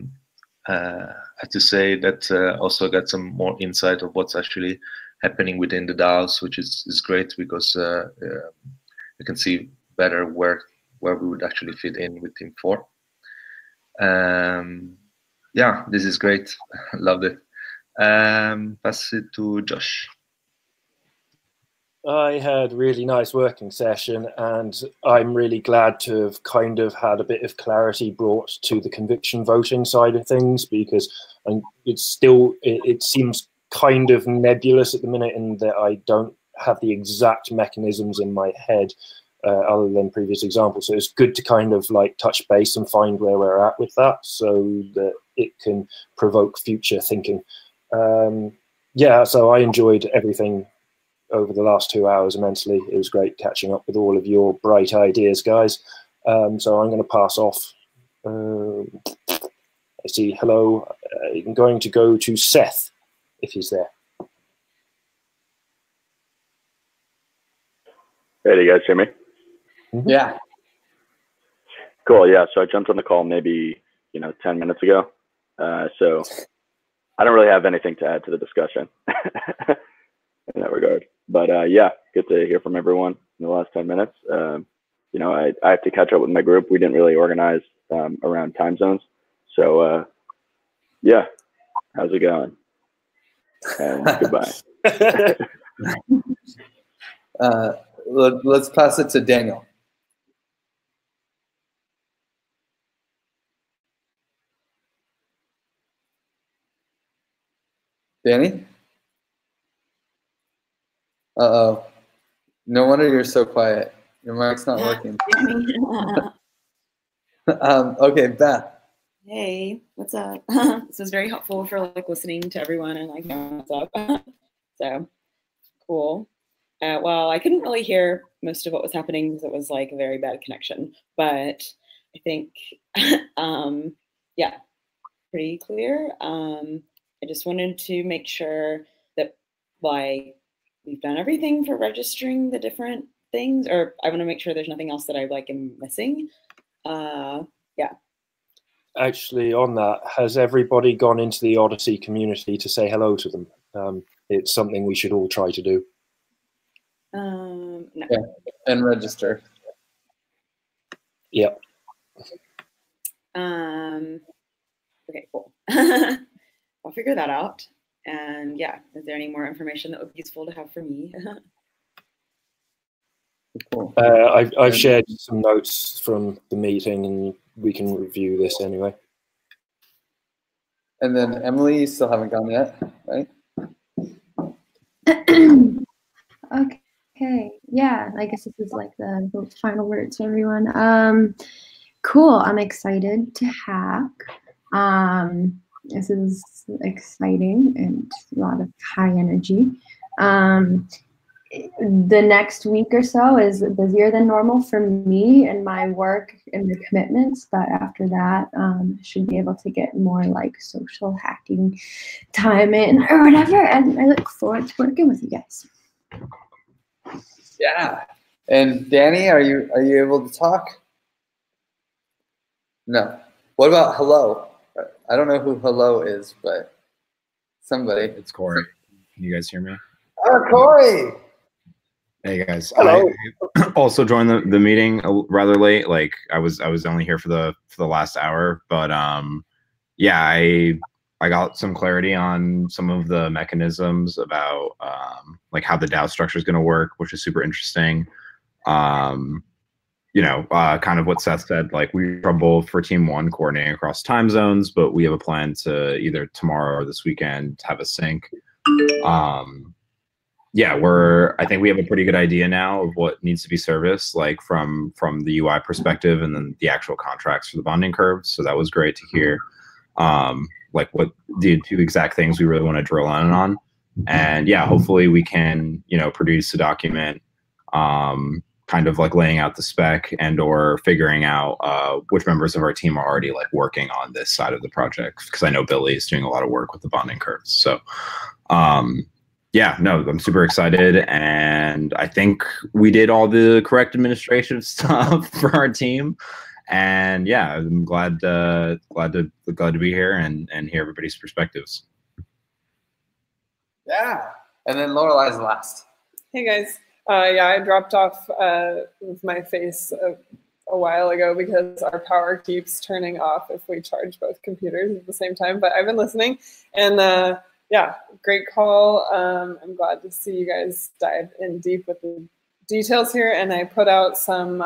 have to say that also got some more insight of what's actually happening within the DAOs, which is great, because you can see better where we would actually fit in with Team 4. Yeah, this is great. Loved it. Pass it to Josh.
I had a really nice working session, and I'm really glad to have kind of had a bit of clarity brought to the conviction voting side of things, because it's still, it seems kind of nebulous at the minute in that I don't have the exact mechanisms in my head other than previous examples. So it's good to kind of like touch base and find where we're at with that, so that it can provoke future thinking. Yeah, so I enjoyed everything over the last 2 hours immensely. It was great catching up with all of your bright ideas, guys. So I'm going to pass off. I see, hello. I'm going to go to Seth, if he's there.
Hey, do you guys hear me?
Mm-hmm. Yeah.
Cool, yeah, so I jumped on the call maybe, 10 minutes ago. So I don't really have anything to add to the discussion in that regard. But yeah, good to hear from everyone in the last 10 minutes. I have to catch up with my group. We didn't really organize around time zones. So Yeah. How's it going? And goodbye.
Let's pass it to Daniel. Danny? Uh-oh. No wonder you're so quiet. Your mic's not working. Okay, Beth.
Hey, what's up? This was very helpful for like listening to everyone and like knowing what's up. So cool. Well, I couldn't really hear most of what was happening because it was like a very bad connection, but I think, yeah, pretty clear. I just wanted to make sure that like we've done everything for registering the different things, or I want to make sure there's nothing else that I like am missing. Yeah.
Actually, on that, has everybody gone into the Odyssey community to say hello to them? It's something we should all try to do.
No.
Yeah, and register.
Yep.
Okay, cool. I'll figure that out. And yeah, is there any more information that would be useful to have for me?
Cool.
I've shared some notes from the meeting, and we can review this anyway.
And then Emily, you still haven't gone yet, right?
Okay, yeah, I guess this is like the final words, everyone. Cool, I'm excited to hack. This is exciting and a lot of high energy. The next week or so is busier than normal for me and my work and the commitments, but after that, I should be able to get more like social hacking time in or whatever, and I look forward to working with you guys.
Yeah. And Danny, are you able to talk? No. What about hello? I don't know who hello is, but somebody.
It's Corey. Can you guys hear me?
Oh, Corey.
Hey guys.
Hello.
I also joined the meeting rather late. Like I was only here for the last hour, but yeah, I got some clarity on some of the mechanisms about like how the DAO structure is going to work, which is super interesting. You know, kind of what Seth said, like we trouble for Team 1 coordinating across time zones, but we have a plan to either tomorrow or this weekend have a sync. Yeah, I think we have a pretty good idea now of what needs to be serviced, like from the UI perspective, and then the actual contracts for the bonding curves. So that was great to hear. Like what the two exact things we really want to drill in on. And yeah, hopefully we can, you know, produce a document, kind of like laying out the spec and or figuring out which members of our team are already like working on this side of the project. Because I know Billy is doing a lot of work with the bonding curves. So yeah, no, I'm super excited, and I think we did all the correct administrative stuff for our team. And yeah, I'm glad to be here and hear everybody's perspectives.
Yeah, and then Lorelai's last.
Hey guys, yeah, I dropped off with my face a while ago because our power keeps turning off if we charge both computers at the same time. But I've been listening, and yeah, great call. I'm glad to see you guys dive in deep with the details here, and I put out some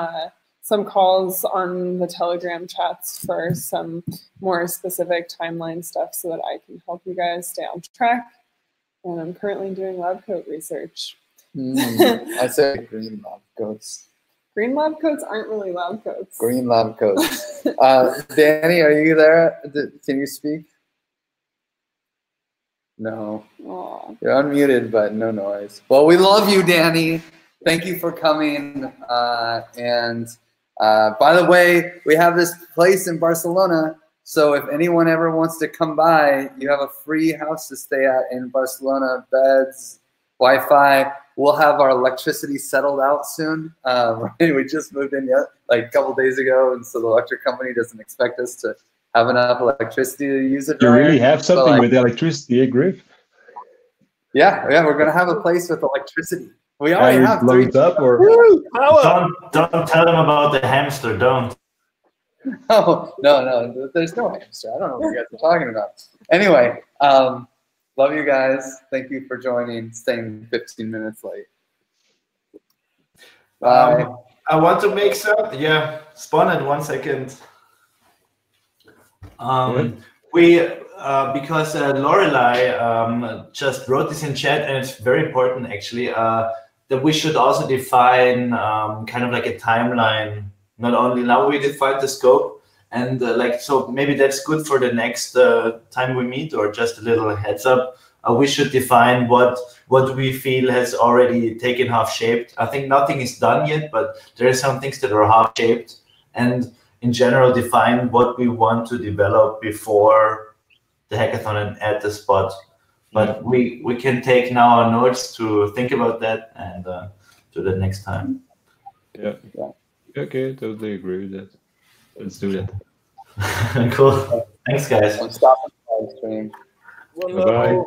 calls on the Telegram chats for some more specific timeline stuff so that I can help you guys stay on track. And I'm currently doing lab coat research.
I say green lab coats.
Green lab coats aren't really lab coats.
Green lab coats. Danny, are you there? Can you speak? No.
Aww.
You're unmuted, but no noise. Well, we love you, Danny. Thank you for coming. And by the way, we have this place in Barcelona. So if anyone ever wants to come by, you have a free house to stay at in Barcelona, beds, Wi-Fi. We'll have our electricity settled out soon. Right? We just moved in like a couple days ago, and so the electric company doesn't expect us to have enough electricity to use it.
You really have something with electricity, Griff?
Yeah, we're gonna have a place with electricity. We already have three.
Up or?
Don't tell them about the hamster. Don't.
Oh no, there's no hamster. I don't know what you guys are talking about. Anyway, love you guys. Thank you for joining, staying 15 minutes late. Bye.
I want to make some, yeah, spawn it 1 second. Because Lorelei just wrote this in chat, and it's very important actually, that we should also define kind of like a timeline. Not only now we define the scope, and so maybe that's good for the next time we meet, or just a little heads up. We should define what we feel has already taken half shaped. I think nothing is done yet, but there are some things that are half shaped, and in general define what we want to develop before the hackathon and at the spot. But we can take now our notes to think about that and do that next time.
Yeah. Okay, totally agree with that. Let's do that.
Cool. Thanks, guys.
I'm stopping the live stream.
Bye-bye.